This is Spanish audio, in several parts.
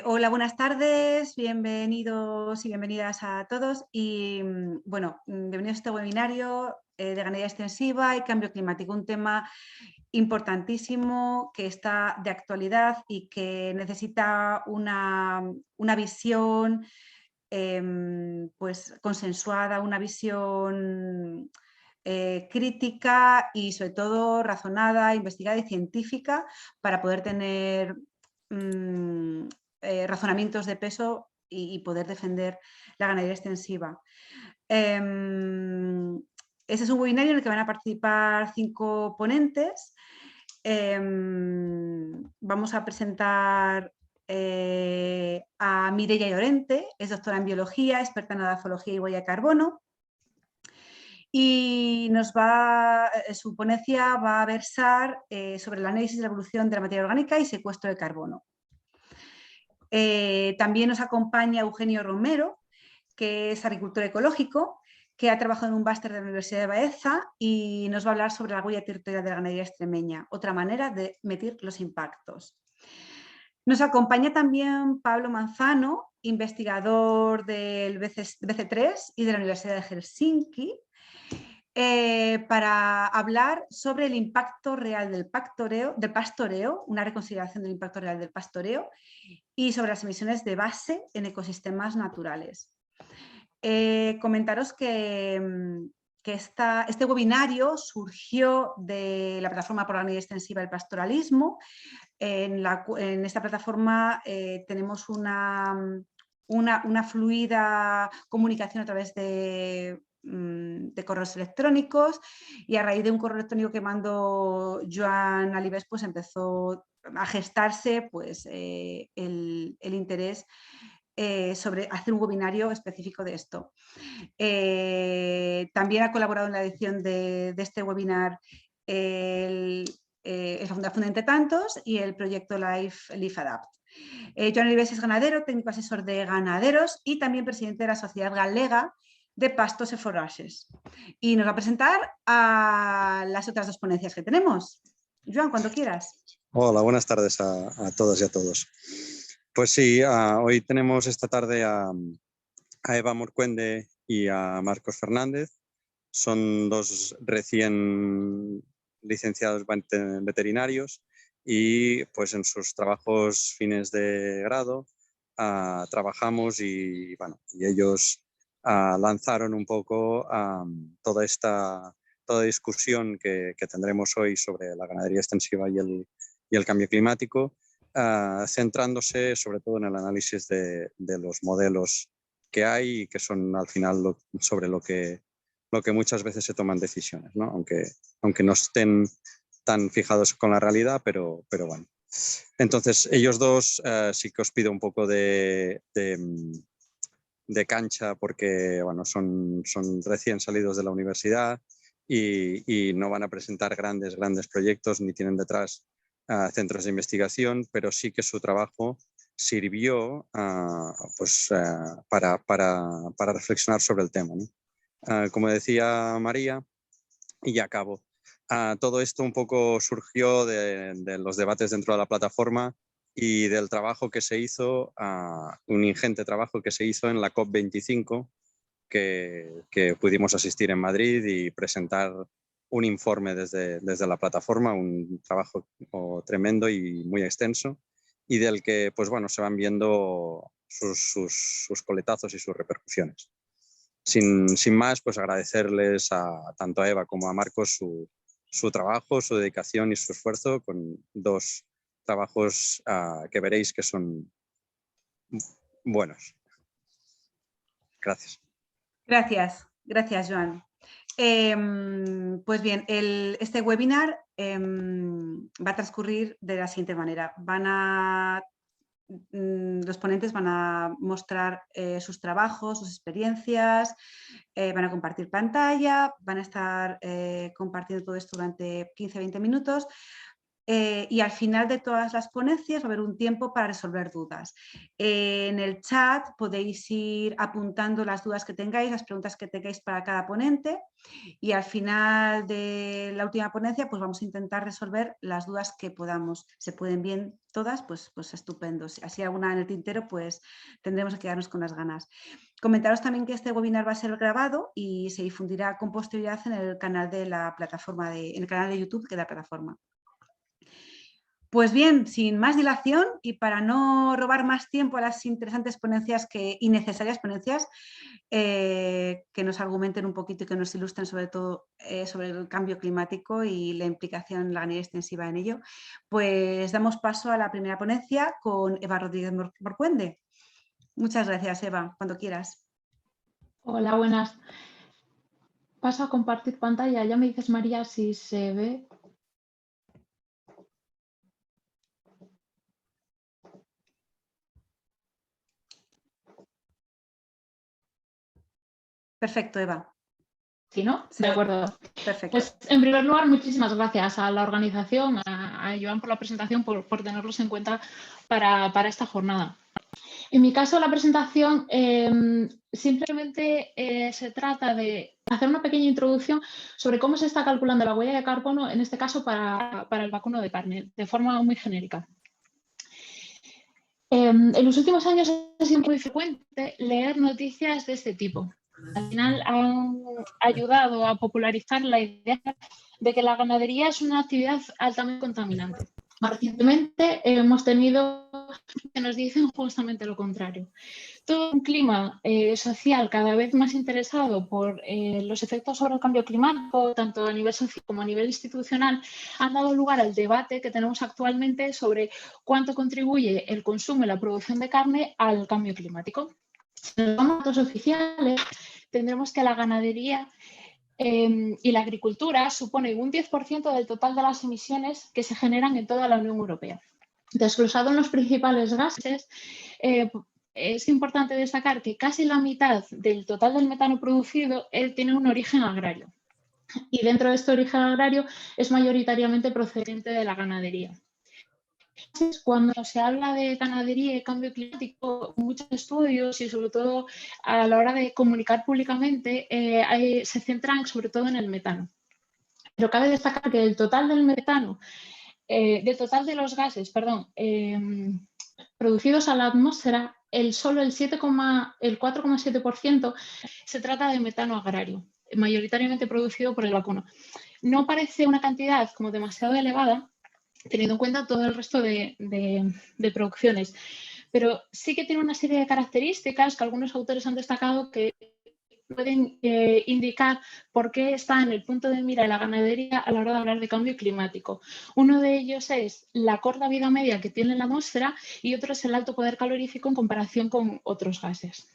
Hola, buenas tardes, bienvenidos y bienvenidas a todos. Y bueno, bienvenidos a este webinario de ganadería extensiva y cambio climático, un tema importantísimo que está de actualidad y que necesita una visión pues consensuada, una visión crítica y sobre todo razonada, investigada y científica para poder tener razonamientos de peso y poder defender la ganadería extensiva. Este es un webinario en el que van a participar 5 ponentes. Vamos a presentar a Mireia Llorente, es doctora en biología, experta en edafología y huella de carbono. Y su ponencia va a versar sobre el análisis de la evolución de la materia orgánica y secuestro de carbono. También nos acompaña Eugenio Romero, que es agricultor ecológico, que ha trabajado en un máster de la Universidad de Baeza y nos va a hablar sobre la huella territorial de la ganadería extremeña, otra manera de medir los impactos. Nos acompaña también Pablo Manzano, investigador del BC3 y de la Universidad de Helsinki, para hablar sobre el impacto real del pastoreo, una reconsideración del impacto real del pastoreo y sobre las emisiones de base en ecosistemas naturales. Comentaros que este webinario surgió de la plataforma por la ganadería extensiva del pastoralismo. En esta plataforma tenemos una fluida comunicación a través de correos electrónicos, y a raíz de un correo electrónico que mandó Joan Alibés, pues empezó a gestarse pues, el interés sobre hacer un webinario específico de esto. También ha colaborado en la edición de este webinar la Fundación Entre Tantos y el proyecto Life Adapt. Joan Alibés es ganadero, técnico asesor de ganaderos y también presidente de la Sociedad Galega de Pastos y Forrajes. Y nos va a presentar a las otras 2 ponencias que tenemos. Joan, cuando quieras. Hola, buenas tardes a todas y a todos. Pues sí, hoy tenemos esta tarde a Eva Morcuende y a Marcos Fernández. Son 2 recién licenciados veterinarios y pues en sus trabajos fines de grado trabajamos y ellos lanzaron un poco toda esta discusión que tendremos hoy sobre la ganadería extensiva y el cambio climático, centrándose sobre todo en el análisis de los modelos que hay y que son al final sobre lo que muchas veces se toman decisiones, ¿no? Aunque no estén tan fijados con la realidad, pero bueno. Entonces, ellos 2 sí que os pido un poco de cancha porque bueno, son recién salidos de la universidad y no van a presentar grandes proyectos ni tienen detrás centros de investigación, pero sí que su trabajo sirvió para reflexionar sobre el tema, ¿no? Como decía María, y ya acabo, todo esto un poco surgió de los debates dentro de la plataforma y del trabajo que se hizo, un ingente trabajo que se hizo en la COP25, que pudimos asistir en Madrid y presentar un informe desde la plataforma, un trabajo tremendo y muy extenso, y del que pues bueno, se van viendo sus coletazos y sus repercusiones. Sin más, pues agradecerles tanto a Eva como a Marcos su trabajo, su dedicación y su esfuerzo con 2 trabajos que veréis que son buenos. Gracias. Gracias, Joan. Pues bien, este webinar va a transcurrir de la siguiente manera. Los ponentes van a mostrar sus trabajos, sus experiencias, van a compartir pantalla, van a estar compartiendo todo esto durante 15-20 minutos. y al final de todas las ponencias va a haber un tiempo para resolver dudas. En el chat podéis ir apuntando las dudas que tengáis, las preguntas que tengáis para cada ponente, y al final de la última ponencia pues vamos a intentar resolver las dudas que podamos. Se pueden bien todas, pues estupendo. Si hay alguna en el tintero, pues tendremos que quedarnos con las ganas. Comentaros también que este webinar va a ser grabado y se difundirá con posterioridad en el canal de la plataforma, en el canal de YouTube de la plataforma. Pues bien, sin más dilación y para no robar más tiempo a las interesantes ponencias y necesarias ponencias que nos argumenten un poquito y que nos ilustren sobre todo sobre el cambio climático y la implicación de la ganadería extensiva en ello, pues damos paso a la primera ponencia con Eva Rodríguez Morcuende. Muchas gracias, Eva, cuando quieras. Hola, buenas. Paso a compartir pantalla. Ya me dices, María, si se ve. Perfecto, Eva. ¿Sí, no? Sí, de acuerdo. Perfecto. Pues en primer lugar, muchísimas gracias a la organización, a Joan por la presentación, por tenerlos en cuenta para esta jornada. En mi caso, la presentación simplemente se trata de hacer una pequeña introducción sobre cómo se está calculando la huella de carbono, en este caso para el vacuno de carne, de forma muy genérica. En los últimos años ha sido muy frecuente leer noticias de este tipo. Al final han ayudado a popularizar la idea de que la ganadería es una actividad altamente contaminante. Recientemente hemos tenido que nos dicen justamente lo contrario. Todo un clima social cada vez más interesado por los efectos sobre el cambio climático, tanto a nivel social como a nivel institucional, han dado lugar al debate que tenemos actualmente sobre cuánto contribuye el consumo y la producción de carne al cambio climático. Si nos vamos a datos oficiales, tendremos que la ganadería y la agricultura suponen un 10% del total de las emisiones que se generan en toda la Unión Europea. Desglosado en los principales gases, es importante destacar que casi la mitad del total del metano producido tiene un origen agrario. Y dentro de este origen agrario es mayoritariamente procedente de la ganadería. Cuando se habla de ganadería y cambio climático, muchos estudios y sobre todo a la hora de comunicar públicamente se centran sobre todo en el metano. Pero cabe destacar que del total del metano, del total de los gases, producidos a la atmósfera, solo el 4,7% se trata de metano agrario, mayoritariamente producido por el vacuno. No parece una cantidad como demasiado elevada, teniendo en cuenta todo el resto de producciones, pero sí que tiene una serie de características que algunos autores han destacado que pueden indicar por qué está en el punto de mira de la ganadería a la hora de hablar de cambio climático. Uno de ellos es la corta vida media que tiene la atmósfera y otro es el alto poder calorífico en comparación con otros gases.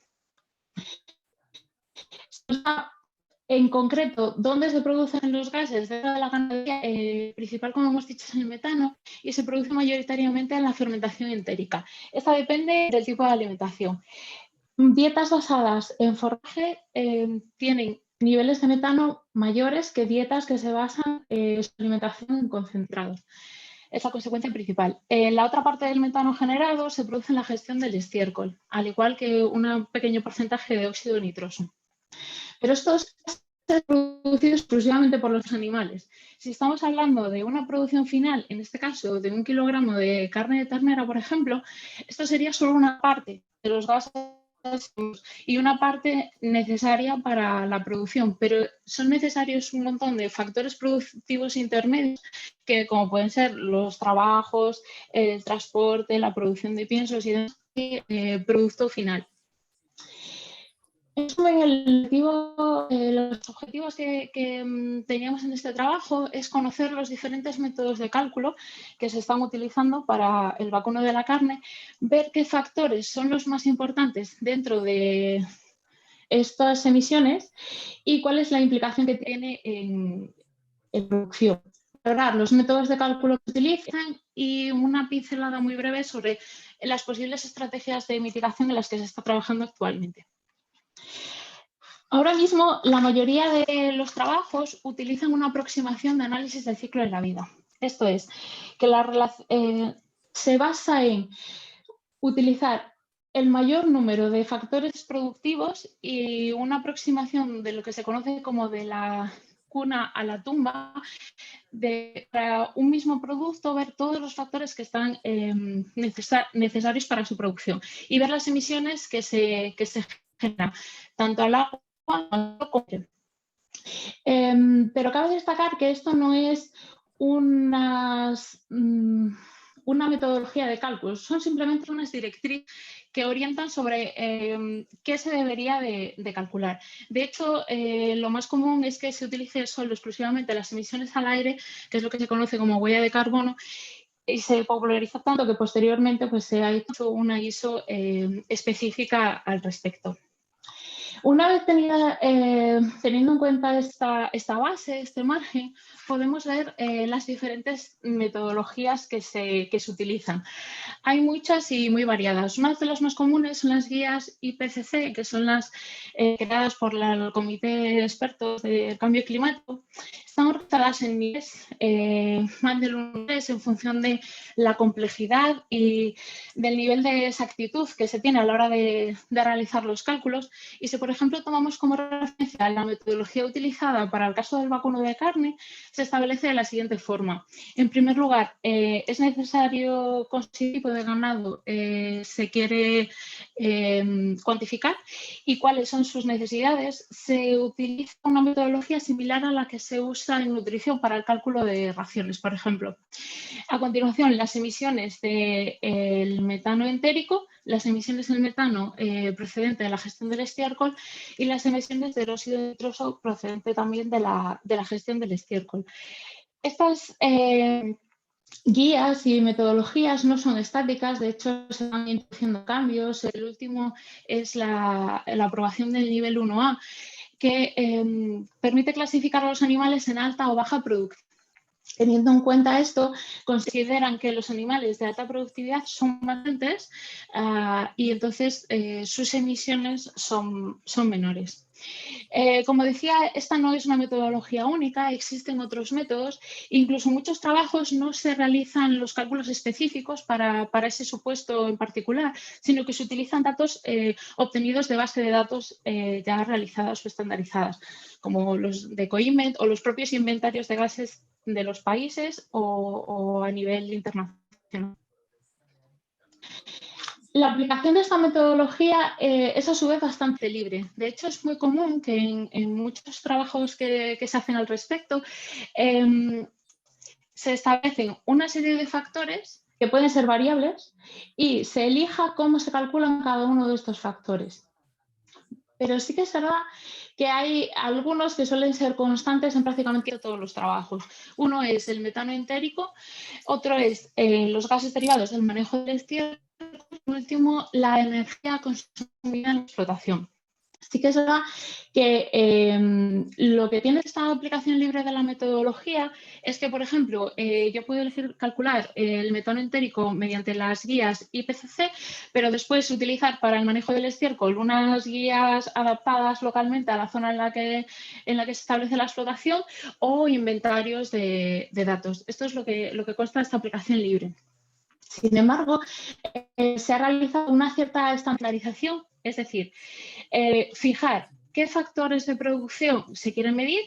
En concreto, ¿dónde se producen los gases de la ganadería? Principal, como hemos dicho, es el metano y se produce mayoritariamente en la fermentación entérica. Esta depende del tipo de alimentación. Dietas basadas en forraje tienen niveles de metano mayores que dietas que se basan en su alimentación en concentrados. Es la consecuencia principal. La otra parte del metano generado se produce en la gestión del estiércol, al igual que un pequeño porcentaje de óxido nitroso. Pero estos se producido exclusivamente por los animales. Si estamos hablando de una producción final, en este caso de 1 kilogramo de carne de ternera, por ejemplo, esto sería solo una parte de los gases y una parte necesaria para la producción, pero son necesarios un montón de factores productivos intermedios que, como pueden ser los trabajos, el transporte, la producción de piensos y el producto final. Los objetivos que teníamos en este trabajo es conocer los diferentes métodos de cálculo que se están utilizando para el vacuno de la carne, ver qué factores son los más importantes dentro de estas emisiones y cuál es la implicación que tiene en producción. Valorar los métodos de cálculo que utilizan y una pincelada muy breve sobre las posibles estrategias de mitigación en las que se está trabajando actualmente. Ahora mismo, la mayoría de los trabajos utilizan una aproximación de análisis del ciclo de la vida. Esto es, que se basa en utilizar el mayor número de factores productivos y una aproximación de lo que se conoce como de la cuna a la tumba, para un mismo producto ver todos los factores que están necesarios para su producción y ver las emisiones que se generan, tanto al agua como al aire. Pero cabe destacar que esto no es una metodología de cálculo, son simplemente unas directrices que orientan sobre qué se debería de calcular. De hecho, lo más común es que se utilice solo exclusivamente las emisiones al aire, que es lo que se conoce como huella de carbono, y se popularizó tanto que posteriormente pues, se ha hecho una ISO específica al respecto. Una vez teniendo en cuenta esta base, este margen, podemos ver las diferentes metodologías que se utilizan. Hay muchas y muy variadas. Una de las más comunes son las guías IPCC, que son las creadas por el Comité de Expertos del Cambio Climático. Están organizadas en niveles, más del 1 en función de la complejidad y del nivel de exactitud que se tiene a la hora de realizar los cálculos. Y si, por ejemplo, tomamos como referencia la metodología utilizada para el caso del vacuno de carne, se establece de la siguiente forma. En primer lugar, es necesario conseguir qué tipo de ganado se quiere cuantificar y cuáles son sus necesidades. Se utiliza una metodología similar a la que se usa en nutrición para el cálculo de raciones, por ejemplo. A continuación, las emisiones del metano entérico, las emisiones del metano procedente de la gestión del estiércol y las emisiones del óxido nitroso procedente también de la gestión del estiércol. Estas guías y metodologías no son estáticas, de hecho se van introduciendo cambios. El último es la aprobación del nivel 1A, que permite clasificar a los animales en alta o baja productividad. Teniendo en cuenta esto, consideran que los animales de alta productividad son más potentes y entonces sus emisiones son menores. Como decía, esta no es una metodología única, existen otros métodos. Incluso muchos trabajos no se realizan los cálculos específicos para ese supuesto en particular, sino que se utilizan datos obtenidos de base de datos ya realizadas o estandarizadas, como los de COINVENT o los propios inventarios de gases de los países o a nivel internacional. La aplicación de esta metodología es a su vez bastante libre. De hecho, es muy común que en muchos trabajos que se hacen al respecto se establecen una serie de factores que pueden ser variables y se elija cómo se calculan cada uno de estos factores. Pero sí que es verdad que hay algunos que suelen ser constantes en prácticamente todos los trabajos. Uno es el metano entérico, otro es los gases derivados del manejo del estiércol y, por último, la energía consumida en la explotación. Sí que es verdad que lo que tiene esta aplicación libre de la metodología es que, por ejemplo, yo puedo elegir calcular el metano entérico mediante las guías IPCC, pero después utilizar para el manejo del estiércol unas guías adaptadas localmente a la zona en la que se establece la explotación o inventarios de datos. Esto es lo que consta de esta aplicación libre. Sin embargo, se ha realizado una cierta estandarización, es decir, fijar qué factores de producción se quieren medir,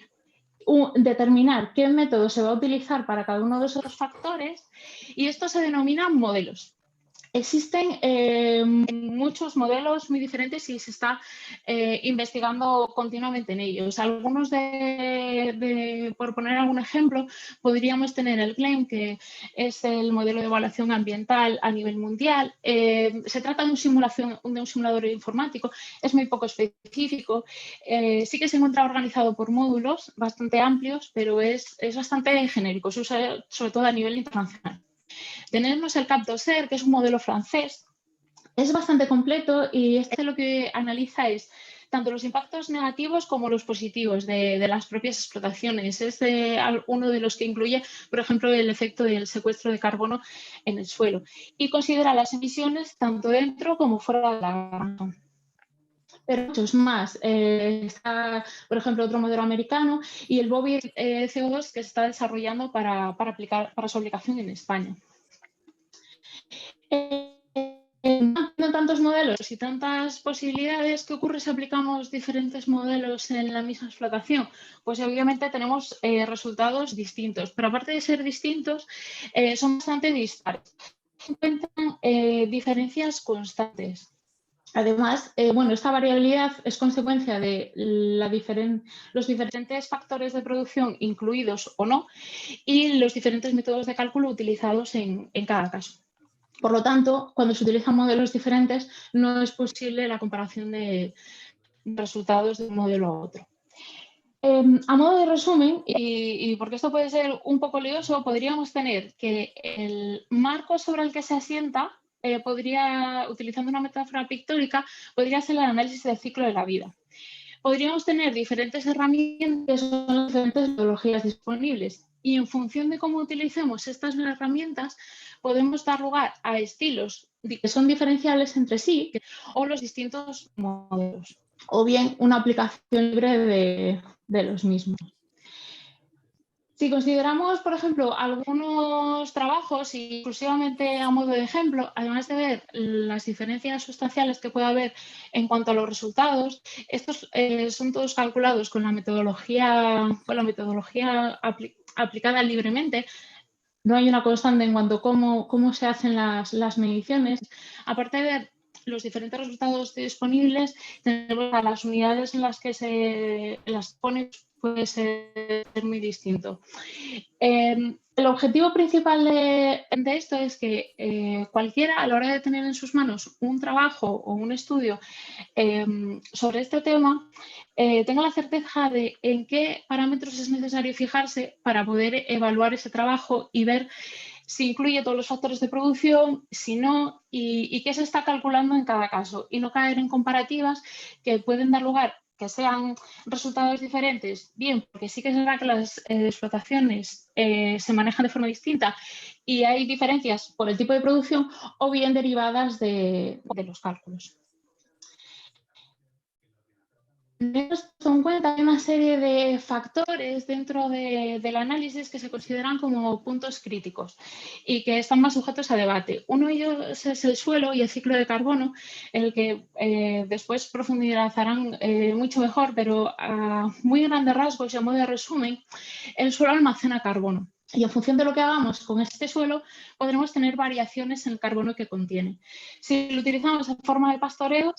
determinar qué método se va a utilizar para cada uno de esos factores y esto se denomina modelos. Existen muchos modelos muy diferentes y se está investigando continuamente en ellos. Algunos por poner algún ejemplo, podríamos tener el GLAM, que es el modelo de evaluación ambiental a nivel mundial. Se trata de un simulador informático, es muy poco específico. Sí que se encuentra organizado por módulos bastante amplios, pero es bastante genérico, se usa sobre todo a nivel internacional. Tenemos el CAP2ER, que es un modelo francés. Es bastante completo y lo que analiza es tanto los impactos negativos como los positivos de las propias explotaciones. Es uno de los que incluye, por ejemplo, el efecto del secuestro de carbono en el suelo y considera las emisiones tanto dentro como fuera de la granja. pero muchos más. Está, por ejemplo, otro modelo americano y el Bobby CO2 que se está desarrollando para su aplicación en España. No tantos modelos y tantas posibilidades, ¿qué ocurre si aplicamos diferentes modelos en la misma explotación? Pues obviamente tenemos resultados distintos, pero aparte de ser distintos, son bastante dispares. Se encuentran diferencias constantes. Además, bueno, esta variabilidad es consecuencia de los diferentes factores de producción incluidos o no y los diferentes métodos de cálculo utilizados en cada caso. Por lo tanto, cuando se utilizan modelos diferentes, no es posible la comparación de resultados de un modelo a otro. A modo de resumen, y porque esto puede ser un poco lioso, podríamos tener que el marco sobre el que se asienta utilizando una metáfora pictórica, podría ser el análisis del ciclo de la vida. Podríamos tener diferentes herramientas, son diferentes metodologías disponibles, y en función de cómo utilicemos estas herramientas, podemos dar lugar a estilos que son diferenciables entre sí o los distintos modelos, o bien una aplicación libre de los mismos. Si consideramos, por ejemplo, algunos trabajos, y exclusivamente a modo de ejemplo, además de ver las diferencias sustanciales que puede haber en cuanto a los resultados, estos son todos calculados con la metodología aplicada libremente. No hay una constante en cuanto a cómo se hacen las mediciones. Aparte de ver los diferentes resultados disponibles, tenemos a las unidades en las que se las pone, puede ser muy distinto. El objetivo principal de esto es que cualquiera, a la hora de tener en sus manos un trabajo o un estudio sobre este tema, tenga la certeza de en qué parámetros es necesario fijarse para poder evaluar ese trabajo y ver si incluye todos los factores de producción, si no, y qué se está calculando en cada caso, y no caer en comparativas que pueden dar lugar que sean resultados diferentes, bien, porque sí que es verdad que las explotaciones se manejan de forma distinta y hay diferencias por el tipo de producción, o bien derivadas de los cálculos. Tenemos en cuenta una serie de factores dentro del análisis que se consideran como puntos críticos y que están más sujetos a debate. Uno de ellos es el suelo y el ciclo de carbono, en el que después profundizarán mucho mejor, pero a muy grandes rasgos y a modo de resumen, el suelo almacena carbono. Y en función de lo que hagamos con este suelo, podremos tener variaciones en el carbono que contiene. Si lo utilizamos en forma de pastoreo,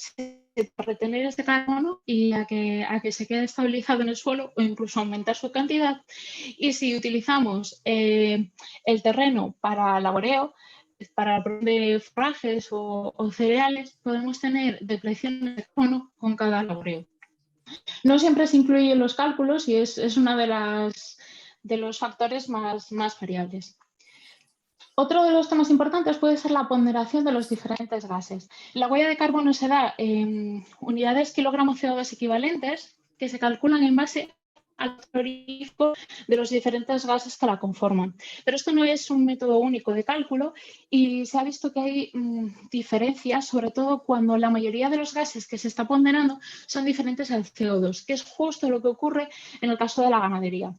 para retener este carbono y a que se quede estabilizado en el suelo o incluso aumentar su cantidad. Y si utilizamos el terreno para laboreo, para la producción de forrajes o cereales, podemos tener depresiones de carbono con cada laboreo. No siempre se incluye en los cálculos y es una de los factores más variables. Otro de los temas importantes puede ser la ponderación de los diferentes gases. La huella de carbono se da en unidades kilogramos CO2 equivalentes que se calculan en base al calorífico de los diferentes gases que la conforman. Pero esto no es un método único de cálculo y se ha visto que hay diferencias, sobre todo cuando la mayoría de los gases que se está ponderando son diferentes al CO2, que es justo lo que ocurre en el caso de la ganadería.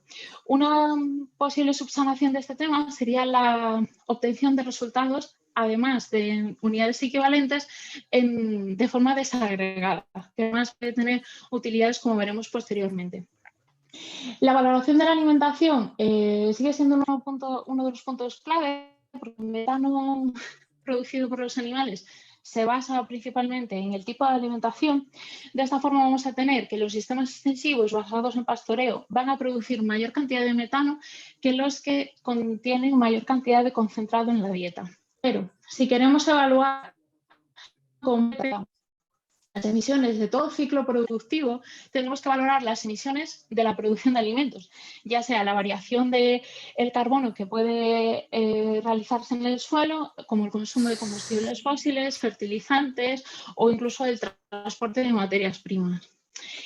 Una posible subsanación de este tema sería la obtención de resultados, además de unidades equivalentes, de forma desagregada, que además puede tener utilidades como veremos posteriormente. La valoración de la alimentación sigue siendo uno de los puntos clave, porque el metano producido por los animales se basa principalmente en el tipo de alimentación. De esta forma vamos a tener que los sistemas extensivos basados en pastoreo van a producir mayor cantidad de metano que los que contienen mayor cantidad de concentrado en la dieta. Pero si queremos evaluar con las emisiones de todo ciclo productivo, tenemos que valorar las emisiones de la producción de alimentos, ya sea la variación del carbono que puede realizarse en el suelo, como el consumo de combustibles fósiles, fertilizantes o incluso el transporte de materias primas.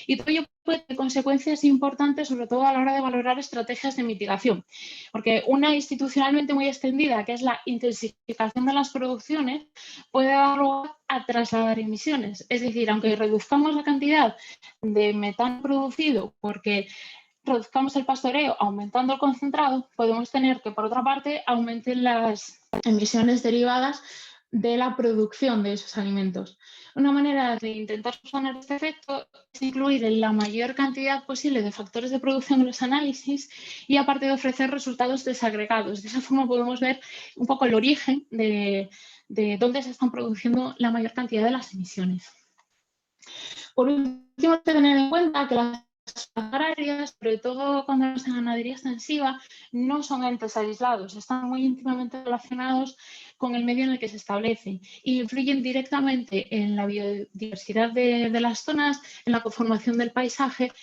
Y todo ello puede tener consecuencias importantes, sobre todo a la hora de valorar estrategias de mitigación, porque una institucionalmente muy extendida, que es la intensificación de las producciones, puede dar lugar a trasladar emisiones. Es decir, aunque reduzcamos la cantidad de metano producido porque reduzcamos el pastoreo aumentando el concentrado, podemos tener que, por otra parte, aumenten las emisiones derivadas de la producción de esos alimentos. Una manera de intentar subsanar este efecto es incluir la mayor cantidad posible de factores de producción en los análisis y, aparte, de ofrecer resultados desagregados. De esa forma podemos ver un poco el origen de dónde se están produciendo la mayor cantidad de las emisiones. Por último, hay que tener en cuenta que las agrarias, sobre todo cuando es en ganadería extensiva, no son entes aislados, están muy íntimamente relacionados con el medio en el que se establecen e influyen directamente en la biodiversidad de las zonas, en la conformación del paisaje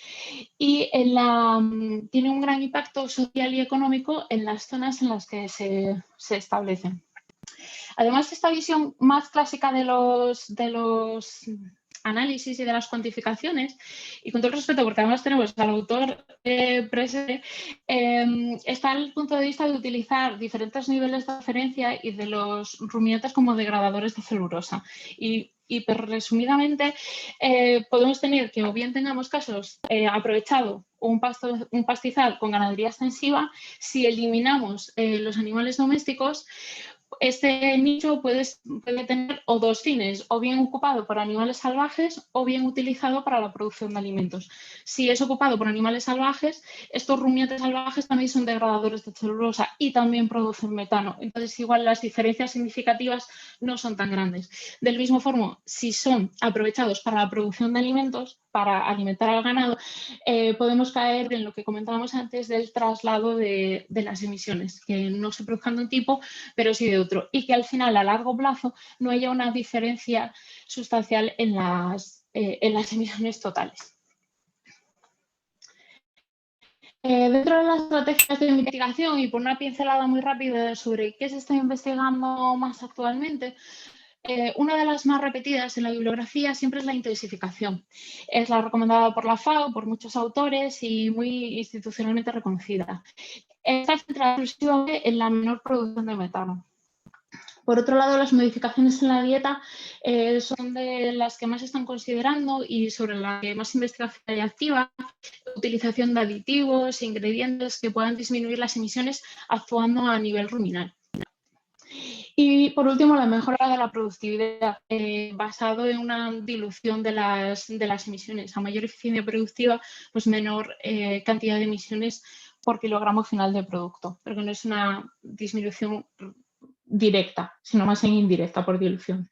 y tiene un gran impacto social y económico en las zonas en las que se establecen. Además, esta visión más clásica de los análisis y de las cuantificaciones, y con todo el respeto, porque además tenemos al autor presente, está el punto de vista de utilizar diferentes niveles de referencia y de los rumiantes como degradadores de celulosa. Pero resumidamente, podemos tener que o bien tengamos casos aprovechado un pastizal con ganadería extensiva, si eliminamos los animales domésticos, este nicho puede tener o dos fines, o bien ocupado por animales salvajes o bien utilizado para la producción de alimentos. Si es ocupado por animales salvajes, estos rumiantes salvajes también son degradadores de celulosa y también producen metano. Entonces, igual las diferencias significativas no son tan grandes. Del mismo forma, si son aprovechados para la producción de alimentos, para alimentar al ganado, podemos caer en lo que comentábamos antes del traslado de las emisiones, que no se produzcan de un tipo, pero sí de otro, y que al final, a largo plazo, no haya una diferencia sustancial en las emisiones totales. Dentro de las estrategias de mitigación, y por una pincelada muy rápida sobre qué se está investigando más actualmente, una de las más repetidas en la bibliografía siempre es la intensificación. Es la recomendada por la FAO, por muchos autores y muy institucionalmente reconocida. Está centrada exclusivamente en la menor producción de metano. Por otro lado, las modificaciones en la dieta son de las que más se están considerando y sobre las que más investigación hay activa. Utilización de aditivos, ingredientes que puedan disminuir las emisiones actuando a nivel ruminal. Y por último, la mejora de la productividad, basado en una dilución de las emisiones. A mayor eficiencia productiva, pues menor cantidad de emisiones por kilogramo final de producto, pero que no es una disminución directa, sino más en indirecta por dilución.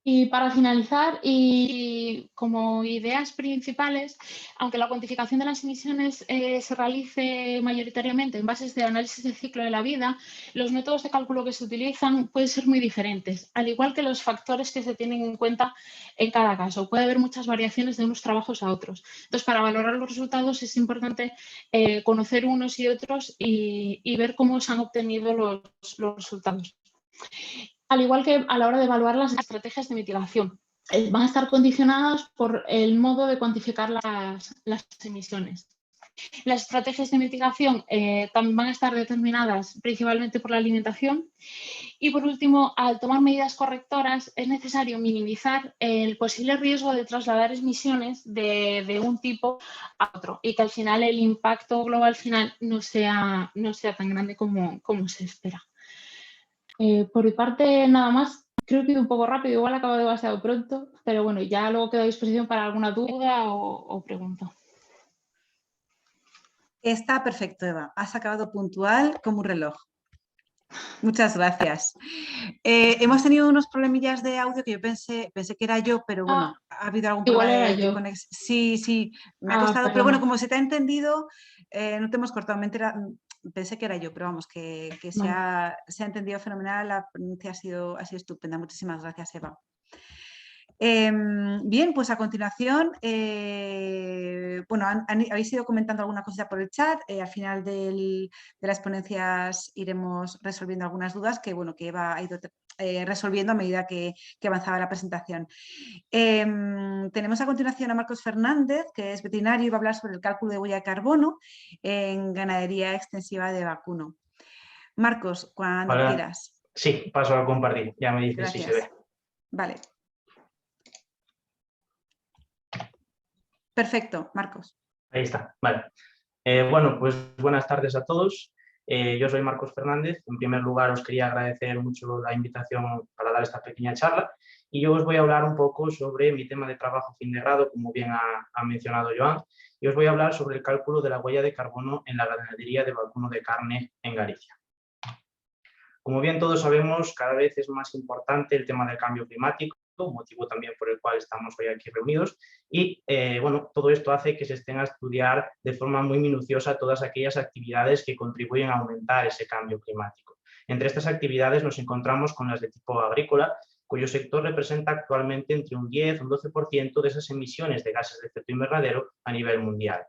Y para finalizar, y como ideas principales, aunque la cuantificación de las emisiones se realice mayoritariamente en bases de análisis de ciclo de la vida, los métodos de cálculo que se utilizan pueden ser muy diferentes, al igual que los factores que se tienen en cuenta en cada caso. Puede haber muchas variaciones de unos trabajos a otros. Entonces, para valorar los resultados es importante conocer unos y otros y ver cómo se han obtenido los resultados. Al igual que a la hora de evaluar las estrategias de mitigación, van a estar condicionadas por el modo de cuantificar las emisiones. Las estrategias de mitigación también van a estar determinadas principalmente por la alimentación. Y por último, al tomar medidas correctoras, es necesario minimizar el posible riesgo de trasladar emisiones de un tipo a otro y que al final el impacto global final no sea tan grande como se espera. Por mi parte, nada más. Creo que he ido un poco rápido, igual acabo demasiado pronto, pero bueno, ya luego quedo a disposición para alguna duda o pregunta. Está perfecto, Eva. Has acabado puntual como un reloj. Muchas gracias. Hemos tenido unos problemillas de audio que yo pensé que era yo, pero bueno, ha habido algún igual problema era de yo. conexión. Sí, me ha costado, pero bueno, como se te ha entendido, no te hemos cortado. Pensé que era yo, pero vamos, que se ha entendido fenomenal, la pronuncia ha sido estupenda. Muchísimas gracias, Eva. Bien, pues a continuación, bueno, habéis ido comentando alguna cosa por el chat. Al final de las ponencias iremos resolviendo algunas dudas que, bueno, que Eva ha ido resolviendo a medida que avanzaba la presentación. Tenemos a continuación a Marcos Fernández, que es veterinario y va a hablar sobre el cálculo de huella de carbono en ganadería extensiva de vacuno. Marcos, cuando quieras. Sí, paso a compartir, ya me dices si se ve. Vale. Perfecto, Marcos. Ahí está, vale. Bueno, pues buenas tardes a todos. Yo soy Marcos Fernández. En primer lugar, os quería agradecer mucho la invitación para dar esta pequeña charla y yo os voy a hablar un poco sobre mi tema de trabajo fin de grado, como bien ha mencionado Joan, y os voy a hablar sobre el cálculo de la huella de carbono en la ganadería de vacuno de carne en Galicia. Como bien todos sabemos, cada vez es más importante el tema del cambio climático, motivo también por el cual estamos hoy aquí reunidos, y bueno, todo esto hace que se estén a estudiar de forma muy minuciosa todas aquellas actividades que contribuyen a aumentar ese cambio climático. Entre estas actividades nos encontramos con las de tipo agrícola, cuyo sector representa actualmente entre un 10 y un 12% de esas emisiones de gases de efecto invernadero a nivel mundial.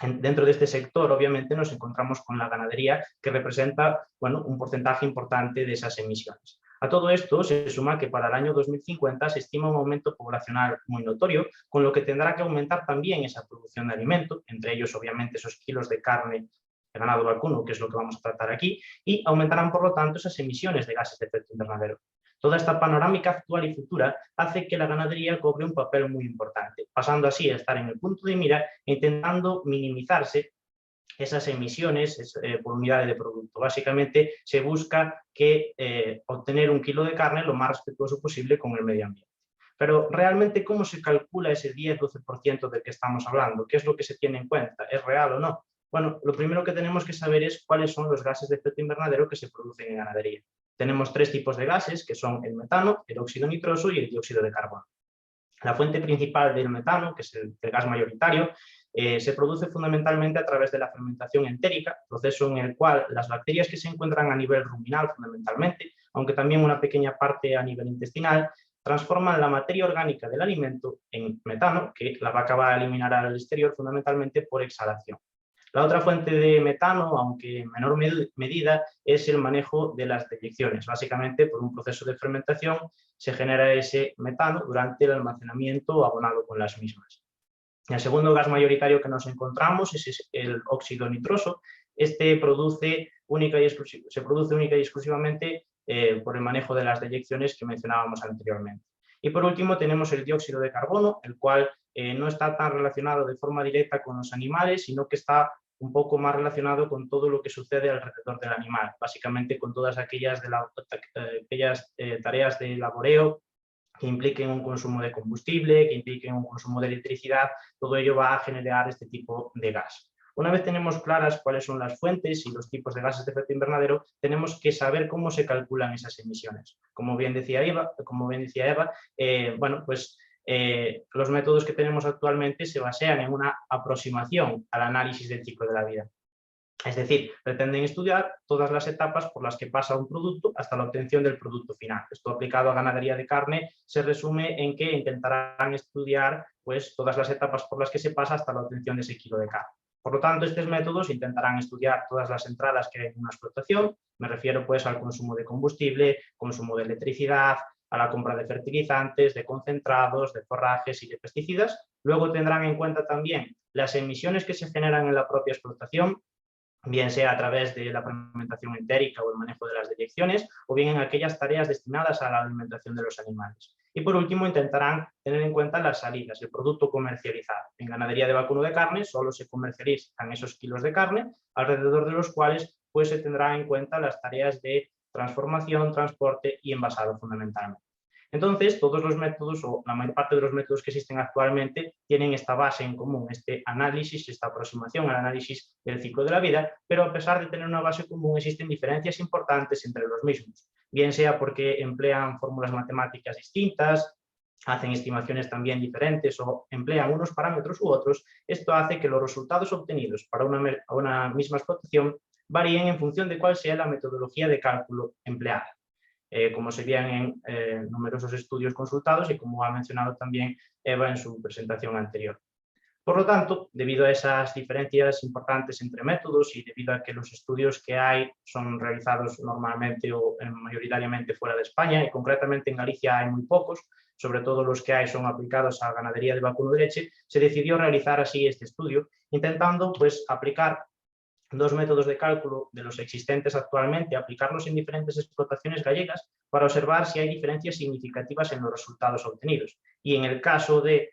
Dentro de este sector, obviamente, nos encontramos con la ganadería, que representa, bueno, un porcentaje importante de esas emisiones. A todo esto se suma que para el año 2050 se estima un aumento poblacional muy notorio, con lo que tendrá que aumentar también esa producción de alimento, entre ellos, obviamente, esos kilos de carne de ganado vacuno, que es lo que vamos a tratar aquí, y aumentarán, por lo tanto, esas emisiones de gases de efecto invernadero. Toda esta panorámica actual y futura hace que la ganadería cobre un papel muy importante, pasando así a estar en el punto de mira e intentando minimizarse esas emisiones por unidades de producto. Básicamente se busca obtener un kilo de carne lo más respetuoso posible con el medio ambiente. Pero realmente, ¿cómo se calcula ese 10-12% del que estamos hablando? ¿Qué es lo que se tiene en cuenta? ¿Es real o no? Bueno, lo primero que tenemos que saber es cuáles son los gases de efecto invernadero que se producen en ganadería. Tenemos tres tipos de gases, que son el metano, el óxido nitroso y el dióxido de carbono. La fuente principal del metano, que es el gas mayoritario, se produce fundamentalmente a través de la fermentación entérica, proceso en el cual las bacterias que se encuentran a nivel ruminal fundamentalmente, aunque también una pequeña parte a nivel intestinal, transforman la materia orgánica del alimento en metano, que la vaca va a eliminar al exterior fundamentalmente por exhalación. La otra fuente de metano, aunque en menor medida, es el manejo de las deyecciones. Básicamente, por un proceso de fermentación, se genera ese metano durante el almacenamiento abonado con las mismas. El segundo gas mayoritario que nos encontramos es el óxido nitroso. Este se produce única y exclusivamente por el manejo de las deyecciones que mencionábamos anteriormente. Y por último tenemos el dióxido de carbono, el cual no está tan relacionado de forma directa con los animales, sino que está un poco más relacionado con todo lo que sucede alrededor del animal, básicamente con todas aquellas tareas de laboreo que impliquen un consumo de combustible, que impliquen un consumo de electricidad, todo ello va a generar este tipo de gas. Una vez tenemos claras cuáles son las fuentes y los tipos de gases de efecto invernadero, tenemos que saber cómo se calculan esas emisiones. Como bien decía Eva, bueno, pues los métodos que tenemos actualmente se basan en una aproximación al análisis del ciclo de la vida. Es decir, pretenden estudiar todas las etapas por las que pasa un producto hasta la obtención del producto final. Esto aplicado a ganadería de carne se resume en que intentarán estudiar pues, todas las etapas por las que se pasa hasta la obtención de ese kilo de carne. Por lo tanto, estos métodos intentarán estudiar todas las entradas que hay en una explotación, me refiero pues al consumo de combustible, consumo de electricidad, a la compra de fertilizantes, de concentrados, de forrajes y de pesticidas. Luego tendrán en cuenta también las emisiones que se generan en la propia explotación, bien sea a través de la fermentación entérica o el manejo de las deyecciones, o bien en aquellas tareas destinadas a la alimentación de los animales. Y por último, intentarán tener en cuenta las salidas, el producto comercializado. En ganadería de vacuno de carne solo se comercializan esos kilos de carne, alrededor de los cuales pues, se tendrán en cuenta las tareas de transformación, transporte y envasado fundamentalmente. Entonces, todos los métodos, o la mayor parte de los métodos que existen actualmente, tienen esta base en común, este análisis, esta aproximación al análisis del ciclo de la vida, pero a pesar de tener una base común, existen diferencias importantes entre los mismos, bien sea porque emplean fórmulas matemáticas distintas, hacen estimaciones también diferentes o emplean unos parámetros u otros. Esto hace que los resultados obtenidos para una misma explotación varíen en función de cuál sea la metodología de cálculo empleada. Como se veían en numerosos estudios consultados y como ha mencionado también Eva en su presentación anterior. Por lo tanto, debido a esas diferencias importantes entre métodos y debido a que los estudios que hay son realizados normalmente o mayoritariamente fuera de España, y concretamente en Galicia hay muy pocos, sobre todo los que hay son aplicados a ganadería de vacuno de leche, se decidió realizar así este estudio, intentando pues aplicar dos métodos de cálculo de los existentes actualmente, aplicarlos en diferentes explotaciones gallegas para observar si hay diferencias significativas en los resultados obtenidos. Y en el caso de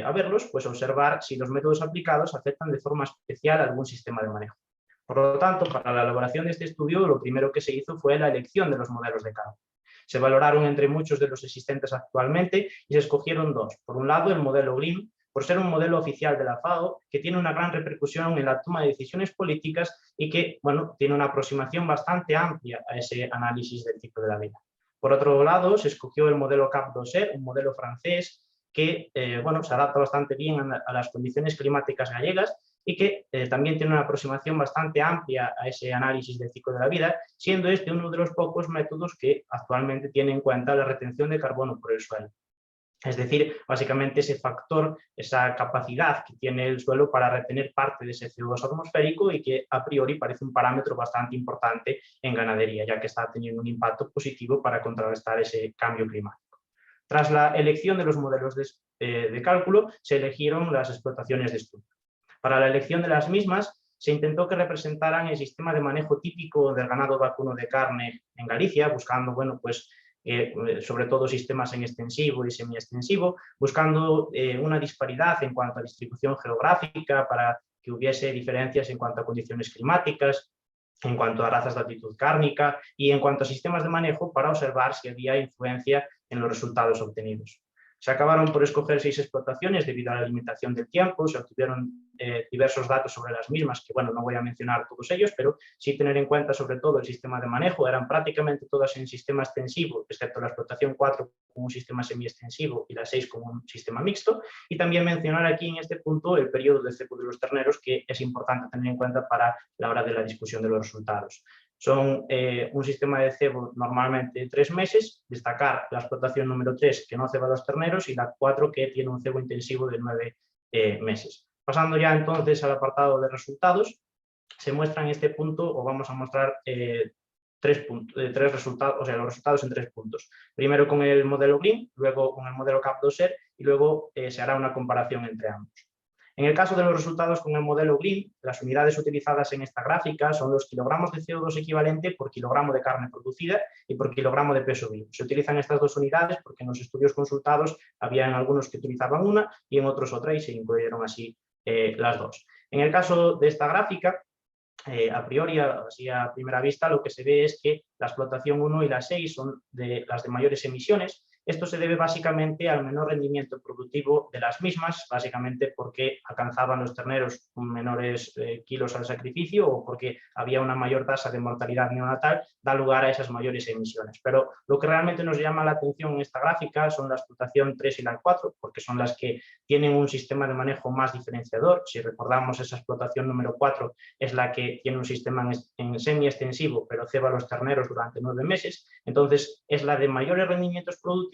haberlos, pues observar si los métodos aplicados afectan de forma especial a algún sistema de manejo. Por lo tanto, para la elaboración de este estudio, lo primero que se hizo fue la elección de los modelos de cálculo. Se valoraron entre muchos de los existentes actualmente y se escogieron dos. Por un lado, el modelo GRIM, por ser un modelo oficial de la FAO, que tiene una gran repercusión en la toma de decisiones políticas y que, bueno, tiene una aproximación bastante amplia a ese análisis del ciclo de la vida. Por otro lado, se escogió el modelo CAP2R, un modelo francés que, bueno, se adapta bastante bien a las condiciones climáticas gallegas y que también tiene una aproximación bastante amplia a ese análisis del ciclo de la vida, siendo este uno de los pocos métodos que actualmente tiene en cuenta la retención de carbono por el suelo. Es decir, básicamente ese factor, esa capacidad que tiene el suelo para retener parte de ese CO2 atmosférico y que a priori parece un parámetro bastante importante en ganadería, ya que está teniendo un impacto positivo para contrarrestar ese cambio climático. Tras la elección de los modelos de cálculo, se eligieron las explotaciones de estudio. Para la elección de las mismas, se intentó que representaran el sistema de manejo típico del ganado vacuno de carne en Galicia, buscando, bueno, pues, sobre todo sistemas en extensivo y semiextensivo, buscando una disparidad en cuanto a distribución geográfica para que hubiese diferencias en cuanto a condiciones climáticas, en cuanto a razas de aptitud cárnica y en cuanto a sistemas de manejo para observar si había influencia en los resultados obtenidos. Se acabaron por escoger 6 explotaciones debido a la limitación del tiempo, se obtuvieron diversos datos sobre las mismas, que bueno, no voy a mencionar todos ellos, pero sí tener en cuenta sobre todo el sistema de manejo, eran prácticamente todas en sistema extensivo, excepto la explotación 4 con un sistema semi-extensivo y la 6 con un sistema mixto, y también mencionar aquí en este punto el periodo de cebo de los terneros, que es importante tener en cuenta para la hora de la discusión de los resultados. Son un sistema de cebo normalmente de 3 meses, destacar la explotación número 3 que no ceba los terneros y la 4 que tiene un cebo intensivo de 9 meses. Pasando ya entonces al apartado de resultados, se muestra en este punto, o vamos a mostrar tres resultados, o sea, los resultados en 3 puntos. Primero con el modelo GRIM, luego con el modelo CAP2R y luego se hará una comparación entre ambos. En el caso de los resultados con el modelo GRIM, las unidades utilizadas en esta gráfica son los kilogramos de CO2 equivalente por kilogramo de carne producida y por kilogramo de peso vivo. Se utilizan estas dos unidades porque en los estudios consultados había en algunos que utilizaban una y en otros otra y se incluyeron así las dos. En el caso de esta gráfica, a priori, así a primera vista, lo que se ve es que la explotación 1 y la 6 son las de mayores emisiones. Esto se debe básicamente al menor rendimiento productivo de las mismas, básicamente porque alcanzaban los terneros menores kilos al sacrificio o porque había una mayor tasa de mortalidad neonatal, da lugar a esas mayores emisiones. Pero lo que realmente nos llama la atención en esta gráfica son la explotación 3 y la 4, porque son las que tienen un sistema de manejo más diferenciador. Si recordamos, esa explotación número 4 es la que tiene un sistema en semi-extensivo, pero ceba los terneros durante 9 meses, entonces es la de mayores rendimientos productivos,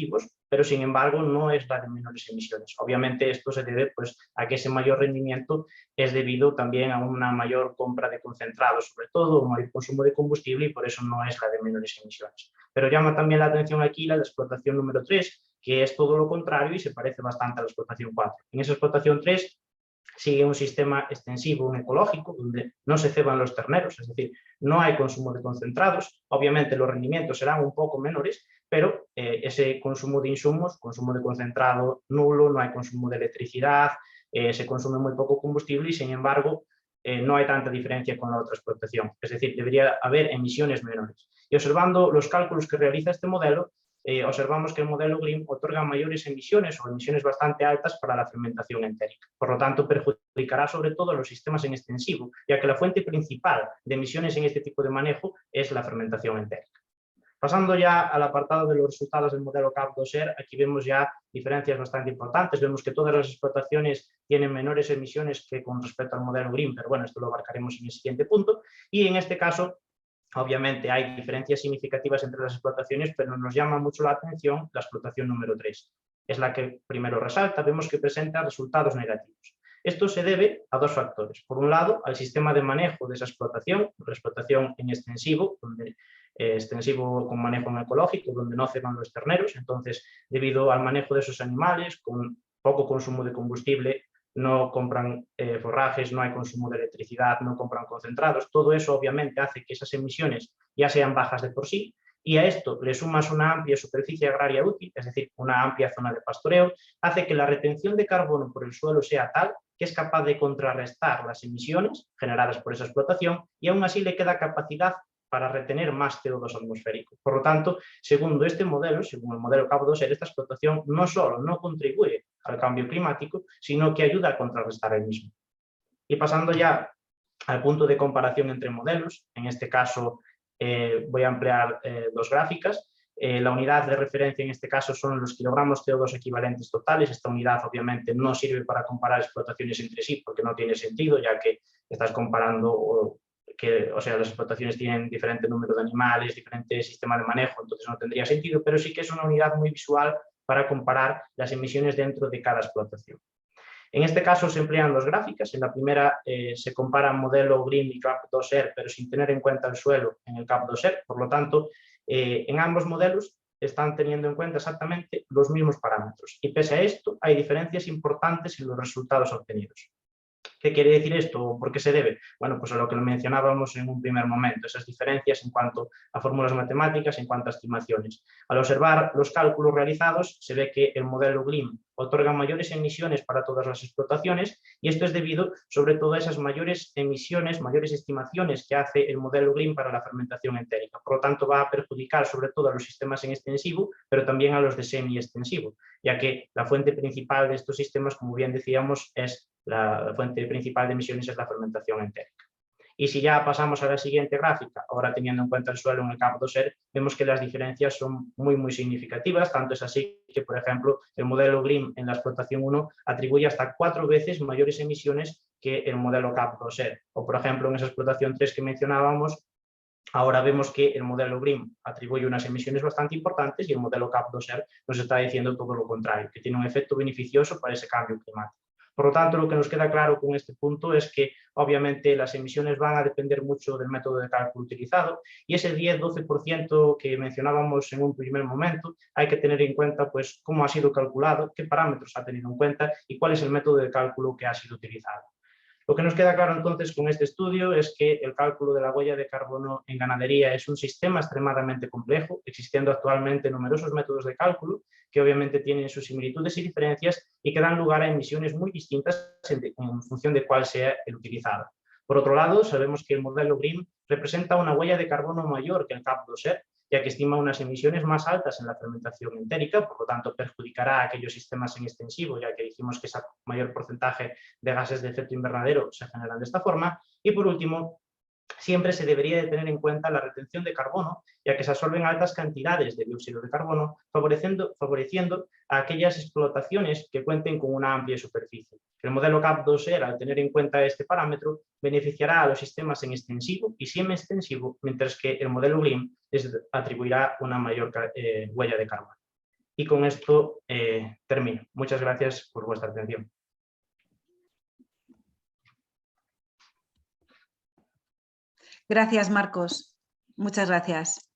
pero sin embargo no es la de menores emisiones. Obviamente esto se debe pues, a que ese mayor rendimiento es debido también a una mayor compra de concentrados, sobre todo un mayor consumo de combustible y por eso no es la de menores emisiones. Pero llama también la atención aquí la de explotación número 3, que es todo lo contrario y se parece bastante a la explotación 4. En esa explotación 3 sigue un sistema extensivo, un ecológico, donde no se ceban los terneros, es decir, no hay consumo de concentrados, obviamente los rendimientos serán un poco menores, pero ese consumo de insumos, consumo de concentrado nulo, no hay consumo de electricidad, se consume muy poco combustible y sin embargo no hay tanta diferencia con la otra explotación, es decir, debería haber emisiones menores. Y observando los cálculos que realiza este modelo, observamos que el modelo GRIM otorga mayores emisiones o emisiones bastante altas para la fermentación entérica. Por lo tanto, perjudicará sobre todo a los sistemas en extensivo, ya que la fuente principal de emisiones en este tipo de manejo es la fermentación entérica. Pasando ya al apartado de los resultados del modelo CAP2R, aquí vemos ya diferencias bastante importantes. Vemos que todas las explotaciones tienen menores emisiones que con respecto al modelo GRIM, pero bueno, esto lo abarcaremos en el siguiente punto. Y en este caso, obviamente hay diferencias significativas entre las explotaciones, pero nos llama mucho la atención la explotación número 3. Es la que primero resalta, vemos que presenta resultados negativos. Esto se debe a dos factores. Por un lado, al sistema de manejo de esa explotación, la explotación en extensivo, extensivo con manejo no ecológico, donde no ceban los terneros. Entonces, debido al manejo de esos animales, con poco consumo de combustible, no compran forrajes, no hay consumo de electricidad, no compran concentrados. Todo eso obviamente hace que esas emisiones ya sean bajas de por sí, y a esto le sumas una amplia superficie agraria útil, es decir, una amplia zona de pastoreo, hace que la retención de carbono por el suelo sea tal que es capaz de contrarrestar las emisiones generadas por esa explotación, y aún así le queda capacidad para retener más CO2 atmosférico. Por lo tanto, según este modelo, según el modelo CAP2R, esta explotación no solo no contribuye al cambio climático, sino que ayuda a contrarrestar el mismo. Y pasando ya al punto de comparación entre modelos, en este caso voy a emplear dos gráficas. La unidad de referencia en este caso son los kilogramos CO2 equivalentes totales. Esta unidad obviamente no sirve para comparar explotaciones entre sí porque no tiene sentido, ya que estás comparando las explotaciones tienen diferente número de animales, diferente sistema de manejo, entonces no tendría sentido, pero sí que es una unidad muy visual para comparar las emisiones dentro de cada explotación. En este caso se emplean dos gráficas. En la primera se compara modelo GRIM y CAP2R, pero sin tener en cuenta el suelo en el CAP2R. Por lo tanto, en ambos modelos están teniendo en cuenta exactamente los mismos parámetros. Y pese a esto, hay diferencias importantes en los resultados obtenidos. ¿Qué quiere decir esto? ¿Por qué se debe? Bueno, pues a lo que mencionábamos en un primer momento, esas diferencias en cuanto a fórmulas matemáticas, en cuanto a estimaciones. Al observar los cálculos realizados, se ve que el modelo GLIM otorga mayores emisiones para todas las explotaciones, y esto es debido sobre todo a esas mayores emisiones, mayores estimaciones que hace el modelo GLIM para la fermentación entérica. Por lo tanto, va a perjudicar sobre todo a los sistemas en extensivo, pero también a los de semi-extensivo, ya que la fuente principal de estos sistemas, como bien decíamos, es la fuente principal de emisiones es la fermentación entérica. Y si ya pasamos a la siguiente gráfica, ahora teniendo en cuenta el suelo en el CAP2R, vemos que las diferencias son muy significativas. Tanto es así que, por ejemplo, el modelo GLIM en la explotación 1 atribuye hasta 4 veces mayores emisiones que el modelo CAP2R. O, por ejemplo, en esa explotación 3 que mencionábamos, ahora vemos que el modelo GRIM atribuye unas emisiones bastante importantes y el modelo CAP2R nos está diciendo todo lo contrario, que tiene un efecto beneficioso para ese cambio climático. Por lo tanto, lo que nos queda claro con este punto es que obviamente las emisiones van a depender mucho del método de cálculo utilizado, y ese 10-12% que mencionábamos en un primer momento hay que tener en cuenta pues cómo ha sido calculado, qué parámetros ha tenido en cuenta y cuál es el método de cálculo que ha sido utilizado. Lo que nos queda claro entonces con este estudio es que el cálculo de la huella de carbono en ganadería es un sistema extremadamente complejo, existiendo actualmente numerosos métodos de cálculo que obviamente tienen sus similitudes y diferencias y que dan lugar a emisiones muy distintas en función de cuál sea el utilizado. Por otro lado, sabemos que el modelo GRIM representa una huella de carbono mayor que el CAP2R, ya que estima unas emisiones más altas en la fermentación entérica, por lo tanto perjudicará a aquellos sistemas en extensivo, ya que dijimos que ese mayor porcentaje de gases de efecto invernadero se generan de esta forma. Y por último, siempre se debería de tener en cuenta la retención de carbono, ya que se absorben altas cantidades de dióxido de carbono, favoreciendo a aquellas explotaciones que cuenten con una amplia superficie. El modelo CAP2R, al tener en cuenta este parámetro, beneficiará a los sistemas en extensivo y semi-extensivo, mientras que el modelo GRIM les atribuirá una mayor huella de carbono. Y con esto termino. Muchas gracias por vuestra atención. Gracias, Marcos. Muchas gracias.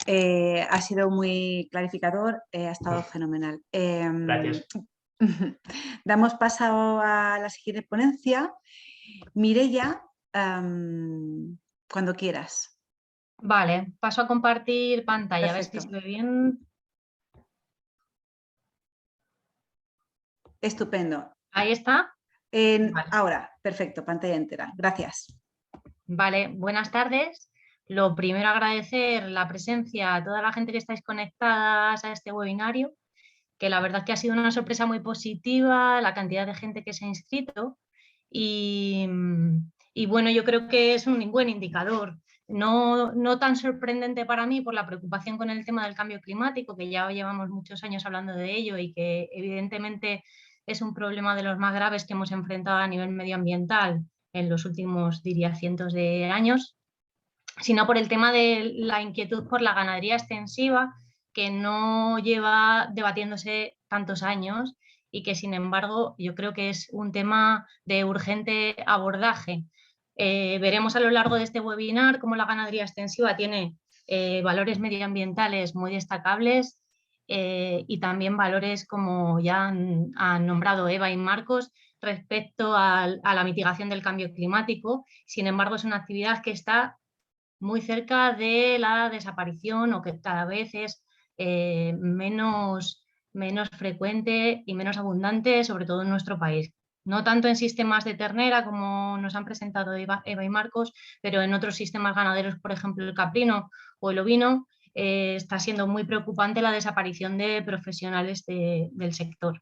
Ha sido muy clarificador, ha estado fenomenal. Gracias. Damos paso a la siguiente ponencia. Mireia, cuando quieras. Vale, paso a compartir pantalla. Perfecto. A ver si se ve bien. Estupendo. Ahí está. Vale. Ahora, perfecto, pantalla entera. Gracias. Vale, buenas tardes. Lo primero, agradecer la presencia a toda la gente que estáis conectadas a este webinario, que la verdad que ha sido una sorpresa muy positiva, la cantidad de gente que se ha inscrito y bueno, yo creo que es un buen indicador. No tan sorprendente para mí por la preocupación con el tema del cambio climático, que ya llevamos muchos años hablando de ello y que evidentemente es un problema de los más graves que hemos enfrentado a nivel medioambiental en los últimos, diría, cientos de años, sino por el tema de la inquietud por la ganadería extensiva, que no lleva debatiéndose tantos años y que sin embargo yo creo que es un tema de urgente abordaje. Veremos a lo largo de este webinar cómo la ganadería extensiva tiene valores medioambientales muy destacables y también valores, como ya han nombrado Eva y Marcos, respecto a la mitigación del cambio climático. Sin embargo, es una actividad que está muy cerca de la desaparición o que cada vez es menos frecuente y menos abundante, sobre todo en nuestro país. No tanto en sistemas de ternera, como nos han presentado Eva y Marcos, pero en otros sistemas ganaderos, por ejemplo el caprino o el ovino, está siendo muy preocupante la desaparición de profesionales del sector.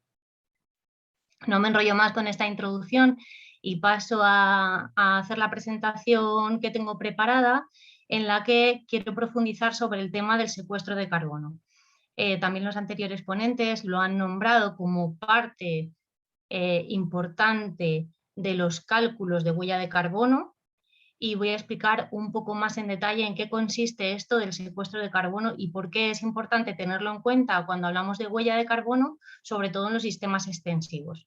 No me enrollo más con esta introducción y paso a hacer la presentación que tengo preparada, en la que quiero profundizar sobre el tema del secuestro de carbono. También los anteriores ponentes lo han nombrado como parte importante de los cálculos de huella de carbono, y voy a explicar un poco más en detalle en qué consiste esto del secuestro de carbono y por qué es importante tenerlo en cuenta cuando hablamos de huella de carbono, sobre todo en los sistemas extensivos.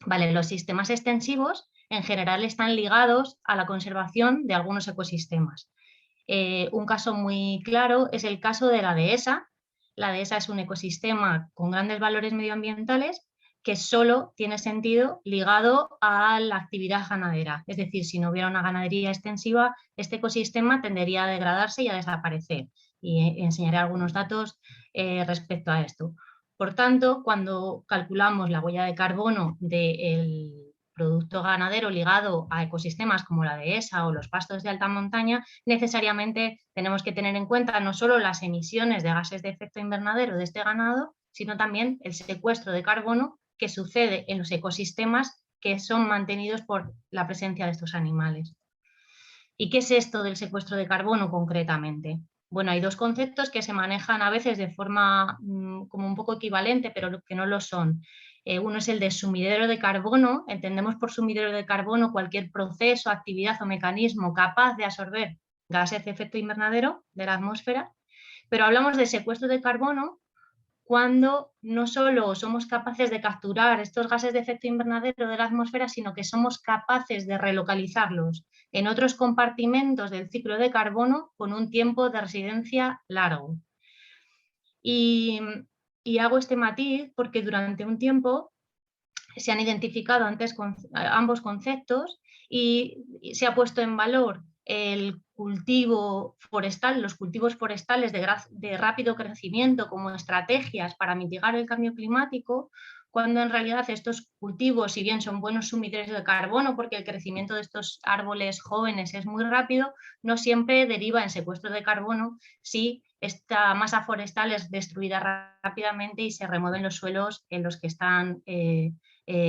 Vale, los sistemas extensivos en general están ligados a la conservación de algunos ecosistemas. Un caso muy claro es el caso de la dehesa. La dehesa es un ecosistema con grandes valores medioambientales que solo tiene sentido ligado a la actividad ganadera. Es decir, si no hubiera una ganadería extensiva, este ecosistema tendería a degradarse y a desaparecer. Y enseñaré algunos datos respecto a esto. Por tanto, cuando calculamos la huella de carbono del producto ganadero ligado a ecosistemas como la dehesa o los pastos de alta montaña, necesariamente tenemos que tener en cuenta no solo las emisiones de gases de efecto invernadero de este ganado, sino también el secuestro de carbono que sucede en los ecosistemas que son mantenidos por la presencia de estos animales. ¿Y qué es esto del secuestro de carbono concretamente? Bueno, hay dos conceptos que se manejan a veces de forma como un poco equivalente, pero que no lo son. Uno es el de sumidero de carbono. Entendemos por sumidero de carbono cualquier proceso, actividad o mecanismo capaz de absorber gases de efecto invernadero de la atmósfera, pero hablamos de secuestro de carbono cuando no solo somos capaces de capturar estos gases de efecto invernadero de la atmósfera, sino que somos capaces de relocalizarlos en otros compartimentos del ciclo de carbono con un tiempo de residencia largo. Y hago este matiz porque durante un tiempo se han identificado antes ambos conceptos y se ha puesto en valor el cultivo forestal, los cultivos forestales de rápido crecimiento como estrategias para mitigar el cambio climático, cuando en realidad estos cultivos, si bien son buenos sumidores de carbono porque el crecimiento de estos árboles jóvenes es muy rápido, no siempre deriva en secuestro de carbono si esta masa forestal es destruida rápidamente y se remueven los suelos en los que están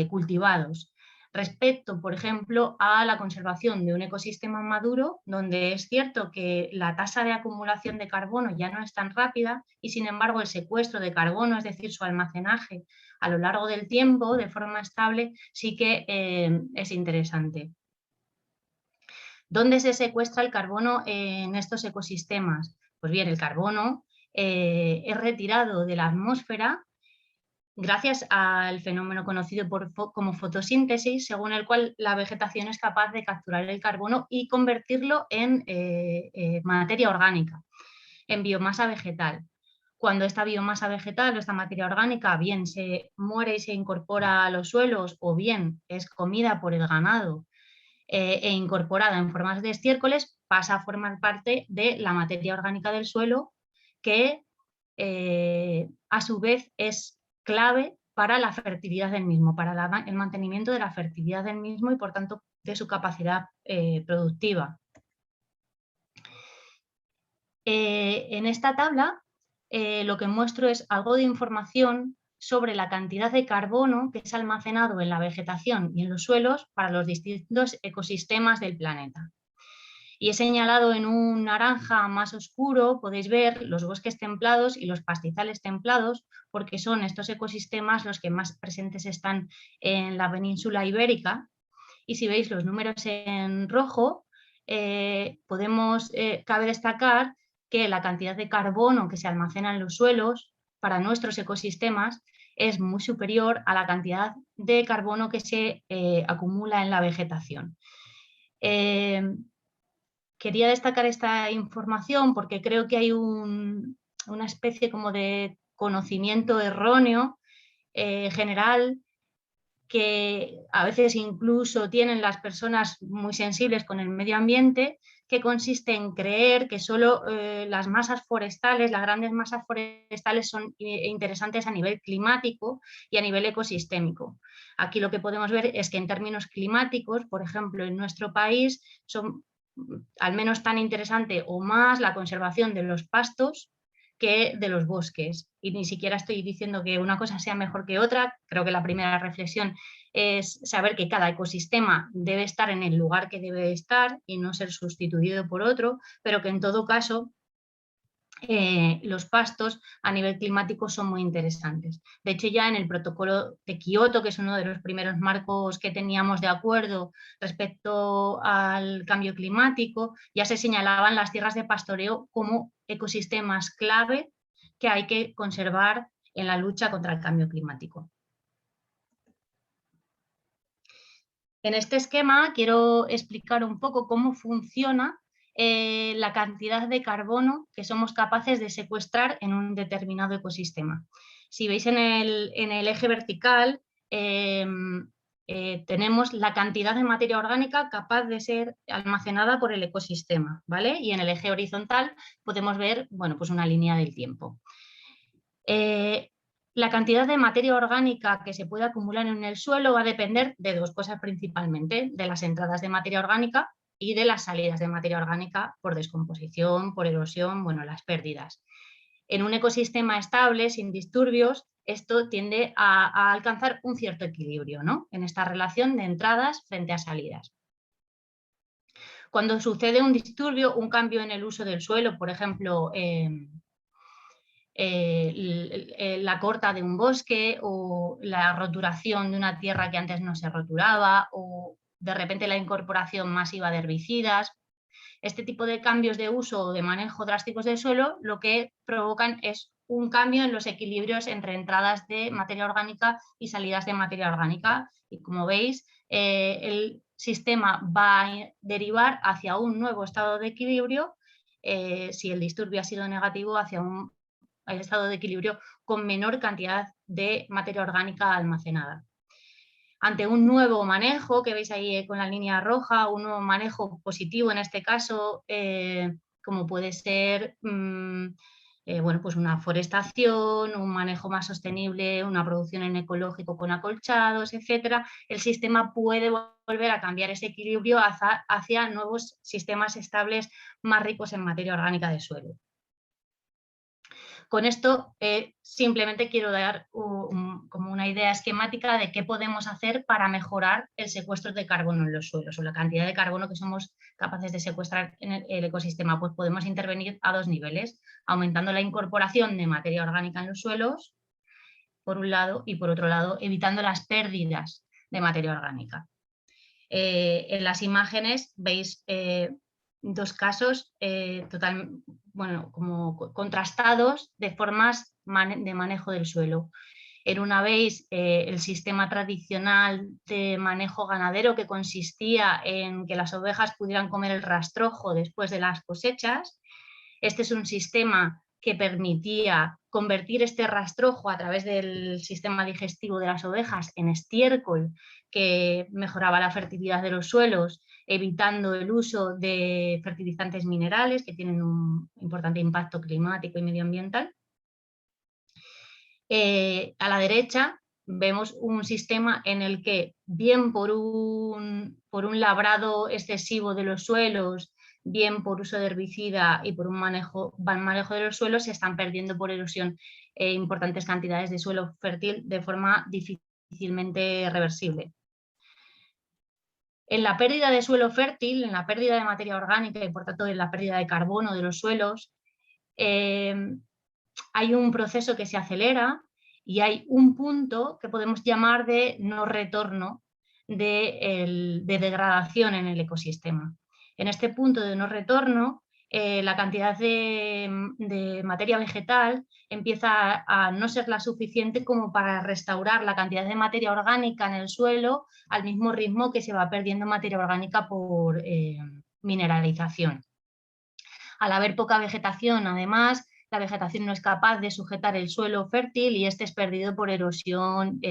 cultivados. Respecto, por ejemplo, a la conservación de un ecosistema maduro, donde es cierto que la tasa de acumulación de carbono ya no es tan rápida y sin embargo el secuestro de carbono, es decir, su almacenaje a lo largo del tiempo de forma estable, sí que es interesante. ¿Dónde se secuestra el carbono en estos ecosistemas? Pues bien, el carbono es retirado de la atmósfera gracias al fenómeno conocido como fotosíntesis, según el cual la vegetación es capaz de capturar el carbono y convertirlo en materia orgánica, en biomasa vegetal. Cuando esta biomasa vegetal o esta materia orgánica bien se muere y se incorpora a los suelos o bien es comida por el ganado e incorporada en formas de estiércoles, pasa a formar parte de la materia orgánica del suelo que a su vez es clave para la fertilidad del mismo, para el mantenimiento de la fertilidad del mismo y por tanto de su capacidad productiva. En esta tabla lo que muestro es algo de información sobre la cantidad de carbono que es almacenado en la vegetación y en los suelos para los distintos ecosistemas del planeta. Y he señalado en un naranja más oscuro, podéis ver los bosques templados y los pastizales templados, porque son estos ecosistemas los que más presentes están en la península ibérica. Y si veis los números en rojo, cabe destacar que la cantidad de carbono que se almacena en los suelos para nuestros ecosistemas es muy superior a la cantidad de carbono que se acumula en la vegetación. Quería destacar esta información porque creo que hay una especie como de conocimiento erróneo general que a veces incluso tienen las personas muy sensibles con el medio ambiente, que consiste en creer que solo las masas forestales, las grandes masas forestales son interesantes a nivel climático y a nivel ecosistémico. Aquí lo que podemos ver es que en términos climáticos, por ejemplo, en nuestro país son al menos tan interesante o más la conservación de los pastos que de los bosques. Y ni siquiera estoy diciendo que una cosa sea mejor que otra. Creo que la primera reflexión es saber que cada ecosistema debe estar en el lugar que debe estar y no ser sustituido por otro, pero que en todo caso los pastos a nivel climático son muy interesantes. De hecho, ya en el protocolo de Kioto, que es uno de los primeros marcos que teníamos de acuerdo respecto al cambio climático, ya se señalaban las tierras de pastoreo como ecosistemas clave que hay que conservar en la lucha contra el cambio climático. En este esquema quiero explicar un poco cómo funciona la cantidad de carbono que somos capaces de secuestrar en un determinado ecosistema. Si veis en el eje vertical tenemos la cantidad de materia orgánica capaz de ser almacenada por el ecosistema, ¿vale? Y en el eje horizontal podemos ver, bueno, pues una línea del tiempo. La cantidad de materia orgánica que se puede acumular en el suelo va a depender de dos cosas principalmente, de las entradas de materia orgánica y de las salidas de materia orgánica por descomposición, por erosión, bueno, las pérdidas. En un ecosistema estable, sin disturbios, esto tiende a alcanzar un cierto equilibrio, ¿no? En esta relación de entradas frente a salidas. Cuando sucede un disturbio, un cambio en el uso del suelo, por ejemplo, la corta de un bosque o la roturación de una tierra que antes no se roturaba o de repente la incorporación masiva de herbicidas. Este tipo de cambios de uso o de manejo drásticos del suelo lo que provocan es un cambio en los equilibrios entre entradas de materia orgánica y salidas de materia orgánica. Y como veis, el sistema va a derivar hacia un nuevo estado de equilibrio si el disturbio ha sido negativo, hacia un estado de equilibrio con menor cantidad de materia orgánica almacenada. Ante un nuevo manejo, que veis ahí con la línea roja, un nuevo manejo positivo en este caso, como puede ser bueno, pues una forestación, un manejo más sostenible, una producción en ecológico con acolchados, etcétera, el sistema puede volver a cambiar ese equilibrio hacia nuevos sistemas estables más ricos en materia orgánica de suelo. Con esto simplemente quiero dar como una idea esquemática de qué podemos hacer para mejorar el secuestro de carbono en los suelos o la cantidad de carbono que somos capaces de secuestrar en el ecosistema. Pues podemos intervenir a dos niveles, aumentando la incorporación de materia orgánica en los suelos, por un lado, y por otro lado, evitando las pérdidas de materia orgánica. En las imágenes veis dos casos bueno, como contrastados de formas de manejo del suelo. En una veis el sistema tradicional de manejo ganadero que consistía en que las ovejas pudieran comer el rastrojo después de las cosechas. Este es un sistema que permitía convertir este rastrojo a través del sistema digestivo de las ovejas en estiércol que mejoraba la fertilidad de los suelos, evitando el uso de fertilizantes minerales que tienen un importante impacto climático y medioambiental. A la derecha vemos un sistema en el que, bien por un labrado excesivo de los suelos, bien por uso de herbicida y por un manejo de los suelos, se están perdiendo por erosión importantes cantidades de suelo fértil de forma difícilmente reversible. En la pérdida de suelo fértil, en la pérdida de materia orgánica y por tanto en la pérdida de carbono de los suelos, hay un proceso que se acelera y hay un punto que podemos llamar de no retorno de degradación en el ecosistema. En este punto de no retorno, la cantidad de materia vegetal empieza a no ser la suficiente como para restaurar la cantidad de materia orgánica en el suelo al mismo ritmo que se va perdiendo materia orgánica por mineralización. Al haber poca vegetación, además, la vegetación no es capaz de sujetar el suelo fértil y este es perdido por erosión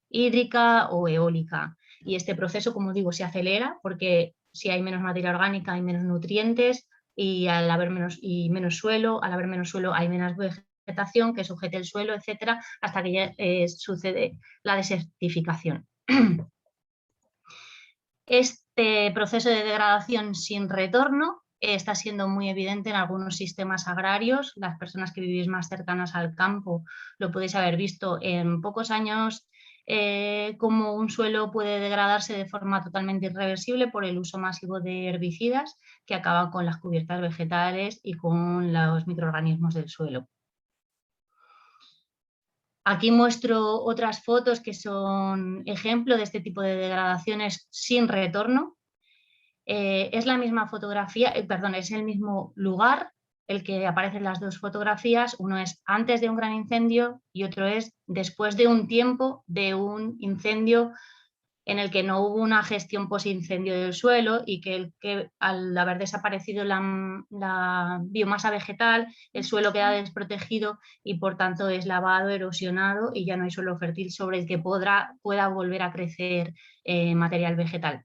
hídrica o eólica. Y este proceso, como digo, se acelera porque si hay menos materia orgánica hay menos nutrientes y al haber menos suelo hay menos vegetación que sujete el suelo, etcétera, hasta que ya sucede la desertificación. Este proceso de degradación sin retorno está siendo muy evidente en algunos sistemas agrarios. Las personas que vivís más cercanas al campo lo podéis haber visto en pocos años, cómo un suelo puede degradarse de forma totalmente irreversible por el uso masivo de herbicidas que acaban con las cubiertas vegetales y con los microorganismos del suelo. Aquí muestro otras fotos que son ejemplo de este tipo de degradaciones sin retorno. Es la misma fotografía, es el mismo lugar el que aparecen las dos fotografías. Uno es antes de un gran incendio y otro es después de un tiempo de un incendio en el que no hubo una gestión posincendio del suelo y que al haber desaparecido la biomasa vegetal, el suelo queda desprotegido y por tanto es lavado, erosionado y ya no hay suelo fértil sobre el que pueda volver a crecer material vegetal.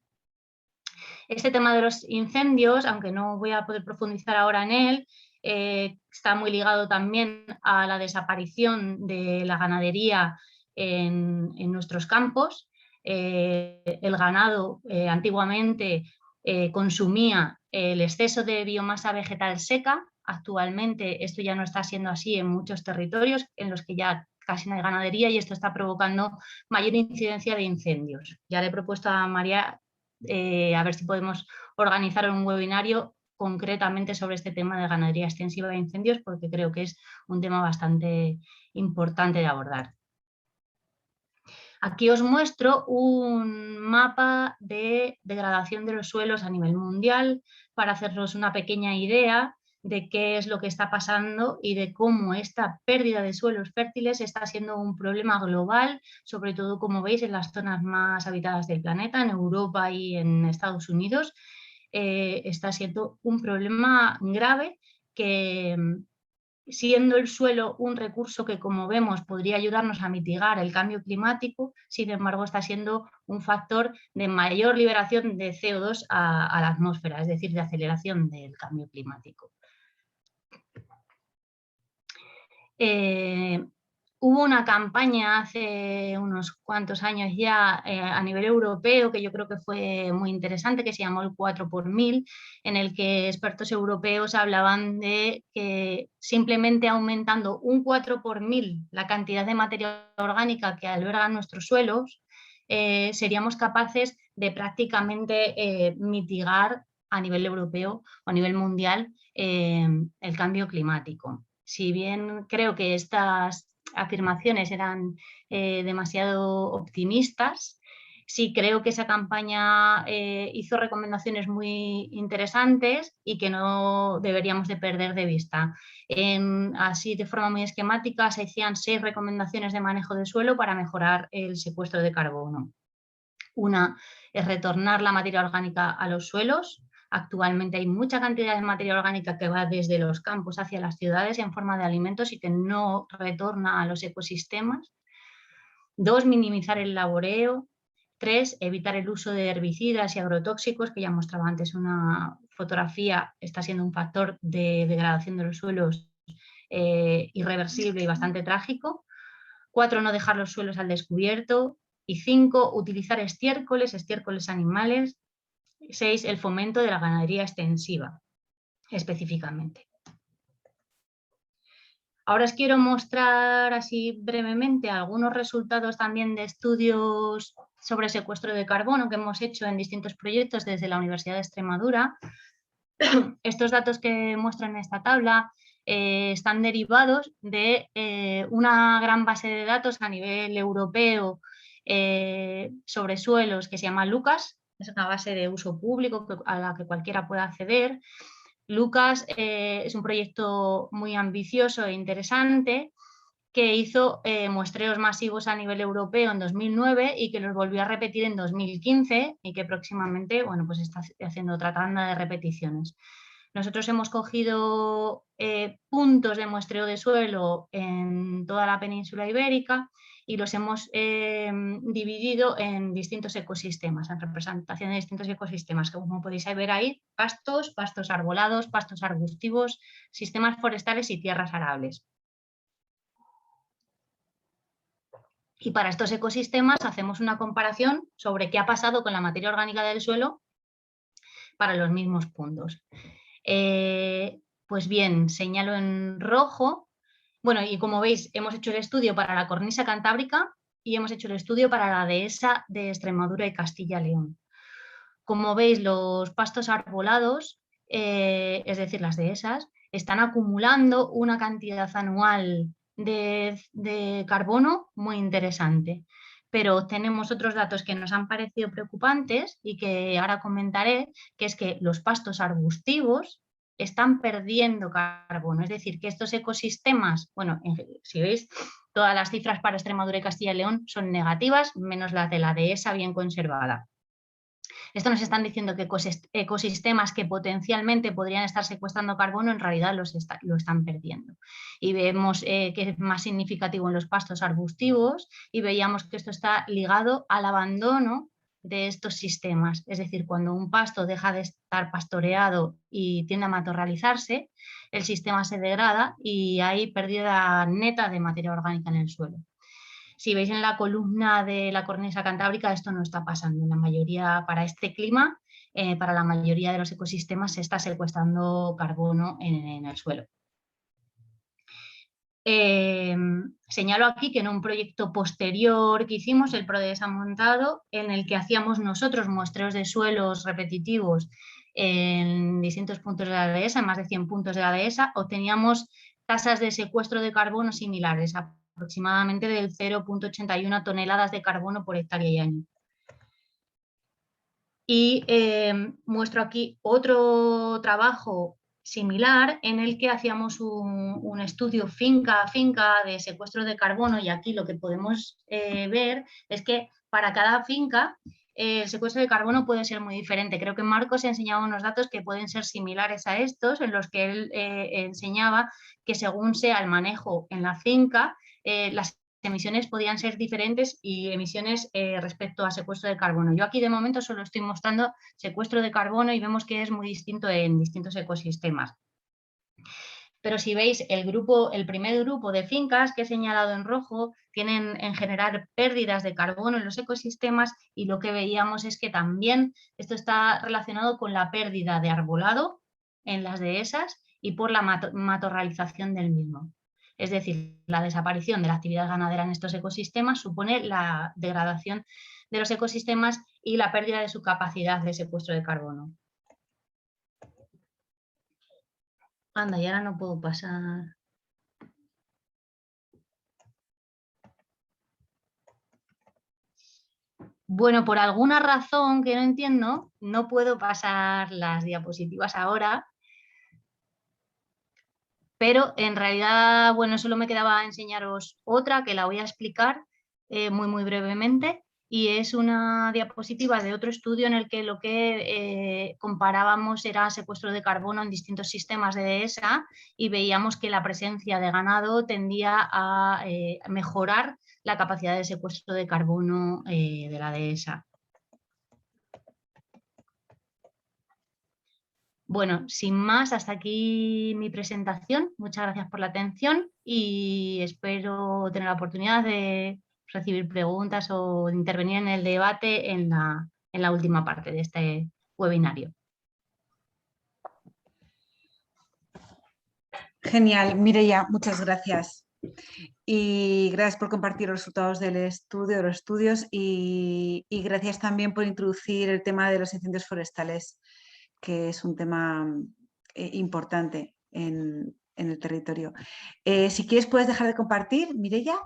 Este tema de los incendios, aunque no voy a poder profundizar ahora en él, está muy ligado también a la desaparición de la ganadería en nuestros campos. El ganado antiguamente consumía el exceso de biomasa vegetal seca. Actualmente esto ya no está siendo así en muchos territorios en los que ya casi no hay ganadería y esto está provocando mayor incidencia de incendios. Ya le he propuesto a María a ver si podemos organizar un webinario concretamente sobre este tema de ganadería extensiva de incendios, porque creo que es un tema bastante importante de abordar. Aquí os muestro un mapa de degradación de los suelos a nivel mundial para hacernos una pequeña idea de qué es lo que está pasando y de cómo esta pérdida de suelos fértiles está siendo un problema global, sobre todo, como veis, en las zonas más habitadas del planeta, en Europa y en Estados Unidos. Está siendo un problema grave que, siendo el suelo un recurso que, como vemos, podría ayudarnos a mitigar el cambio climático, sin embargo, está siendo un factor de mayor liberación de CO2 a la atmósfera, es decir, de aceleración del cambio climático. Hubo una campaña hace unos cuantos años ya a nivel europeo que yo creo que fue muy interesante, que se llamó el 4 por 1000, en el que expertos europeos hablaban de que simplemente aumentando un 4 por 1000 la cantidad de materia orgánica que albergan nuestros suelos, seríamos capaces de prácticamente mitigar a nivel europeo o a nivel mundial el cambio climático. Si bien creo que estas afirmaciones eran demasiado optimistas, sí creo que esa campaña hizo recomendaciones muy interesantes y que no deberíamos de perder de vista. Así, de forma muy esquemática, se hacían 6 recomendaciones de manejo de suelo para mejorar el secuestro de carbono. Una es retornar la materia orgánica a los suelos. Actualmente hay mucha cantidad de materia orgánica que va desde los campos hacia las ciudades en forma de alimentos y que no retorna a los ecosistemas. 2, minimizar el laboreo. 3, evitar el uso de herbicidas y agrotóxicos, que ya mostraba antes una fotografía, está siendo un factor de degradación de los suelos irreversible y bastante trágico. 4, no dejar los suelos al descubierto. Y 5, utilizar estiércoles animales. 6, el fomento de la ganadería extensiva, específicamente. Ahora os quiero mostrar así brevemente algunos resultados también de estudios sobre secuestro de carbono que hemos hecho en distintos proyectos desde la Universidad de Extremadura. Estos datos que muestro en esta tabla están derivados de una gran base de datos a nivel europeo sobre suelos que se llama LUCAS. Es una base de uso público a la que cualquiera puede acceder. Lucas es un proyecto muy ambicioso e interesante que hizo muestreos masivos a nivel europeo en 2009 y que los volvió a repetir en 2015 y que próximamente, bueno, pues está haciendo otra tanda de repeticiones. Nosotros hemos cogido puntos de muestreo de suelo en toda la península ibérica y los hemos dividido en distintos ecosistemas, en representación de distintos ecosistemas, como podéis ver ahí, pastos, pastos arbolados, pastos arbustivos, sistemas forestales y tierras arables. Y para estos ecosistemas hacemos una comparación sobre qué ha pasado con la materia orgánica del suelo para los mismos puntos. Pues bien, señalo en rojo. Bueno, y como veis, hemos hecho el estudio para la cornisa cantábrica y hemos hecho el estudio para la dehesa de Extremadura y Castilla-León. Como veis, los pastos arbolados, es decir, las dehesas, están acumulando una cantidad anual de carbono muy interesante. Pero tenemos otros datos que nos han parecido preocupantes y que ahora comentaré, que es que los pastos arbustivos están perdiendo carbono. Es decir, que estos ecosistemas, bueno, si veis, todas las cifras para Extremadura y Castilla y León son negativas, menos las de la dehesa bien conservada. Esto nos están diciendo que ecosistemas que potencialmente podrían estar secuestrando carbono en realidad lo están perdiendo. Y vemos que es más significativo en los pastos arbustivos y veíamos que esto está ligado al abandono de estos sistemas. Es decir, cuando un pasto deja de estar pastoreado y tiende a matorralizarse, el sistema se degrada y hay pérdida neta de materia orgánica en el suelo. Si veis en la columna de la cornisa cantábrica, esto no está pasando. La mayoría, para este clima, para la mayoría de los ecosistemas se está secuestrando carbono en el suelo. Señalo aquí que en un proyecto posterior que hicimos, el PRODES ha montado, en el que hacíamos nosotros muestreos de suelos repetitivos en distintos puntos de la dehesa, en más de 100 puntos de la dehesa, obteníamos tasas de secuestro de carbono similares, aproximadamente del 0,81 toneladas de carbono por hectárea y año. Y muestro aquí otro trabajo similar en el que hacíamos un estudio finca a finca de secuestro de carbono, y aquí lo que podemos ver es que para cada finca el secuestro de carbono puede ser muy diferente. Creo que Marcos enseñaba unos datos que pueden ser similares a estos, en los que él enseñaba que según sea el manejo en la finca, las emisiones podían ser diferentes y emisiones respecto a secuestro de carbono. Yo aquí de momento solo estoy mostrando secuestro de carbono y vemos que es muy distinto en distintos ecosistemas. Pero si veis el primer grupo de fincas que he señalado en rojo, tienen en general pérdidas de carbono en los ecosistemas, y lo que veíamos es que también esto está relacionado con la pérdida de arbolado en las dehesas y por la matorralización del mismo. Es decir, la desaparición de la actividad ganadera en estos ecosistemas supone la degradación de los ecosistemas y la pérdida de su capacidad de secuestro de carbono. Anda, y ahora no puedo pasar. Bueno, por alguna razón que no entiendo, no puedo pasar las diapositivas ahora. Pero en realidad, bueno, solo me quedaba enseñaros otra que la voy a explicar muy brevemente, y es una diapositiva de otro estudio en el que lo que comparábamos era secuestro de carbono en distintos sistemas de dehesa, y veíamos que la presencia de ganado tendía a mejorar la capacidad de secuestro de carbono de la dehesa. Bueno, sin más, hasta aquí mi presentación. Muchas gracias por la atención y espero tener la oportunidad de recibir preguntas o de intervenir en el debate en la última parte de este webinario. Genial, Mireia, muchas gracias. Y gracias por compartir los resultados del estudio, de los estudios, y gracias también por introducir el tema de los incendios forestales, que es un tema importante en el territorio. Si quieres, puedes dejar de compartir, Mireia,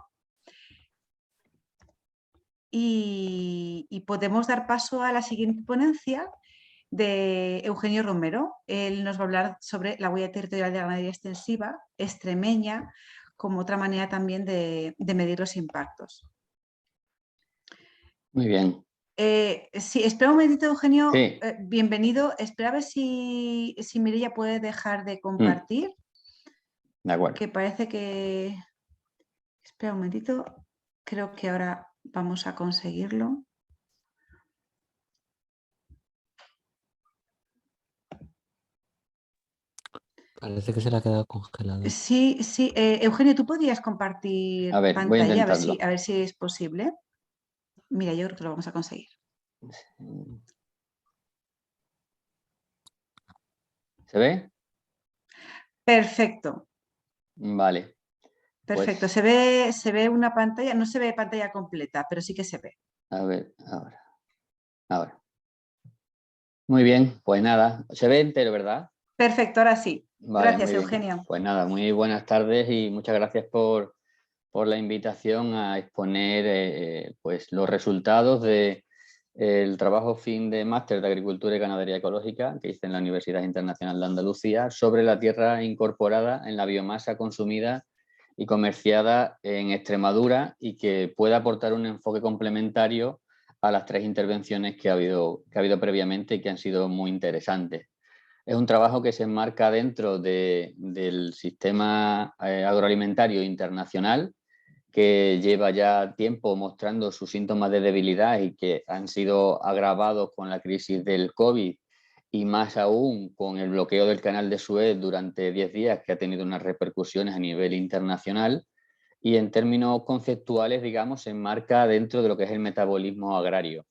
y podemos dar paso a la siguiente ponencia, de Eugenio Romero. Él nos va a hablar sobre la huella territorial de la ganadería extensiva extremeña como otra manera también de medir los impactos. Muy bien. Sí, espera un momentito, Eugenio. Sí. Bienvenido. Espera a ver si Mireia puede dejar de compartir. De acuerdo. Que parece que... Espera un momentito. Creo que ahora vamos a conseguirlo. Parece que se le ha quedado congelado. Sí, sí. Eugenio, ¿tú podrías compartir A ver, voy a pantalla? intentarlo. A ver si es posible. Mira, yo creo que lo vamos a conseguir. ¿Se ve? Perfecto. Vale. Perfecto. Pues, Se ve una pantalla, no se ve pantalla completa, pero sí que se ve. a ver, ahora. Muy bien, pues nada, se ve entero, ¿verdad? Perfecto, ahora sí. Vale, Gracias, muy bien. Eugenio. Pues nada, muy buenas tardes y muchas gracias por la invitación a exponer pues los resultados del trabajo fin de máster de Agricultura y Ganadería Ecológica que hice en la Universidad Internacional de Andalucía sobre la tierra incorporada en la biomasa consumida y comerciada en Extremadura y que pueda aportar un enfoque complementario a las 3 intervenciones que ha habido previamente y que han sido muy interesantes. Es un trabajo que se enmarca dentro del sistema agroalimentario internacional, que lleva ya tiempo mostrando sus síntomas de debilidad y que han sido agravados con la crisis del COVID y más aún con el bloqueo del canal de Suez durante 10 días, que ha tenido unas repercusiones a nivel internacional. Y en términos conceptuales, digamos, se enmarca dentro de lo que es el metabolismo agrario.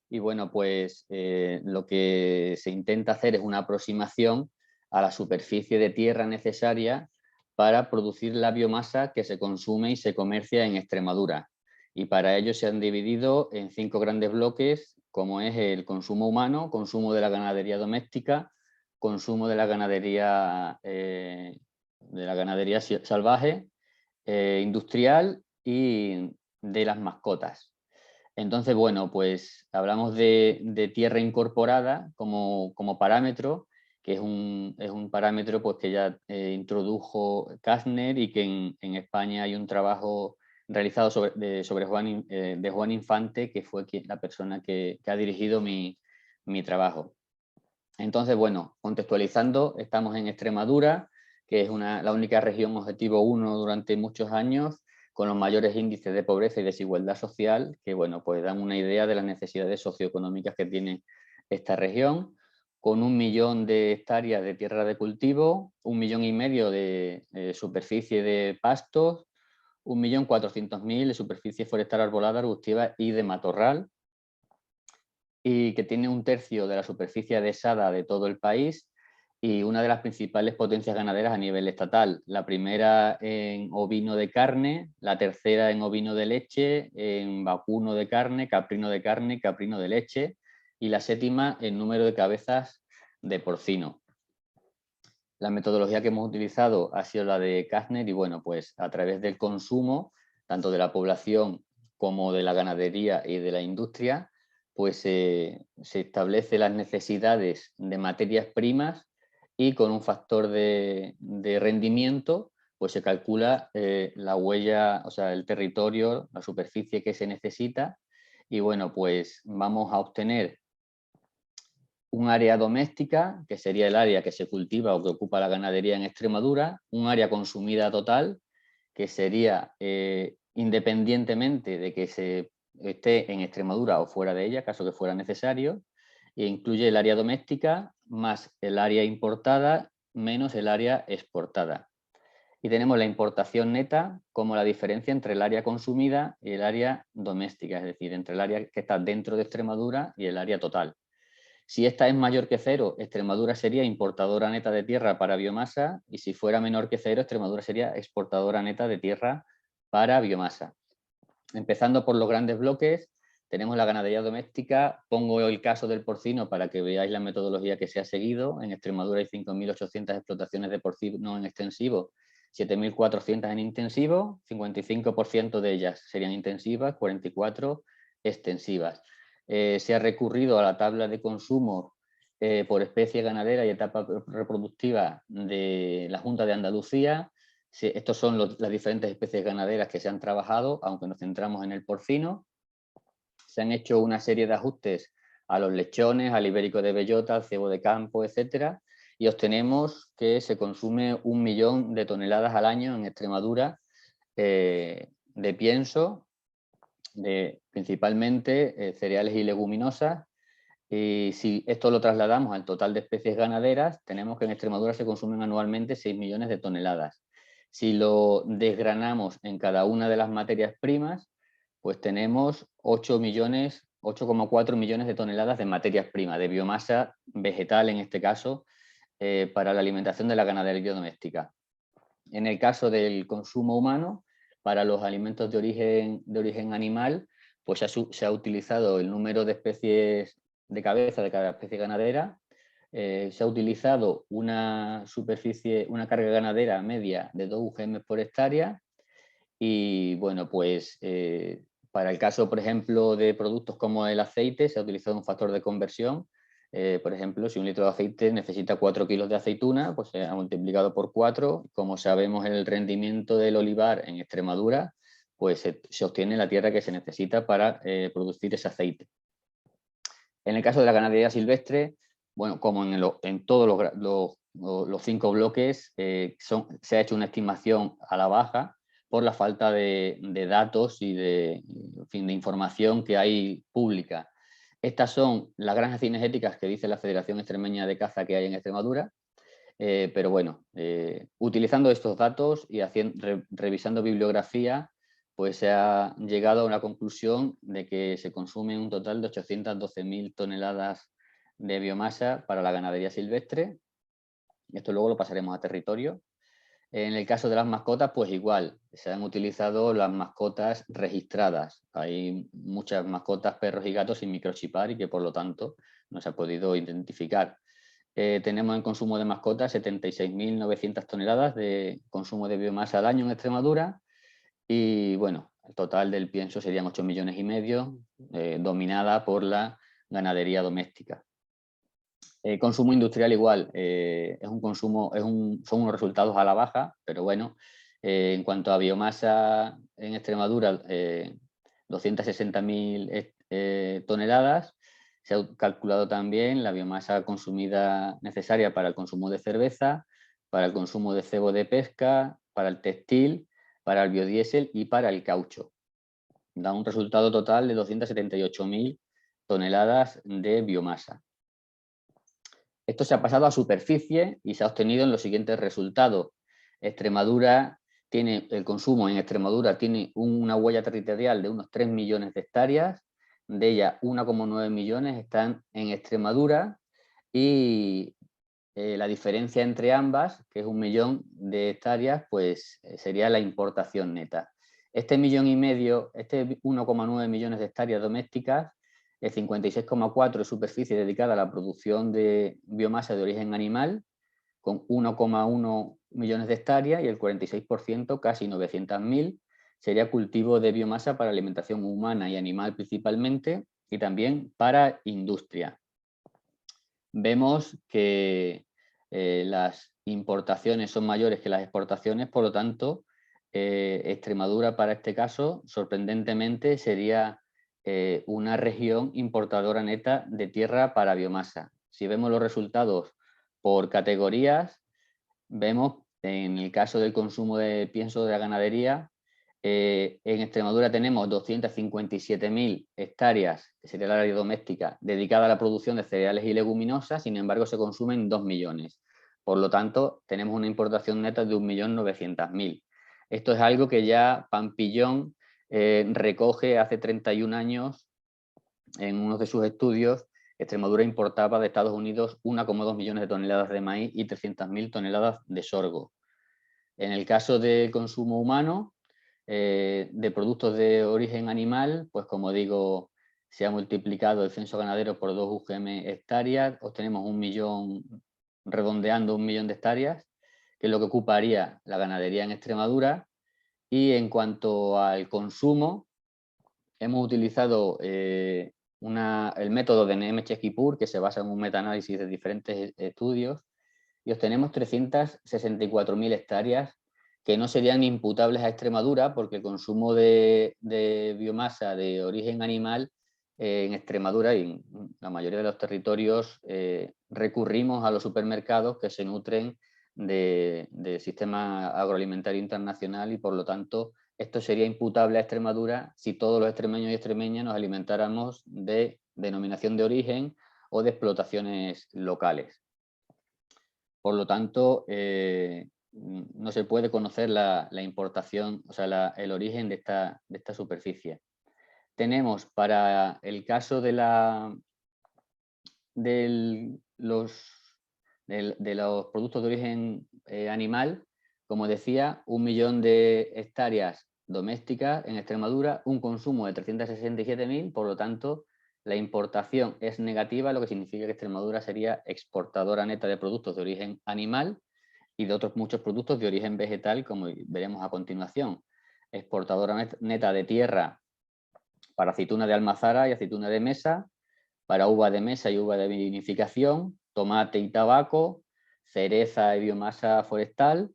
Y bueno, pues lo que se intenta hacer es una aproximación a la superficie de tierra necesaria para producir la biomasa que se consume y se comercia en Extremadura. Y para ello se han dividido en 5 grandes bloques, como es el consumo humano, consumo de la ganadería doméstica, consumo de la ganadería salvaje, industrial y de las mascotas. Entonces, bueno, pues hablamos de tierra incorporada como parámetro, que es un parámetro pues, que ya introdujo Kastner y que en España hay un trabajo realizado de Juan Infante, que fue la persona que ha dirigido mi trabajo. Entonces, bueno, contextualizando, estamos en Extremadura, que es la única región objetivo 1 durante muchos años, con los mayores índices de pobreza y desigualdad social, que bueno, pues dan una idea de las necesidades socioeconómicas que tiene esta región, con 1 millón de hectáreas de tierra de cultivo, 1,5 millones de superficie de pastos, 1.400.000 de superficie forestal arbolada, arbustiva y de matorral, y que tiene 1/3 de la superficie adhesada de todo el país y una de las principales potencias ganaderas a nivel estatal. La primera en ovino de carne, la tercera en ovino de leche, en vacuno de carne, caprino de leche y la séptima en número de cabezas de porcino. La metodología que hemos utilizado ha sido la de Kastner y bueno, pues a través del consumo, tanto de la población como de la ganadería y de la industria, pues se establece las necesidades de materias primas y con un factor de rendimiento pues se calcula la huella, o sea, el territorio, la superficie que se necesita y bueno, pues vamos a obtener un área doméstica, que sería el área que se cultiva o que ocupa la ganadería en Extremadura, un área consumida total, que sería independientemente de que se esté en Extremadura o fuera de ella, caso que fuera necesario, e incluye el área doméstica más el área importada menos el área exportada. Y tenemos la importación neta como la diferencia entre el área consumida y el área doméstica, es decir, entre el área que está dentro de Extremadura y el área total. Si esta es mayor que 0, Extremadura sería importadora neta de tierra para biomasa y si fuera menor que 0, Extremadura sería exportadora neta de tierra para biomasa. Empezando por los grandes bloques, tenemos la ganadería doméstica. Pongo el caso del porcino para que veáis la metodología que se ha seguido. En Extremadura hay 5.800 explotaciones de porcino en extensivo, 7.400 en intensivo, 55% de ellas serían intensivas, 44% extensivas. se ha recurrido a la tabla de consumo por especie ganadera y etapa reproductiva de la Junta de Andalucía. Estos son las diferentes especies ganaderas que se han trabajado, aunque nos centramos en el porcino. Se han hecho una serie de ajustes a los lechones, al ibérico de bellota, al cebo de campo, etcétera, y obtenemos que se consume 1 millón de toneladas al año en Extremadura de pienso, principalmente cereales y leguminosas. Y si esto lo trasladamos al total de especies ganaderas, tenemos que en Extremadura se consumen anualmente 6 millones de toneladas. Si lo desgranamos en cada una de las materias primas, pues tenemos 8,4 millones de toneladas de materias primas, de biomasa vegetal en este caso, para la alimentación de la ganadería doméstica. En el caso del consumo humano, para los alimentos de origen animal, pues se ha utilizado el número de especies de cabeza de cada especie ganadera, se ha utilizado una carga ganadera media de 2 UGM por hectárea y bueno, pues para el caso, por ejemplo, de productos como el aceite, se ha utilizado un factor de conversión. Por ejemplo, si un litro de aceite necesita 4 kilos de aceituna, pues se ha multiplicado por 4. Como sabemos, el rendimiento del olivar en Extremadura, pues se obtiene la tierra que se necesita para producir ese aceite. En el caso de la ganadería silvestre, bueno, como en todos los 5 bloques, se ha hecho una estimación a la baja por la falta de datos y de información que hay pública. Estas son las granjas cinegéticas que dice la Federación Extremeña de Caza que hay en Extremadura, pero bueno, utilizando estos datos y revisando bibliografía, pues se ha llegado a una conclusión de que se consume un total de 812.000 toneladas de biomasa para la ganadería silvestre. Esto luego lo pasaremos a territorio. En el caso de las mascotas, pues igual, se han utilizado las mascotas registradas. Hay muchas mascotas, perros y gatos sin microchipar y que por lo tanto no se ha podido identificar. Tenemos en consumo de mascotas 76.900 toneladas de consumo de biomasa al año en Extremadura y bueno, el total del pienso serían 8,5 millones, dominada por la ganadería doméstica. Consumo industrial igual, son unos resultados a la baja, pero bueno, en cuanto a biomasa en Extremadura, 260.000 toneladas. Se ha calculado también la biomasa consumida necesaria para el consumo de cerveza, para el consumo de cebo de pesca, para el textil, para el biodiesel y para el caucho. Da un resultado total de 278.000 toneladas de biomasa. Esto se ha pasado a superficie y se ha obtenido en los siguientes resultados. El consumo en Extremadura tiene una huella territorial de unos 3 millones de hectáreas, de ellas 1,9 millones están en Extremadura y la diferencia entre ambas, que es 1 millón de hectáreas, pues sería la importación neta. Este 1,9 millones de hectáreas domésticas, el 56,4% de superficie dedicada a la producción de biomasa de origen animal, con 1,1 millones de hectáreas, y el 46%, casi 900.000, sería cultivo de biomasa para alimentación humana y animal principalmente, y también para industria. Vemos que las importaciones son mayores que las exportaciones, por lo tanto, Extremadura para este caso, sorprendentemente, sería una región importadora neta de tierra para biomasa. Si vemos los resultados por categorías, vemos en el caso del consumo de pienso de la ganadería, en Extremadura tenemos 257.000 hectáreas, que sería el área doméstica, dedicada a la producción de cereales y leguminosas, sin embargo se consumen 2 millones. Por lo tanto, tenemos una importación neta de 1.900.000. Esto es algo que ya Pampillón recoge hace 31 años en uno de sus estudios. Extremadura importaba de Estados Unidos 1,2 millones de toneladas de maíz y 300.000 toneladas de sorgo. En el caso del consumo humano, de productos de origen animal, pues como digo, se ha multiplicado el censo ganadero por 2 UGM hectáreas, obtenemos 1 millón, redondeando 1 millón de hectáreas, que es lo que ocuparía la ganadería en Extremadura. Y en cuanto al consumo, hemos utilizado el método de Nemes-Chesky-Pur, que se basa en un metaanálisis de diferentes estudios, y obtenemos 364.000 hectáreas que no serían imputables a Extremadura, porque el consumo de biomasa de origen animal en Extremadura y en la mayoría de los territorios recurrimos a los supermercados que se nutren del sistema agroalimentario internacional, y por lo tanto esto sería imputable a Extremadura si todos los extremeños y extremeñas nos alimentáramos de denominación de origen o de explotaciones locales. Por lo tanto, no se puede conocer la importación, o sea, el origen de esta superficie. Tenemos para el caso de los productos de origen animal, como decía, 1 millón de hectáreas domésticas en Extremadura, un consumo de 367.000, por lo tanto, la importación es negativa, lo que significa que Extremadura sería exportadora neta de productos de origen animal y de otros muchos productos de origen vegetal, como veremos a continuación. Exportadora neta de tierra para aceituna de almazara y aceituna de mesa, para uva de mesa y uva de vinificación, tomate y tabaco, cereza y biomasa forestal.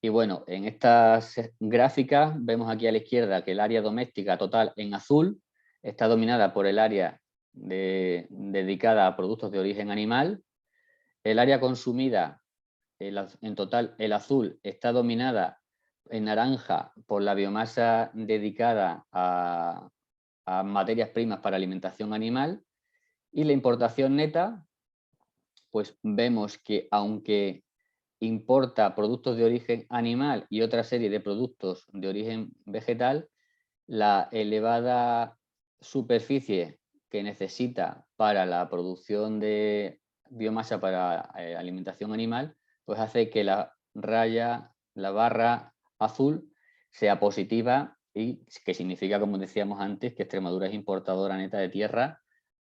Y bueno, en estas gráficas vemos aquí a la izquierda que el área doméstica total en azul está dominada por el área dedicada a productos de origen animal. El área consumida, en total el azul, está dominada en naranja por la biomasa dedicada a materias primas para alimentación animal, y la importación neta, pues vemos que aunque importa productos de origen animal y otra serie de productos de origen vegetal, la elevada superficie que necesita para la producción de biomasa para alimentación animal, pues hace que la barra azul sea positiva, y que significa, como decíamos antes, que Extremadura es importadora neta de tierra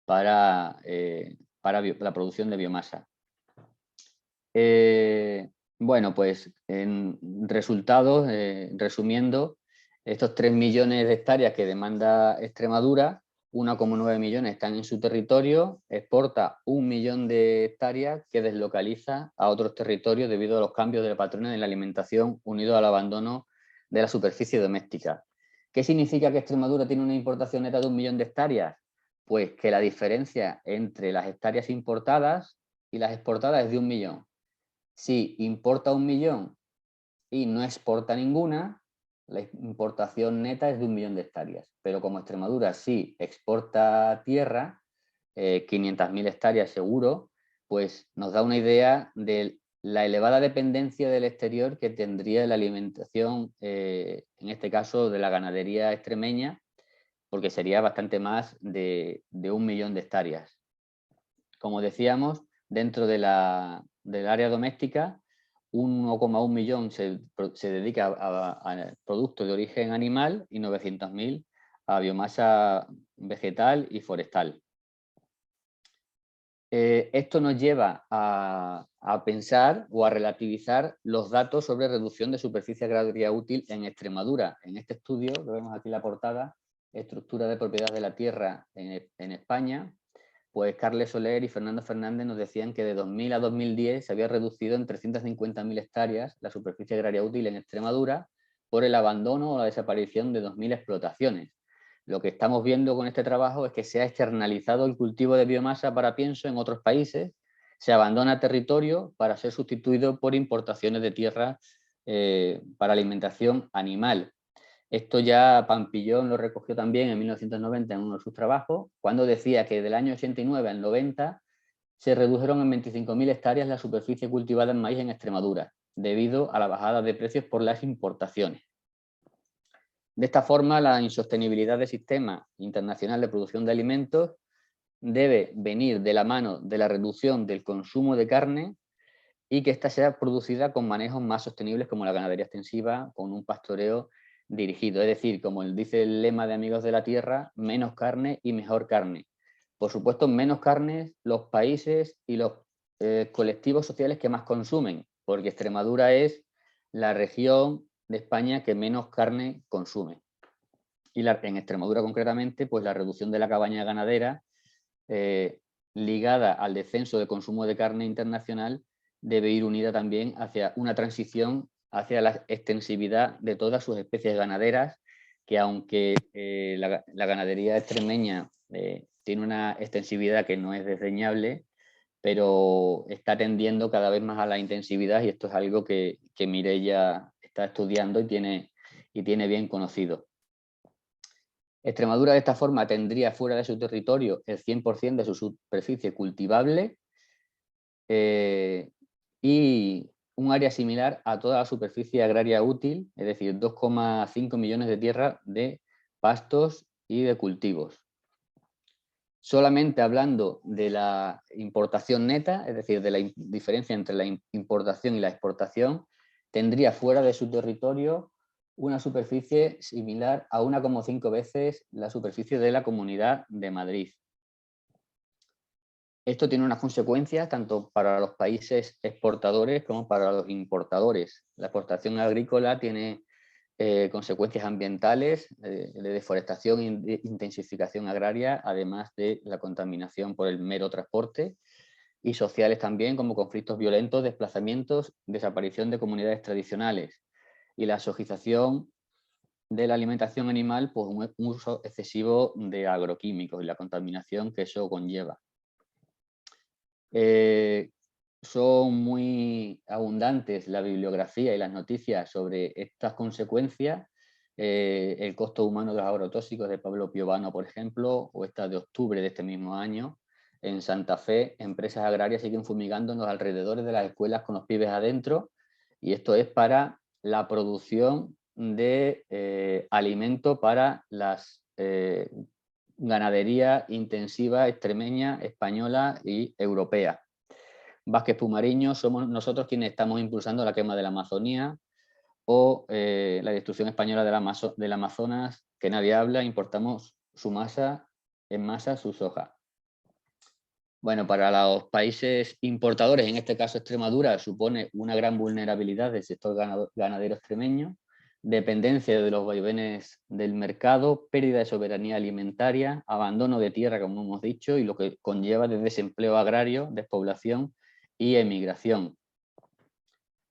para la producción de biomasa. Bueno, pues en resultados, resumiendo, estos 3 millones de hectáreas que demanda Extremadura, 1,9 millones están en su territorio, exporta 1 millón de hectáreas que deslocaliza a otros territorios debido a los cambios de patrones de la alimentación unidos al abandono de la superficie doméstica. ¿Qué significa que Extremadura tiene una importación neta de 1 millón de hectáreas? Pues que la diferencia entre las hectáreas importadas y las exportadas es de 1 millón. Si importa 1 millón y no exporta ninguna, la importación neta es de 1 millón de hectáreas. Pero como Extremadura sí exporta tierra, 500.000 hectáreas seguro, pues nos da una idea de la elevada dependencia del exterior que tendría la alimentación, en este caso de la ganadería extremeña, porque sería bastante más de 1 millón de hectáreas. Como decíamos, dentro del área doméstica, 1,1 millón se dedica a productos de origen animal y 900.000 a biomasa vegetal y forestal. Esto nos lleva a pensar o a relativizar los datos sobre reducción de superficie agraria útil en Extremadura. En este estudio, que vemos aquí en la portada, Estructura de propiedad de la tierra en España, pues Carles Soler y Fernando Fernández nos decían que de 2000 a 2010 se había reducido en 350.000 hectáreas la superficie agraria útil en Extremadura por el abandono o la desaparición de 2.000 explotaciones. Lo que estamos viendo con este trabajo es que se ha externalizado el cultivo de biomasa para pienso en otros países, se abandona territorio para ser sustituido por importaciones de tierra para alimentación animal. Esto ya Pampillón lo recogió también en 1990 en uno de sus trabajos, cuando decía que del año 89 al 90 se redujeron en 25.000 hectáreas la superficie cultivada en maíz en Extremadura, debido a la bajada de precios por las importaciones. De esta forma, la insostenibilidad del sistema internacional de producción de alimentos debe venir de la mano de la reducción del consumo de carne y que ésta sea producida con manejos más sostenibles como la ganadería extensiva, con un pastoreo dirigido. Es decir, como dice el lema de Amigos de la Tierra, menos carne y mejor carne. Por supuesto, menos carne los países y los colectivos sociales que más consumen, porque Extremadura es la región de España que menos carne consume. Y en Extremadura concretamente, pues la reducción de la cabaña ganadera ligada al descenso del consumo de carne internacional, debe ir unida también hacia una transición hacia la extensividad de todas sus especies ganaderas, que aunque la ganadería extremeña tiene una extensividad que no es desdeñable, pero está tendiendo cada vez más a la intensividad, y esto es algo que Mireia está estudiando y tiene bien conocido. Extremadura de esta forma tendría fuera de su territorio el 100% de su superficie cultivable y un área similar a toda la superficie agraria útil, es decir, 2,5 millones de tierras de pastos y de cultivos. Solamente hablando de la importación neta, es decir, de la diferencia entre la importación y la exportación, tendría fuera de su territorio una superficie similar a 1,5 veces la superficie de la Comunidad de Madrid. Esto tiene unas consecuencias tanto para los países exportadores como para los importadores. La exportación agrícola tiene consecuencias ambientales, de deforestación e intensificación agraria, además de la contaminación por el mero transporte, y sociales también, como conflictos violentos, desplazamientos, desaparición de comunidades tradicionales y la exogización de la alimentación animal por un uso excesivo de agroquímicos y la contaminación que eso conlleva. Son muy abundantes la bibliografía y las noticias sobre estas consecuencias. El costo humano de los agrotóxicos de Pablo Piovano, por ejemplo, o esta de octubre de este mismo año. En Santa Fe, empresas agrarias siguen fumigando en los alrededores de las escuelas con los pibes adentro, y esto es para la producción de alimento para las ganadería intensiva extremeña, española y europea. Vázquez Pumariño, somos nosotros quienes estamos impulsando la quema de la Amazonía o la destrucción española del Amazonas, que nadie habla, importamos su masa, en masa su soja. Bueno, para los países importadores, en este caso Extremadura, supone una gran vulnerabilidad del sector ganadero extremeño, dependencia de los vaivenes del mercado, pérdida de soberanía alimentaria, abandono de tierra, como hemos dicho, y lo que conlleva de desempleo agrario, despoblación y emigración.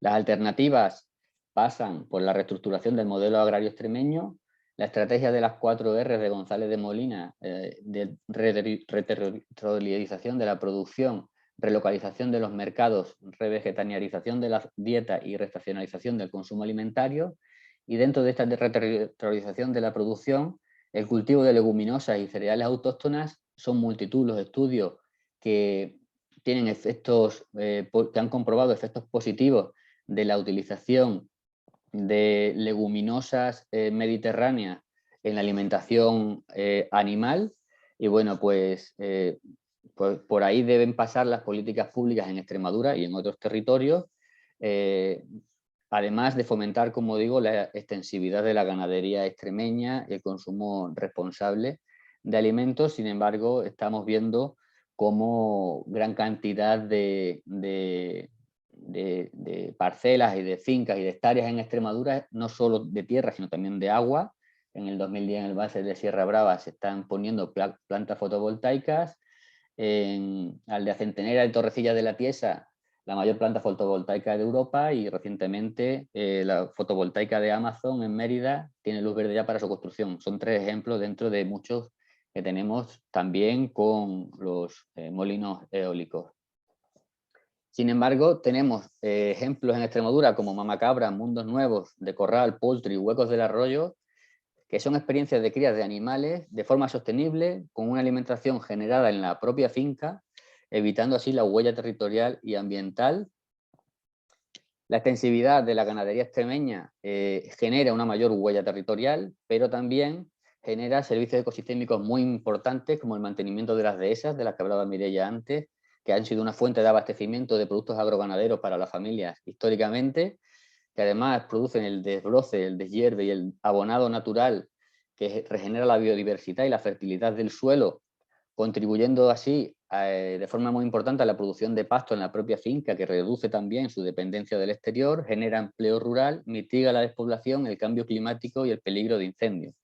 Las alternativas pasan por la reestructuración del modelo agrario extremeño, la estrategia de las 4 R de González de Molina, de reterritorialización de la producción, relocalización de los mercados, revegetarianización de la dieta y reestacionalización del consumo alimentario. Y dentro de esta reterritorialización de la producción, el cultivo de leguminosas y cereales autóctonas, son multitud los estudios que tienen efectos, que han comprobado efectos positivos de la utilización de leguminosas mediterráneas en la alimentación animal. Y bueno, pues por ahí deben pasar las políticas públicas en Extremadura y en otros territorios, además de fomentar, como digo, la extensividad de la ganadería extremeña y el consumo responsable de alimentos. Sin embargo, estamos viendo cómo gran cantidad de parcelas y de fincas y de hectáreas en Extremadura, no solo de tierra, sino también de agua. En el 2010 en el Valle de Sierra Brava se están poniendo plantas fotovoltaicas. En Aldea Centenera de Torrecilla de la Tiesa, la mayor planta fotovoltaica de Europa, y recientemente la fotovoltaica de Amazon en Mérida tiene luz verde ya para su construcción. Son 3 ejemplos dentro de muchos que tenemos también con los molinos eólicos. Sin embargo, tenemos ejemplos en Extremadura como Mamacabra, Mundos Nuevos, de Corral, Poultry, Huecos del Arroyo, que son experiencias de cría de animales de forma sostenible, con una alimentación generada en la propia finca, evitando así la huella territorial y ambiental. La extensividad de la ganadería extremeña genera una mayor huella territorial, pero también genera servicios ecosistémicos muy importantes, como el mantenimiento de las dehesas, de las que hablaba Mireia antes, que han sido una fuente de abastecimiento de productos agroganaderos para las familias históricamente, que además producen el desbroce, el deshierve y el abonado natural, que regenera la biodiversidad y la fertilidad del suelo, contribuyendo así de forma muy importante a la producción de pasto en la propia finca, que reduce también su dependencia del exterior, genera empleo rural, mitiga la despoblación, el cambio climático y el peligro de incendios.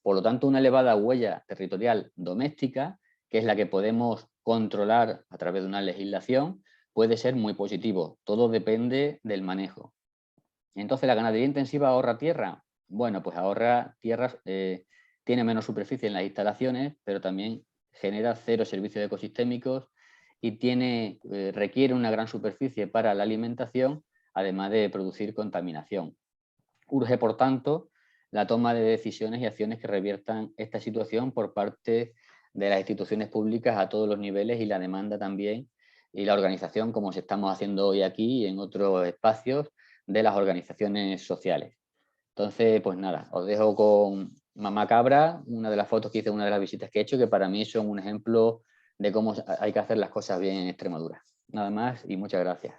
Por lo tanto, una elevada huella territorial doméstica que es la que podemos controlar a través de una legislación, puede ser muy positivo. Todo depende del manejo. Entonces, ¿la ganadería intensiva ahorra tierra? Bueno, pues ahorra tierras, tiene menos superficie en las instalaciones, pero también genera cero servicios ecosistémicos y requiere una gran superficie para la alimentación, además de producir contaminación. Urge, por tanto, la toma de decisiones y acciones que reviertan esta situación por parte de las instituciones públicas a todos los niveles y la demanda también y la organización, como se estamos haciendo hoy aquí y en otros espacios, de las organizaciones sociales. Entonces, pues nada, os dejo con Mamá Cabra, una de las fotos que hice, una de las visitas que he hecho, que para mí son un ejemplo de cómo hay que hacer las cosas bien en Extremadura. Nada más y muchas gracias.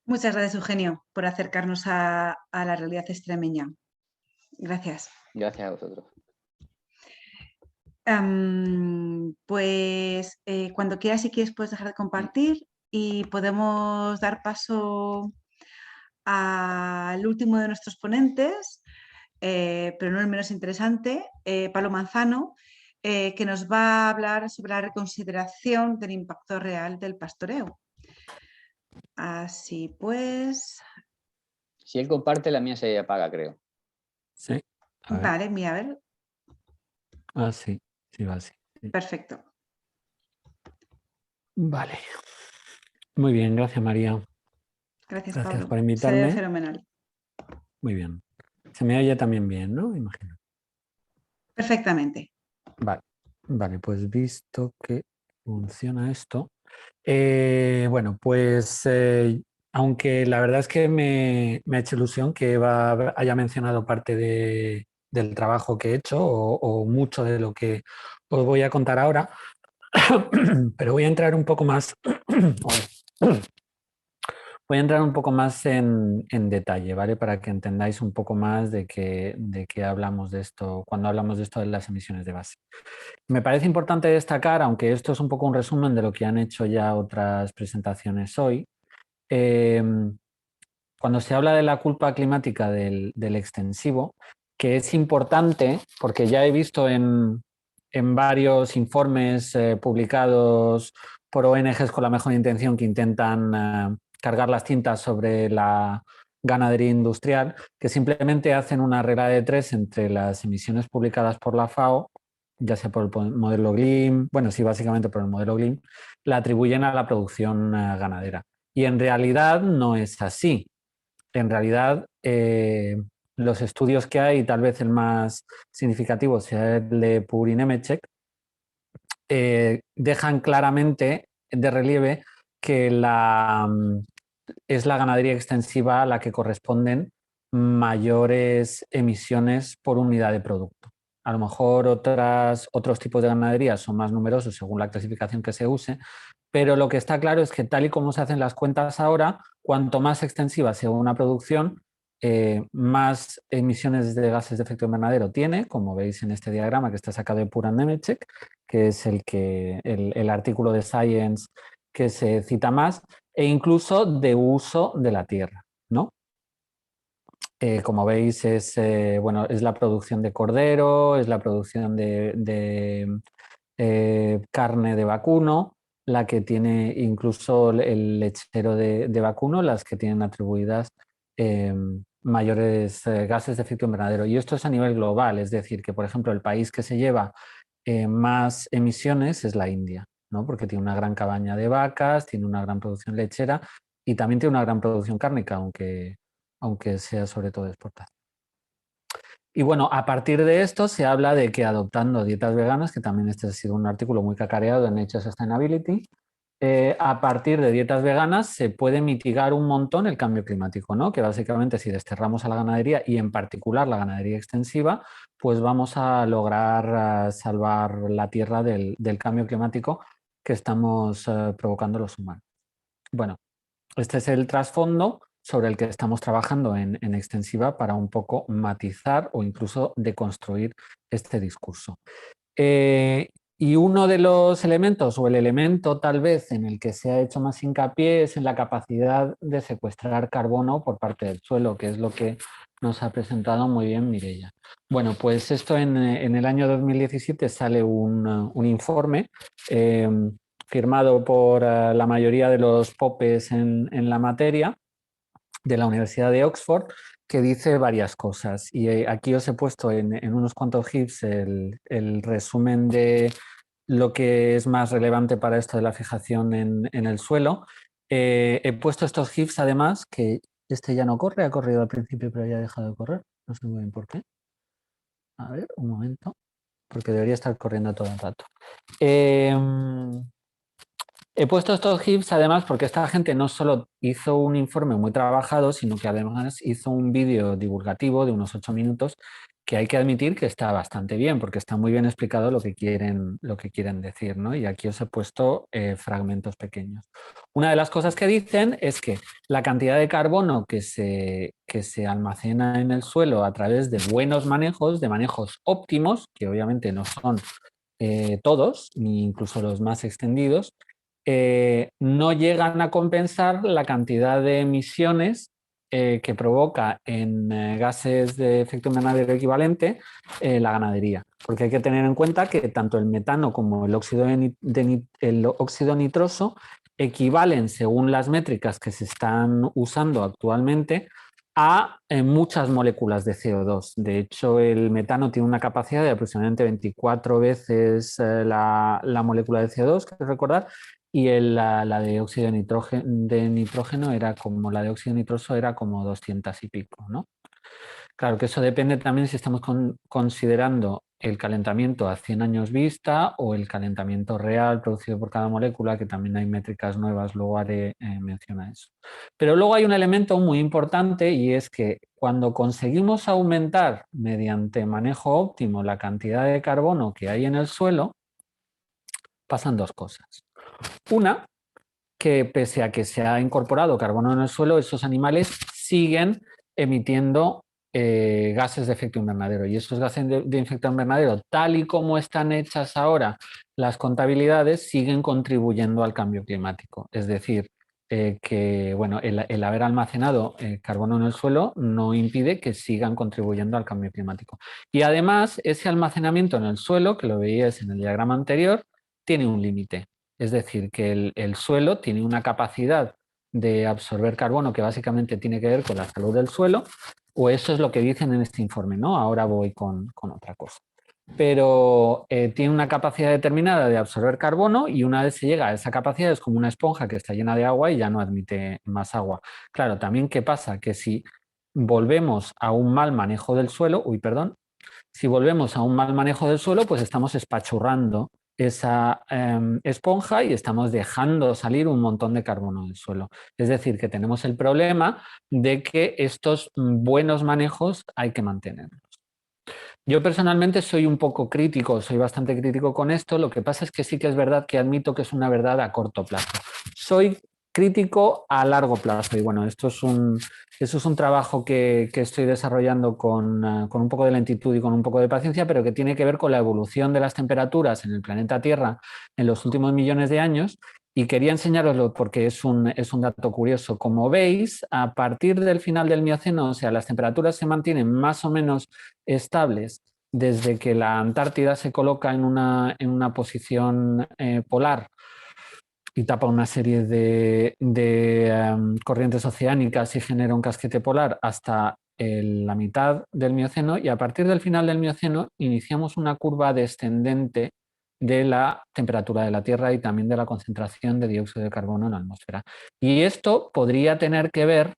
Muchas gracias, Eugenio, por acercarnos a la realidad extremeña. Gracias. Gracias a vosotros. Pues cuando quieras, si quieres, puedes dejar de compartir y podemos dar paso al último de nuestros ponentes, pero no el menos interesante, Pablo Manzano, que nos va a hablar sobre la reconsideración del impacto real del pastoreo. Así pues... Si él comparte, la mía se apaga, creo. Sí. Vale, mira, a ver. Ah, sí, sí va así. Sí. Perfecto. Vale. Muy bien, gracias María. Gracias, Gracias Pablo. por Se invitarme. ve fenomenal. Muy bien. Se me oye también bien, ¿no? Imagino. Perfectamente. Vale, vale, pues visto que funciona esto. Bueno, pues aunque la verdad es que me ha hecho ilusión que Eva haya mencionado parte del trabajo que he hecho o mucho de lo que os voy a contar ahora, pero voy a entrar un poco más, voy a entrar un poco más en detalle, ¿vale? Para que entendáis un poco más de qué hablamos de esto, cuando hablamos de esto de las emisiones de base. Me parece importante destacar, aunque esto es un poco un resumen de lo que han hecho ya otras presentaciones hoy, cuando se habla de la culpa climática del extensivo, que es importante, porque ya he visto en varios informes publicados por ONGs con la mejor intención que intentan cargar las tintas sobre la ganadería industrial, que simplemente hacen una regla de 3 entre las emisiones publicadas por la FAO, ya sea por el modelo GLIM, bueno, sí, básicamente por el modelo GLIM, la atribuyen a la producción ganadera. Y en realidad no es así. En realidad, los estudios que hay, tal vez el más significativo sea el de Puri-Nemeček, dejan claramente de relieve que es la ganadería extensiva a la que corresponden mayores emisiones por unidad de producto. A lo mejor otros tipos de ganadería son más numerosos según la clasificación que se use, pero lo que está claro es que tal y como se hacen las cuentas ahora, cuanto más extensiva sea una producción, más emisiones de gases de efecto invernadero tiene, como veis en este diagrama que está sacado de Puri-Nemeček, que es el artículo de Science que se cita más, e incluso de uso de la tierra, ¿no? Como veis, es la producción de cordero, es la producción de carne de vacuno, la que tiene incluso el lechero de vacuno, las que tienen atribuidas mayores gases de efecto invernadero. Y esto es a nivel global, es decir, que por ejemplo el país que se lleva más emisiones es la India, ¿no? Porque tiene una gran cabaña de vacas, tiene una gran producción lechera y también tiene una gran producción cárnica, aunque sea sobre todo exportada. Y bueno, a partir de esto se habla de que adoptando dietas veganas, que también este ha sido un artículo muy cacareado en Nature Sustainability, a partir de dietas veganas se puede mitigar un montón el cambio climático, ¿no? Que básicamente si desterramos a la ganadería y en particular la ganadería extensiva, pues vamos a lograr salvar la tierra del cambio climático que estamos provocando los humanos. Bueno, este es el trasfondo sobre el que estamos trabajando en extensiva para un poco matizar o incluso deconstruir este discurso. Y uno de los elementos, o el elemento tal vez en el que se ha hecho más hincapié, es en la capacidad de secuestrar carbono por parte del suelo, que es lo que nos ha presentado muy bien Mireia. Bueno, pues esto en el año 2017 sale un informe firmado por la mayoría de los popes en la materia de la Universidad de Oxford, que dice varias cosas. Y aquí os he puesto en unos cuantos GIFs el resumen de lo que es más relevante para esto de la fijación en el suelo. He puesto estos GIFs además, que este ya no corre, ha corrido al principio pero ya ha dejado de correr, no sé muy bien por qué. A ver, un momento, porque debería estar corriendo todo el rato. He puesto estos GIFs además porque esta gente no solo hizo un informe muy trabajado, sino que además hizo un vídeo divulgativo de unos 8 minutos que hay que admitir que está bastante bien, porque está muy bien explicado lo que quieren decir, ¿no? Y aquí os he puesto fragmentos pequeños. Una de las cosas que dicen es que la cantidad de carbono que se almacena en el suelo a través de buenos manejos, de manejos óptimos, que obviamente no son todos, ni incluso los más extendidos, no llegan a compensar la cantidad de emisiones que provoca en gases de efecto invernadero equivalente la ganadería. Porque hay que tener en cuenta que tanto el metano como el óxido nitroso equivalen, según las métricas que se están usando actualmente, a muchas moléculas de CO2. De hecho, el metano tiene una capacidad de aproximadamente 24 veces la molécula de CO2, que recordar, y la de óxido de nitrógeno era como, la de óxido nitroso era como 200 y pico, ¿no? Claro que eso depende también si estamos considerando el calentamiento a 100 años vista o el calentamiento real producido por cada molécula, que también hay métricas nuevas, luego haré mención a eso. Pero luego hay un elemento muy importante y es que cuando conseguimos aumentar mediante manejo óptimo la cantidad de carbono que hay en el suelo, pasan dos cosas. Una, que pese a que se ha incorporado carbono en el suelo, esos animales siguen emitiendo gases de efecto invernadero. Y esos gases de efecto invernadero, tal y como están hechas ahora las contabilidades, siguen contribuyendo al cambio climático. Es decir, que bueno, el haber almacenado carbono en el suelo no impide que sigan contribuyendo al cambio climático. Y además, ese almacenamiento en el suelo, que lo veíais en el diagrama anterior, tiene un límite. Es decir, que el suelo tiene una capacidad de absorber carbono que básicamente tiene que ver con la salud del suelo, o eso es lo que dicen en este informe, ¿no? Ahora voy con otra cosa. Pero tiene una capacidad determinada de absorber carbono y una vez se llega a esa capacidad es como una esponja que está llena de agua y ya no admite más agua. Claro, también ¿qué pasa? Que si volvemos a un mal manejo del suelo, si volvemos a un mal manejo del suelo, pues estamos espachurrando esa esponja y estamos dejando salir un montón de carbono del suelo. Es decir, que tenemos el problema de que estos buenos manejos hay que mantenerlos. Yo personalmente soy un poco crítico, soy bastante crítico con esto. Lo que pasa es que sí que es verdad que admito que es una verdad a corto plazo. Soy crítico a largo plazo y bueno, eso es un trabajo que estoy desarrollando con un poco de lentitud y con un poco de paciencia, pero que tiene que ver con la evolución de las temperaturas en el planeta Tierra en los últimos millones de años. Y quería enseñaroslo porque es un dato curioso. Como veis, a partir del final del Mioceno, o sea, las temperaturas se mantienen más o menos estables desde que la Antártida se coloca en una posición polar y tapa una serie de corrientes oceánicas y genera un casquete polar hasta la mitad del Mioceno, y a partir del final del Mioceno iniciamos una curva descendente de la temperatura de la Tierra y también de la concentración de dióxido de carbono en la atmósfera. Y esto podría tener que ver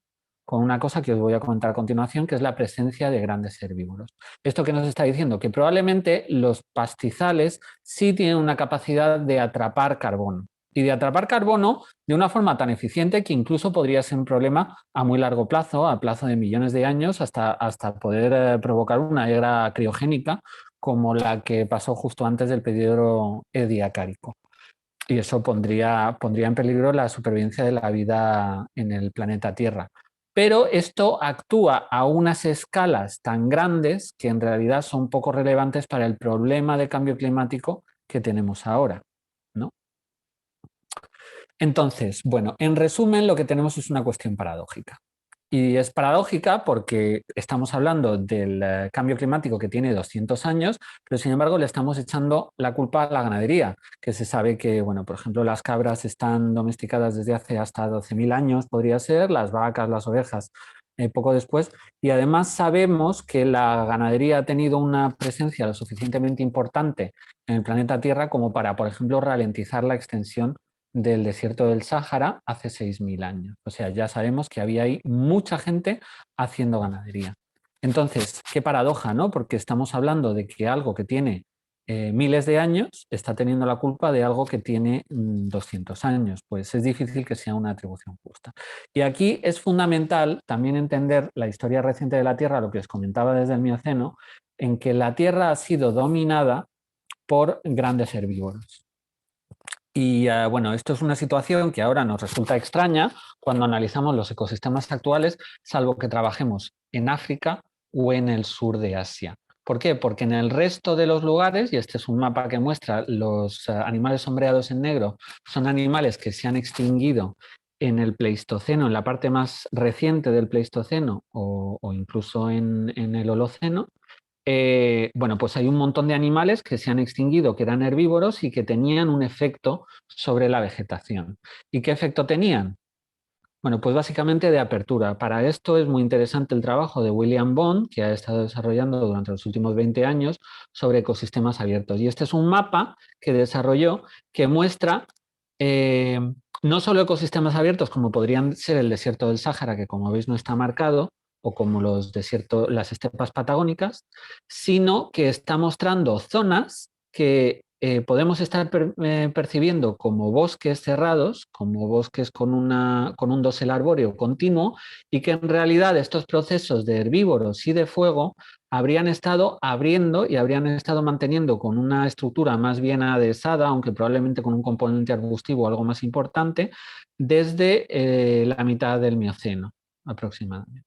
con una cosa que os voy a comentar a continuación, que es la presencia de grandes herbívoros. ¿Esto qué nos está diciendo? Que probablemente los pastizales sí tienen una capacidad de atrapar carbono, y de atrapar carbono de una forma tan eficiente que incluso podría ser un problema a muy largo plazo, a plazo de millones de años, hasta poder provocar una era criogénica como la que pasó justo antes del periodo ediacárico. Y eso pondría en peligro la supervivencia de la vida en el planeta Tierra. Pero esto actúa a unas escalas tan grandes que en realidad son poco relevantes para el problema de cambio climático que tenemos ahora, ¿no? Entonces, bueno, en resumen, lo que tenemos es una cuestión paradójica. Y es paradójica porque estamos hablando del cambio climático que tiene 200 años, pero sin embargo le estamos echando la culpa a la ganadería, que se sabe que, bueno, por ejemplo, las cabras están domesticadas desde hace hasta 12.000 años, podría ser, las vacas, las ovejas, poco después, y además sabemos que la ganadería ha tenido una presencia lo suficientemente importante en el planeta Tierra como para, por ejemplo, ralentizar la extensión del desierto del Sáhara hace 6.000 años. O sea, ya sabemos que había ahí mucha gente haciendo ganadería. Entonces, qué paradoja, ¿no? Porque estamos hablando de que algo que tiene miles de años está teniendo la culpa de algo que tiene 200 años. Pues es difícil que sea una atribución justa. Y aquí es fundamental también entender la historia reciente de la Tierra, lo que os comentaba desde el Mioceno, en que la Tierra ha sido dominada por grandes herbívoros. Y bueno, esto es una situación que ahora nos resulta extraña cuando analizamos los ecosistemas actuales, salvo que trabajemos en África o en el sur de Asia. ¿Por qué? Porque en el resto de los lugares, y este es un mapa que muestra los animales sombreados en negro, son animales que se han extinguido en el Pleistoceno, en la parte más reciente del Pleistoceno o incluso en el Holoceno. Bueno, pues hay un montón de animales que se han extinguido, que eran herbívoros y que tenían un efecto sobre la vegetación. ¿Y qué efecto tenían? Bueno, pues básicamente de apertura. Para esto es muy interesante el trabajo de William Bond, que ha estado desarrollando durante los últimos 20 años sobre ecosistemas abiertos. Y este es un mapa que desarrolló que muestra no solo ecosistemas abiertos como podrían ser el desierto del Sáhara, que como veis no está marcado, o como los desiertos, las estepas patagónicas, sino que está mostrando zonas que podemos estar percibiendo como bosques cerrados, como bosques con un dosel arbóreo continuo, y que en realidad estos procesos de herbívoros y de fuego habrían estado abriendo y habrían estado manteniendo con una estructura más bien adhesada, aunque probablemente con un componente arbustivo algo más importante, desde la mitad del Mioceno aproximadamente.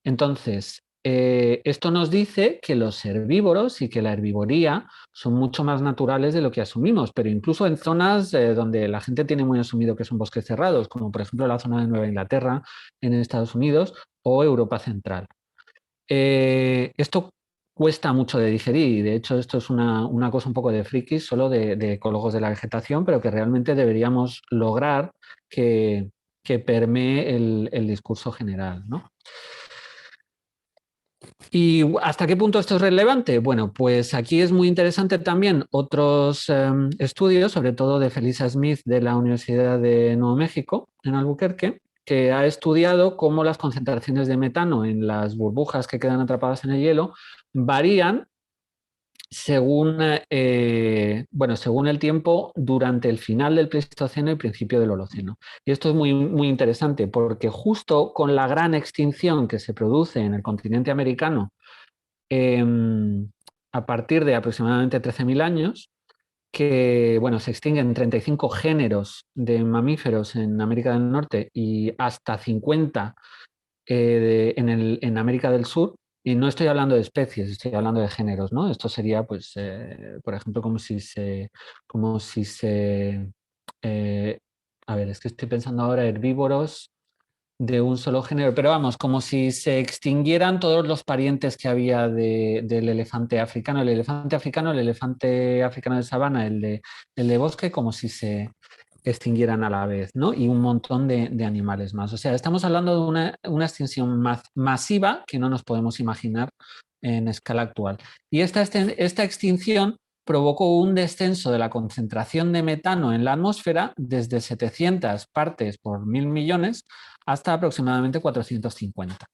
Entonces, esto nos dice que los herbívoros y que la herbivoría son mucho más naturales de lo que asumimos, pero incluso en zonas donde la gente tiene muy asumido que son bosques cerrados, como por ejemplo la zona de Nueva Inglaterra en Estados Unidos o Europa Central. Esto cuesta mucho de digerir y de hecho esto es una cosa un poco de frikis, solo de ecólogos de la vegetación, pero que realmente deberíamos lograr que permee el discurso general, ¿no? ¿Y hasta qué punto esto es relevante? Bueno, pues aquí es muy interesante también otros estudios, sobre todo de Felisa Smith de la Universidad de Nuevo México, en Albuquerque, que ha estudiado cómo las concentraciones de metano en las burbujas que quedan atrapadas en el hielo varían según, según el tiempo durante el final del Pleistoceno y principio del Holoceno. Y esto es muy, muy interesante porque justo con la gran extinción que se produce en el continente americano a partir de aproximadamente 13.000 años, que bueno, se extinguen 35 géneros de mamíferos en América del Norte y hasta 50 en América del Sur. Y no estoy hablando de especies, estoy hablando de géneros, ¿no? Esto sería, pues, por ejemplo, como si se a ver, es que estoy pensando ahora herbívoros de un solo género, pero vamos, como si se extinguieran todos los parientes que había del elefante africano, el elefante africano de sabana, el de bosque, como si se extinguieran a la vez, ¿no? Y un montón de animales más. O sea, estamos hablando de una extinción masiva que no nos podemos imaginar en escala actual. Y esta extinción provocó un descenso de la concentración de metano en la atmósfera desde 700 partes por 1.000 millones hasta aproximadamente 450.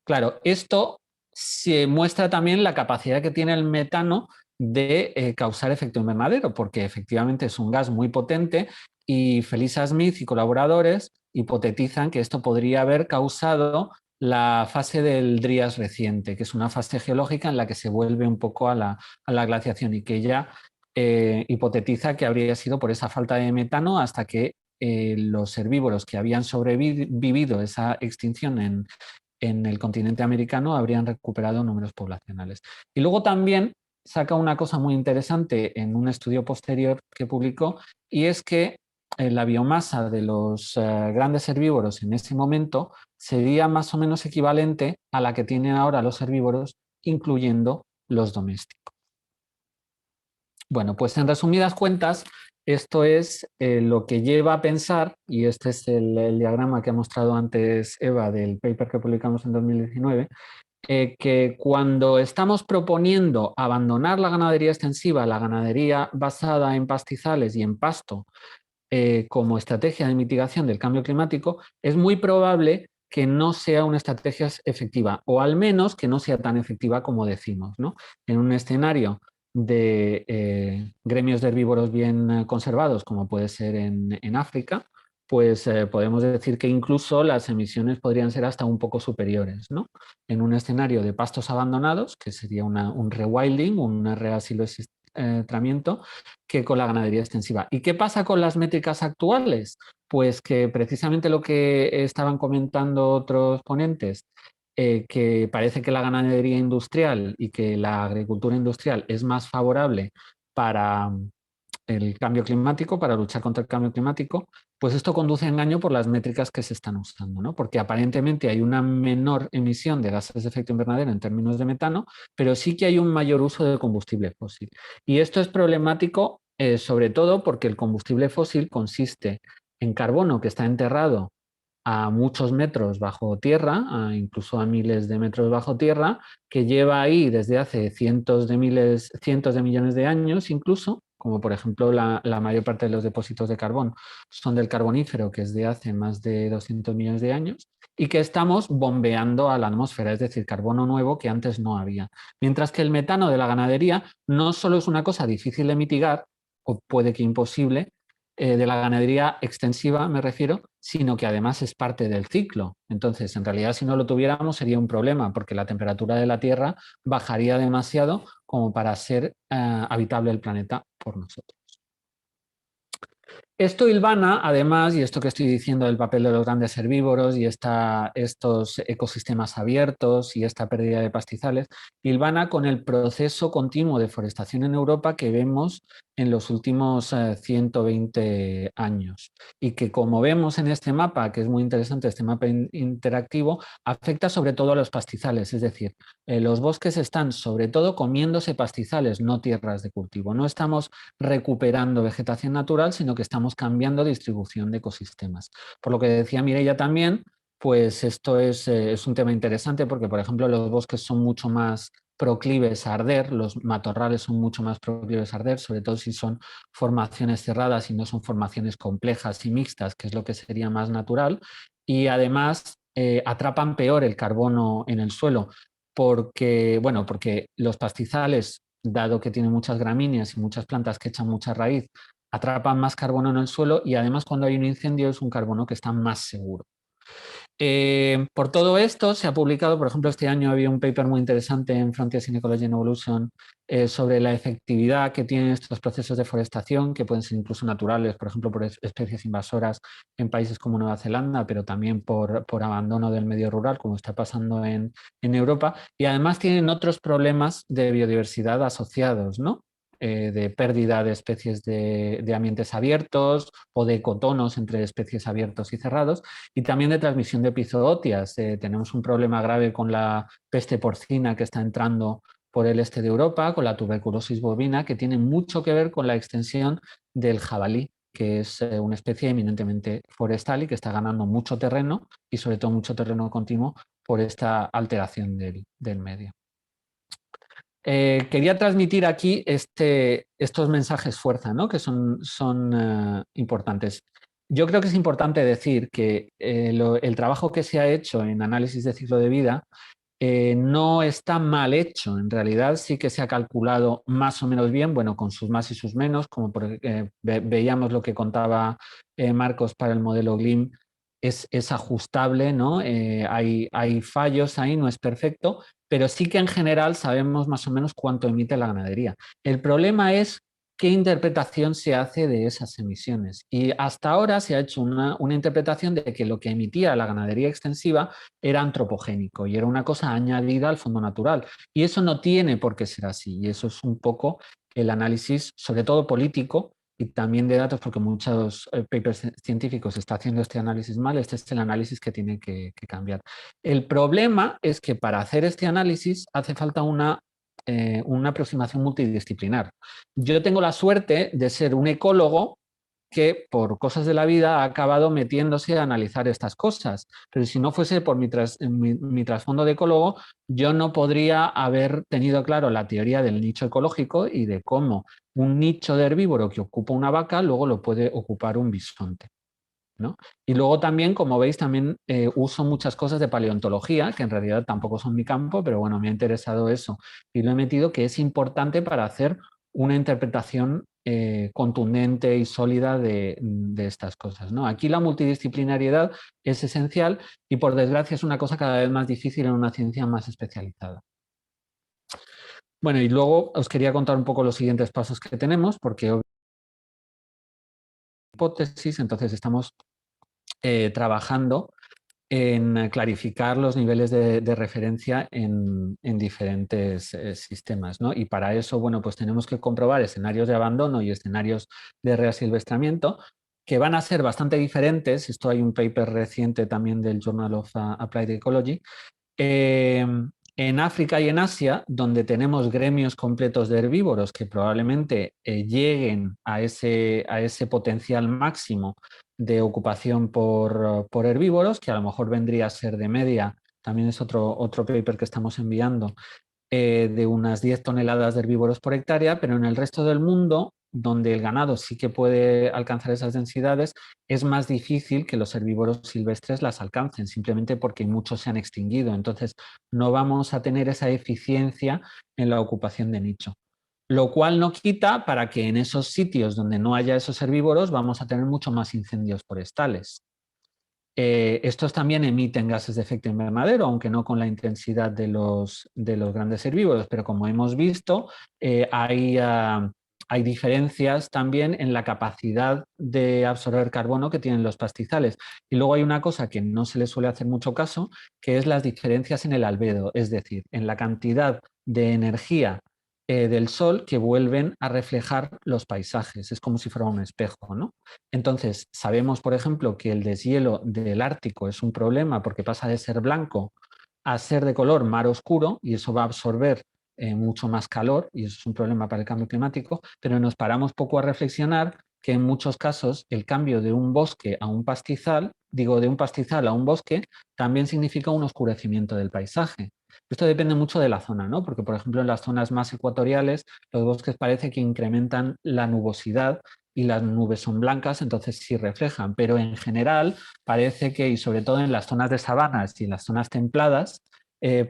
Claro, esto se muestra también la capacidad que tiene el metano de causar efecto invernadero, porque efectivamente es un gas muy potente y Felisa Smith y colaboradores hipotetizan que esto podría haber causado la fase del Drías reciente, que es una fase geológica en la que se vuelve un poco a la glaciación y que ella hipotetiza que habría sido por esa falta de metano hasta que los herbívoros que habían sobrevivido esa extinción en el continente americano habrían recuperado números poblacionales. Y luego también saca una cosa muy interesante en un estudio posterior que publicó, y es que la biomasa de los grandes herbívoros en ese momento sería más o menos equivalente a la que tienen ahora los herbívoros, incluyendo los domésticos. Bueno, pues en resumidas cuentas, esto es lo que lleva a pensar, y este es el diagrama que ha mostrado antes Eva del paper que publicamos en 2019, que cuando estamos proponiendo abandonar la ganadería extensiva, la ganadería basada en pastizales y en pasto, como estrategia de mitigación del cambio climático, es muy probable que no sea una estrategia efectiva, o al menos que no sea tan efectiva como decimos, ¿no? En un escenario de gremios de herbívoros bien conservados, como puede ser en África, pues podemos decir que incluso las emisiones podrían ser hasta un poco superiores, ¿no? En un escenario de pastos abandonados, que sería un rewilding, un reasilvestramiento, que con la ganadería extensiva. ¿Y qué pasa con las métricas actuales? Pues que precisamente lo que estaban comentando otros ponentes, que parece que la ganadería industrial y que la agricultura industrial es más favorable para el cambio climático, para luchar contra el cambio climático, pues esto conduce a engaño por las métricas que se están usando, ¿no? Porque aparentemente hay una menor emisión de gases de efecto invernadero en términos de metano, pero sí que hay un mayor uso de combustible fósil. Y esto es problemático sobre todo porque el combustible fósil consiste en carbono que está enterrado a muchos metros bajo tierra, incluso a miles de metros bajo tierra, que lleva ahí desde hace cientos de millones de años incluso, como por ejemplo la mayor parte de los depósitos de carbón son del carbonífero, que es de hace más de 200 millones de años, y que estamos bombeando a la atmósfera, es decir, carbono nuevo que antes no había. Mientras que el metano de la ganadería no solo es una cosa difícil de mitigar, o puede que imposible, de la ganadería extensiva me refiero, sino que además es parte del ciclo. Entonces, en realidad, si no lo tuviéramos sería un problema, porque la temperatura de la Tierra bajaría demasiado como para ser habitable el planeta por nosotros. Esto hilvana, además, y esto que estoy diciendo del papel de los grandes herbívoros y estos ecosistemas abiertos y esta pérdida de pastizales, hilvana con el proceso continuo de deforestación en Europa que vemos en los últimos 120 años y que, como vemos en este mapa, que es muy interesante, este mapa interactivo, afecta sobre todo a los pastizales, es decir, los bosques están sobre todo comiéndose pastizales, no tierras de cultivo. No estamos recuperando vegetación natural, sino que estamos cambiando distribución de ecosistemas. Por lo que decía Mireia también, pues esto es un tema interesante porque, por ejemplo, los bosques son mucho más proclives a arder, los matorrales son mucho más proclives a arder, sobre todo si son formaciones cerradas y no son formaciones complejas y mixtas, que es lo que sería más natural, y además atrapan peor el carbono en el suelo, porque, bueno, porque los pastizales, dado que tienen muchas gramíneas y muchas plantas que echan mucha raíz, atrapan más carbono en el suelo y además cuando hay un incendio es un carbono que está más seguro. Por todo esto se ha publicado, por ejemplo, este año había un paper muy interesante en Frontiers in Ecology and Evolution sobre la efectividad que tienen estos procesos de forestación, que pueden ser incluso naturales, por ejemplo, por especies invasoras en países como Nueva Zelanda, pero también por abandono del medio rural, como está pasando en Europa. Y además tienen otros problemas de biodiversidad asociados, ¿no? De pérdida de especies de ambientes abiertos o de ecotonos entre especies abiertos y cerrados, y también de transmisión de epizootias. Tenemos un problema grave con la peste porcina que está entrando por el este de Europa, con la tuberculosis bovina, que tiene mucho que ver con la extensión del jabalí, que es una especie eminentemente forestal y que está ganando mucho terreno y sobre todo mucho terreno continuo por esta alteración del medio. Quería transmitir aquí estos mensajes fuerza, ¿no? Que son importantes. Yo creo que es importante decir que el trabajo que se ha hecho en análisis de ciclo de vida no está mal hecho. En realidad sí que se ha calculado más o menos bien, bueno, con sus más y sus menos, como veíamos lo que contaba Marcos para el modelo GLIM, es ajustable, ¿no? Hay fallos ahí, no es perfecto, pero sí que en general sabemos más o menos cuánto emite la ganadería. El problema es qué interpretación se hace de esas emisiones. Y hasta ahora se ha hecho una interpretación de que lo que emitía la ganadería extensiva era antropogénico y era una cosa añadida al fondo natural. Y eso no tiene por qué ser así. Y eso es un poco el análisis, sobre todo político, y también de datos, porque muchos papers científicos están haciendo este análisis mal. Este es el análisis que tiene que cambiar. El problema es que para hacer este análisis hace falta una aproximación multidisciplinar. Yo tengo la suerte de ser un ecólogo que por cosas de la vida ha acabado metiéndose a analizar estas cosas. Pero si no fuese por mi trasfondo de ecólogo, yo no podría haber tenido claro la teoría del nicho ecológico y de cómo un nicho de herbívoro que ocupa una vaca luego lo puede ocupar un bisonte, ¿no? Y luego también, como veis, también uso muchas cosas de paleontología, que en realidad tampoco son mi campo, pero bueno, me ha interesado eso y lo he metido, que es importante para hacer una interpretación contundente y sólida de estas cosas, ¿no? Aquí la multidisciplinariedad es esencial y por desgracia es una cosa cada vez más difícil en una ciencia más especializada. Bueno, y luego os quería contar un poco los siguientes pasos que tenemos, porque hipótesis, entonces estamos trabajando en clarificar los niveles de referencia en diferentes sistemas, ¿no? Y para eso, bueno, pues tenemos que comprobar escenarios de abandono y escenarios de reasilvestramiento que van a ser bastante diferentes. Esto hay un paper reciente también del Journal of Applied Ecology. En África y en Asia, donde tenemos gremios completos de herbívoros que probablemente lleguen a ese potencial máximo de ocupación por herbívoros, que a lo mejor vendría a ser de media, también es otro paper que estamos enviando, de unas 10 toneladas de herbívoros por hectárea, pero en el resto del mundo, donde el ganado sí que puede alcanzar esas densidades, es más difícil que los herbívoros silvestres las alcancen, simplemente porque muchos se han extinguido. Entonces, no vamos a tener esa eficiencia en la ocupación de nicho. Lo cual no quita para que en esos sitios donde no haya esos herbívoros vamos a tener mucho más incendios forestales. Estos también emiten gases de efecto invernadero, aunque no con la intensidad de los grandes herbívoros, pero como hemos visto, hay diferencias también en la capacidad de absorber carbono que tienen los pastizales. Y luego hay una cosa que no se le suele hacer mucho caso, que es las diferencias en el albedo, es decir, en la cantidad de energía del sol que vuelven a reflejar los paisajes. Es como si fuera un espejo, ¿no? Entonces, sabemos, por ejemplo, que el deshielo del Ártico es un problema porque pasa de ser blanco a ser de color mar oscuro y eso va a absorber mucho más calor y eso es un problema para el cambio climático, pero nos paramos poco a reflexionar que en muchos casos el cambio de un bosque a un pastizal, digo de un pastizal a un bosque, también significa un oscurecimiento del paisaje. Esto depende mucho de la zona, ¿no? Porque, por ejemplo, en las zonas más ecuatoriales, los bosques parece que incrementan la nubosidad y las nubes son blancas, entonces sí reflejan, pero en general parece que, y sobre todo en las zonas de sabanas y en las zonas templadas,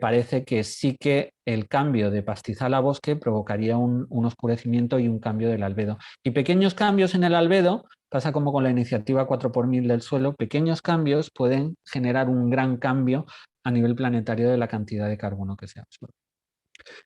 parece que sí que el cambio de pastizal a bosque provocaría un oscurecimiento y un cambio del albedo. Y pequeños cambios en el albedo, pasa como con la iniciativa 4x1000 del suelo, pequeños cambios pueden generar un gran cambio a nivel planetario de la cantidad de carbono que se absorbe.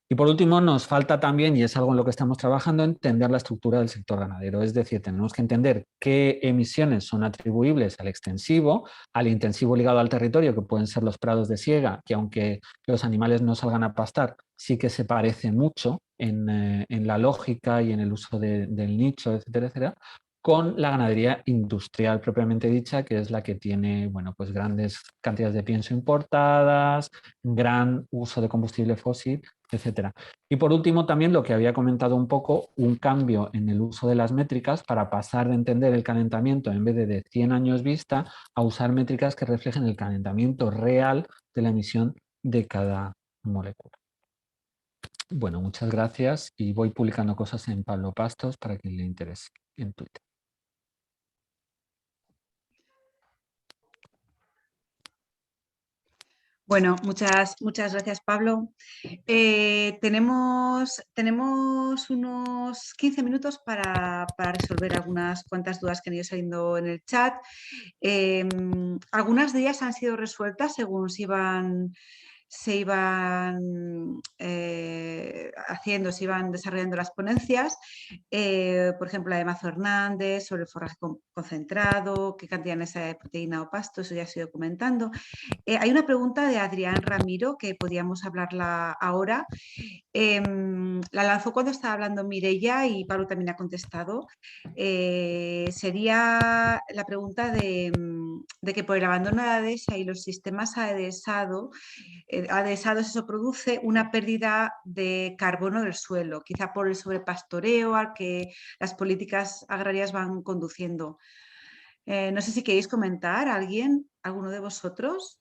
Y por último, nos falta también, y es algo en lo que estamos trabajando, entender la estructura del sector ganadero. Es decir, tenemos que entender qué emisiones son atribuibles al extensivo, al intensivo ligado al territorio, que pueden ser los prados de siega, que aunque los animales no salgan a pastar, sí que se parecen mucho en la lógica y en el uso del nicho, etcétera, etcétera, con la ganadería industrial propiamente dicha, que es la que tiene, bueno, pues grandes cantidades de pienso importadas, gran uso de combustible fósil, etcétera. Y por último, también lo que había comentado un poco, un cambio en el uso de las métricas para pasar de entender el calentamiento en vez de 100 años vista a usar métricas que reflejen el calentamiento real de la emisión de cada molécula. Bueno, muchas gracias y voy publicando cosas en Pablo Pastos para quien le interese en Twitter. Bueno, muchas gracias, Pablo. Tenemos unos 15 minutos para resolver algunas cuantas dudas que han ido saliendo en el chat. Algunas de ellas han sido resueltas según se iban se iban se iban desarrollando las ponencias, por ejemplo la de Mazo Hernández sobre el forraje concentrado, qué cantidad de proteína o pasto, eso ya se ha ido comentando. Hay una pregunta de Adrián Ramiro que podíamos hablarla ahora. La lanzó cuando estaba hablando Mireia y Pablo también ha contestado. Sería la pregunta de que por el abandono de la dehesa y los sistemas adhesados, eso produce una pérdida de carbono del suelo, quizá por el sobrepastoreo al que las políticas agrarias van conduciendo. No sé si queréis comentar, alguno de vosotros,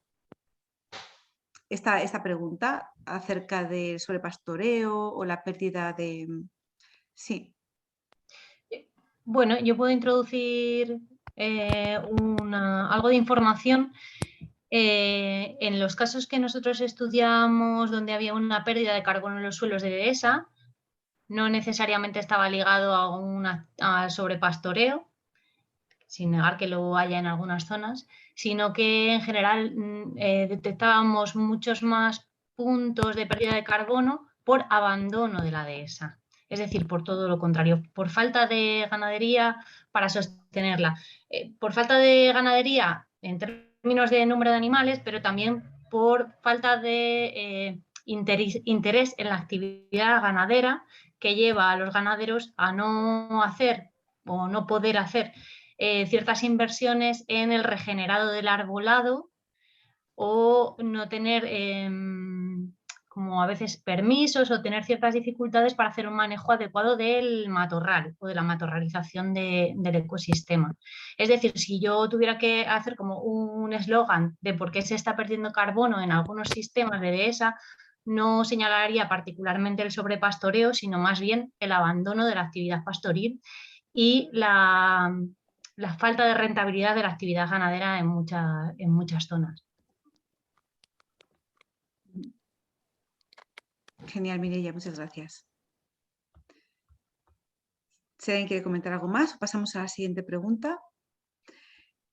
esta pregunta acerca del sobrepastoreo o la pérdida de... Sí. Bueno, yo puedo introducir algo de información. En los casos que nosotros estudiamos donde había una pérdida de carbono en los suelos de dehesa, no necesariamente estaba ligado al sobrepastoreo, sin negar que lo haya en algunas zonas, sino que en general detectábamos muchos más puntos de pérdida de carbono por abandono de la dehesa. Es decir, por todo lo contrario, por falta de ganadería para sostenerla. Por falta de ganadería en términos de número de animales, pero también por falta de interés en la actividad ganadera que lleva a los ganaderos a no hacer o no poder hacer ciertas inversiones en el regenerado del arbolado o no tener como a veces permisos o tener ciertas dificultades para hacer un manejo adecuado del matorral o de la matorralización del ecosistema. Es decir, si yo tuviera que hacer como un eslogan de por qué se está perdiendo carbono en algunos sistemas de dehesa, no señalaría particularmente el sobrepastoreo, sino más bien el abandono de la actividad pastoril y la falta de rentabilidad de la actividad ganadera en muchas zonas. Genial, Mireia, muchas gracias. Si alguien quiere comentar algo más, pasamos a la siguiente pregunta.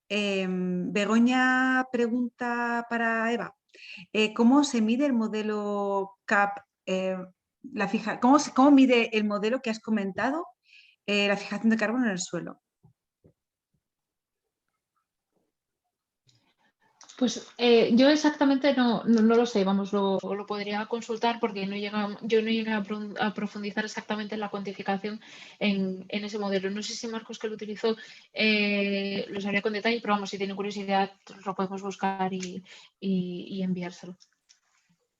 Begoña pregunta para Eva. ¿Cómo se mide el modelo CAP? ¿Cómo mide el modelo que has comentado, la fijación de carbono en el suelo? Pues yo exactamente no lo sé, vamos, lo podría consultar porque yo no llegué a profundizar exactamente en la cuantificación en ese modelo. No sé si Marcos, que lo utilizó, lo sabría con detalle, pero vamos, si tiene curiosidad lo podemos buscar y enviárselo.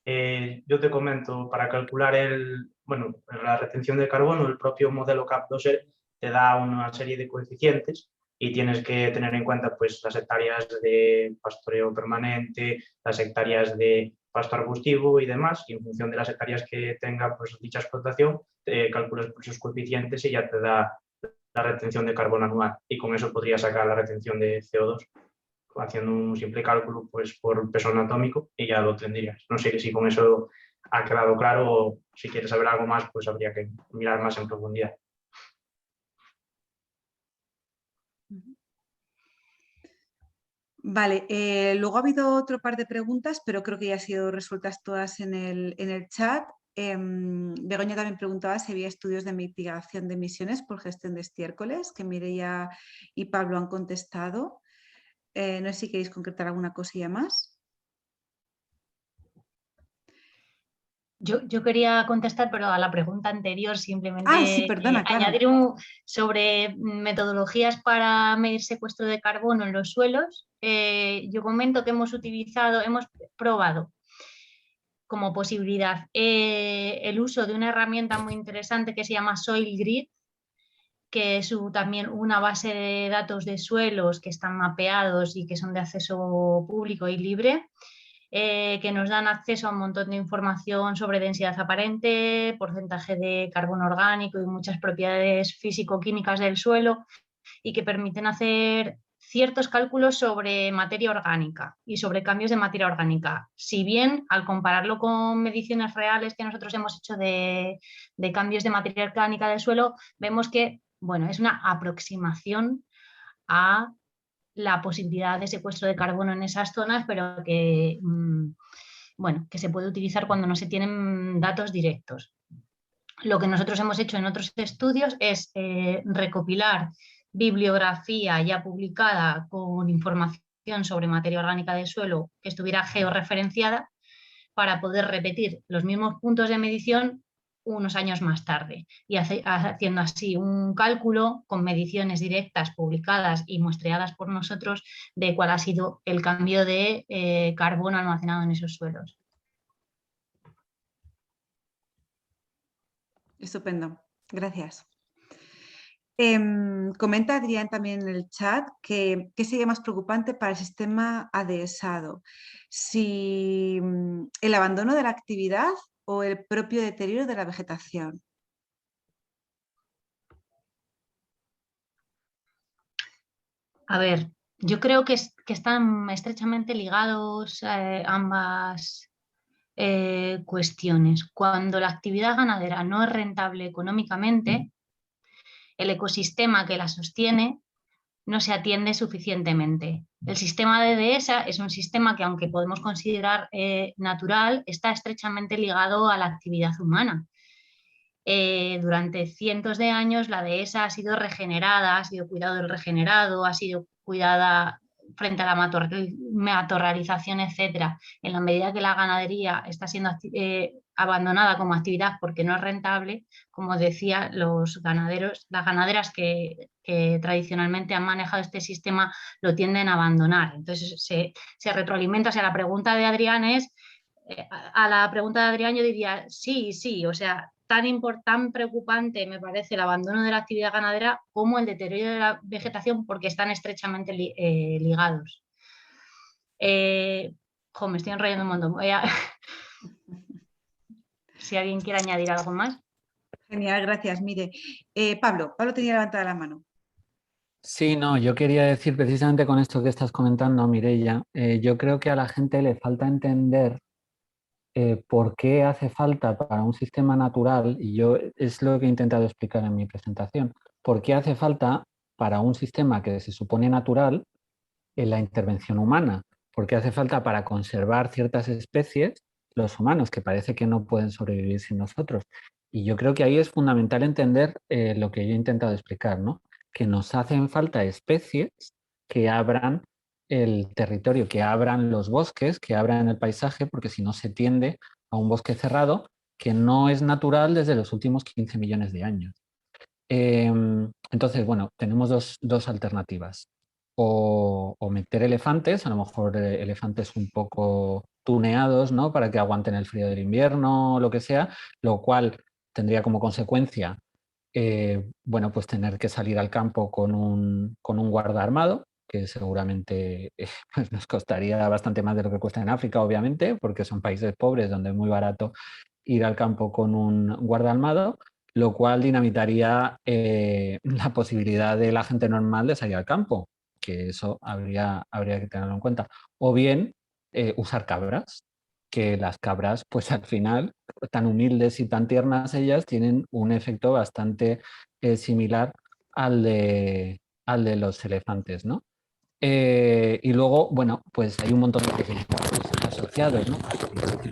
Yo te comento, para calcular la retención de carbono, el propio modelo CAP2R te da una serie de coeficientes y tienes que tener en cuenta pues, las hectáreas de pastoreo permanente, las hectáreas de pasto arbustivo y demás, y en función de las hectáreas que tenga pues, dicha explotación, calculas por esos coeficientes y ya te da la retención de carbono anual, y con eso podrías sacar la retención de CO2. Haciendo un simple cálculo pues, por peso anatómico y ya lo tendrías. No sé si con eso ha quedado claro o si quieres saber algo más, pues habría que mirar más en profundidad. Vale, luego ha habido otro par de preguntas, pero creo que ya han sido resueltas todas en el chat. Begoña también preguntaba si había estudios de mitigación de emisiones por gestión de estiércoles, que Mireia y Pablo han contestado. No sé si queréis concretar alguna cosilla más. Yo quería contestar, pero a la pregunta anterior simplemente sí, perdona, claro. añadir sobre metodologías para medir secuestro de carbono en los suelos. Yo comento que hemos probado como posibilidad el uso de una herramienta muy interesante que se llama SoilGrid, que es también una base de datos de suelos que están mapeados y que son de acceso público y libre, que nos dan acceso a un montón de información sobre densidad aparente, porcentaje de carbono orgánico y muchas propiedades físico-químicas del suelo, y que permiten hacer ciertos cálculos sobre materia orgánica y sobre cambios de materia orgánica. Si bien, al compararlo con mediciones reales que nosotros hemos hecho de cambios de materia orgánica del suelo, vemos que bueno, es una aproximación a la posibilidad de secuestro de carbono en esas zonas, pero que bueno, que se puede utilizar cuando no se tienen datos directos. Lo que nosotros hemos hecho en otros estudios es recopilar bibliografía ya publicada con información sobre materia orgánica del suelo que estuviera georreferenciada para poder repetir los mismos puntos de medición unos años más tarde y haciendo así un cálculo con mediciones directas publicadas y muestreadas por nosotros de cuál ha sido el cambio de carbono almacenado en esos suelos. Estupendo, gracias. Comenta Adrián también en el chat que qué sería más preocupante para el sistema adhesado, si el abandono de la actividad o el propio deterioro de la vegetación. A ver, yo creo que están estrechamente ligados ambas cuestiones. Cuando la actividad ganadera no es rentable económicamente, el ecosistema que la sostiene no se atiende suficientemente. El sistema de dehesa es un sistema que, aunque podemos considerar natural, está estrechamente ligado a la actividad humana. Durante cientos de años la dehesa ha sido regenerada, ha sido cuidado del regenerado, ha sido cuidada frente a la matorralización, etc. En la medida que la ganadería está siendo abandonada como actividad porque no es rentable, como decía, los ganaderos, las ganaderas que tradicionalmente han manejado este sistema lo tienden a abandonar. Entonces se retroalimenta. O sea, la pregunta de Adrián es, a la pregunta de Adrián yo diría sí, o sea, tan preocupante me parece el abandono de la actividad ganadera como el deterioro de la vegetación, porque están estrechamente ligados. Me estoy enrollando un montón. Si alguien quiere añadir algo más. Genial, gracias. Mire, Pablo tenía levantada la mano. Sí, no, yo quería decir precisamente con esto que estás comentando, Mireia, yo creo que a la gente le falta entender por qué hace falta para un sistema natural, y yo es lo que he intentado explicar en mi presentación, por qué hace falta para un sistema que se supone natural la intervención humana, por qué hace falta para conservar ciertas especies los humanos, que parece que no pueden sobrevivir sin nosotros. Y yo creo que ahí es fundamental entender lo que yo he intentado explicar, ¿no? Que nos hacen falta especies que abran el territorio, que abran los bosques, que abran el paisaje, porque si no se tiende a un bosque cerrado que no es natural desde los últimos 15 millones de años. Entonces, bueno, tenemos dos alternativas. O meter elefantes, a lo mejor elefantes un poco tuneados, ¿no? Para que aguanten el frío del invierno o lo que sea, lo cual tendría como consecuencia, bueno, pues tener que salir al campo con un guarda armado, que seguramente pues nos costaría bastante más de lo que cuesta en África, obviamente, porque son países pobres donde es muy barato ir al campo con un guarda armado, lo cual dinamitaría la posibilidad de la gente normal de salir al campo, que eso habría que tenerlo en cuenta. O bien usar cabras, que las cabras, pues al final, tan humildes y tan tiernas ellas, tienen un efecto bastante similar al de los elefantes, ¿no? Y luego, bueno, pues hay un montón de beneficios asociados, ¿no?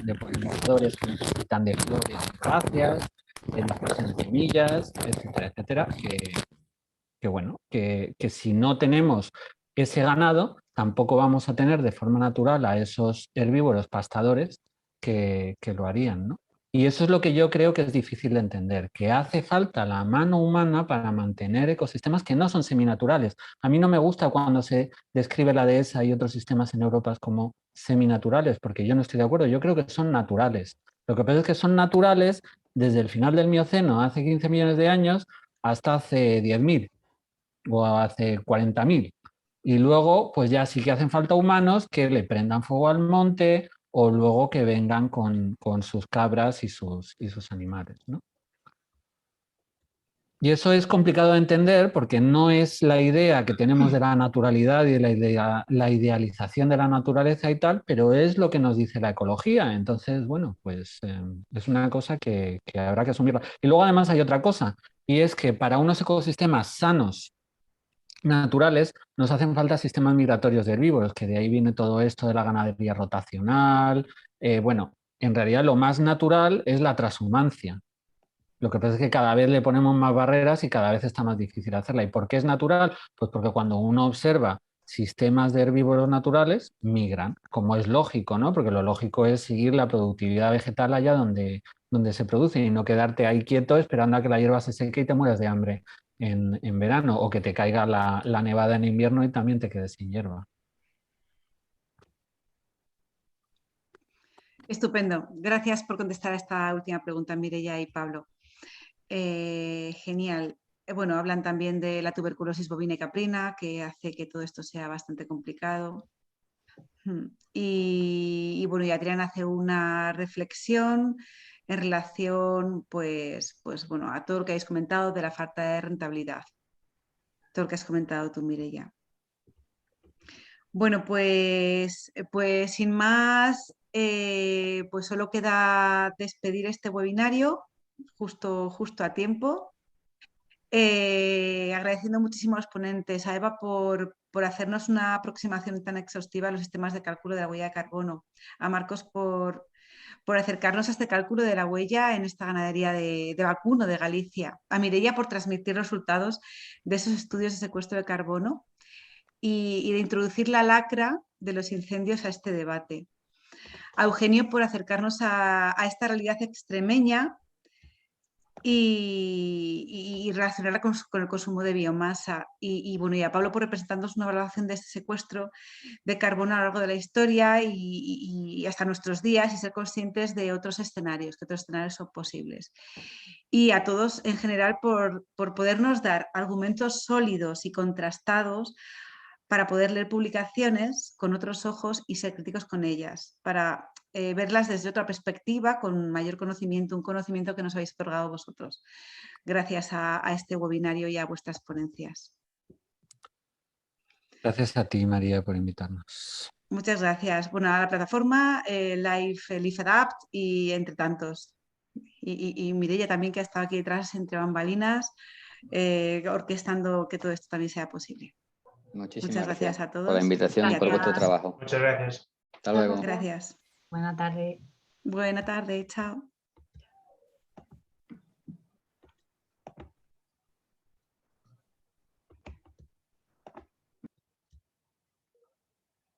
De polinizadores que necesitan de flores y herbáceas, de dispersión de semillas, etcétera, etcétera, que bueno, que si no tenemos ese ganado, tampoco vamos a tener de forma natural a esos herbívoros pastadores que lo harían, ¿no? Y eso es lo que yo creo que es difícil de entender, que hace falta la mano humana para mantener ecosistemas que no son seminaturales. A mí no me gusta cuando se describe la dehesa y otros sistemas en Europa como seminaturales, porque yo no estoy de acuerdo, yo creo que son naturales. Lo que pasa es que son naturales desde el final del Mioceno, hace 15 millones de años, hasta hace 10.000 o hace 40.000. Y luego, pues ya sí que hacen falta humanos que le prendan fuego al monte o luego que vengan con sus cabras y sus animales, ¿no? Y eso es complicado de entender porque no es la idea que tenemos de la naturalidad y de la idealización de la naturaleza y tal, pero es lo que nos dice la ecología. Entonces, bueno, pues es una cosa que habrá que asumirla. Y luego además hay otra cosa, y es que para unos ecosistemas sanos naturales, nos hacen falta sistemas migratorios de herbívoros, que de ahí viene todo esto de la ganadería rotacional. Bueno, en realidad lo más natural es la transhumancia. Lo que pasa es que cada vez le ponemos más barreras y cada vez está más difícil hacerla. ¿Y por qué es natural? Pues porque cuando uno observa sistemas de herbívoros naturales, migran, como es lógico, ¿no? Porque lo lógico es seguir la productividad vegetal allá donde se produce y no quedarte ahí quieto esperando a que la hierba se seque y te mueras de hambre en verano, o que te caiga la nevada en invierno y también te quedes sin hierba. Estupendo. Gracias por contestar a esta última pregunta, Mireia y Pablo. Genial. Bueno, hablan también de la tuberculosis bovina y caprina, que hace que todo esto sea bastante complicado. Y bueno, y Adrián hace una reflexión en relación, pues bueno, a todo lo que habéis comentado de la falta de rentabilidad. Todo lo que has comentado tú, Mireia. Bueno, pues sin más, pues solo queda despedir este webinario justo a tiempo. Agradeciendo muchísimo a los ponentes, a Eva por hacernos una aproximación tan exhaustiva a los sistemas de cálculo de la huella de carbono, a Marcos por acercarnos a este cálculo de la huella en esta ganadería de vacuno de Galicia, a Mireia por transmitir resultados de esos estudios de secuestro de carbono y de introducir la lacra de los incendios a este debate, a Eugenio por acercarnos a esta realidad extremeña y relacionarla con el consumo de biomasa. Y bueno, y a Pablo por representarnos una valoración de este secuestro de carbono a lo largo de la historia y hasta nuestros días, y ser conscientes de otros escenarios, que otros escenarios son posibles. Y a todos en general por podernos dar argumentos sólidos y contrastados para poder leer publicaciones con otros ojos y ser críticos con ellas, para verlas desde otra perspectiva, con mayor conocimiento, un conocimiento que nos habéis otorgado vosotros, gracias a este webinario y a vuestras ponencias. Gracias a ti, María, por invitarnos. Muchas gracias. Bueno, a la plataforma, Life Adapt y entre tantos. Y Mireia también, que ha estado aquí detrás entre bambalinas, orquestando que todo esto también sea posible. Muchísimas gracias a todos. por la invitación y por vuestro trabajo. Muchas gracias. Hasta luego. Gracias. Buena tarde. Buena tarde, chao.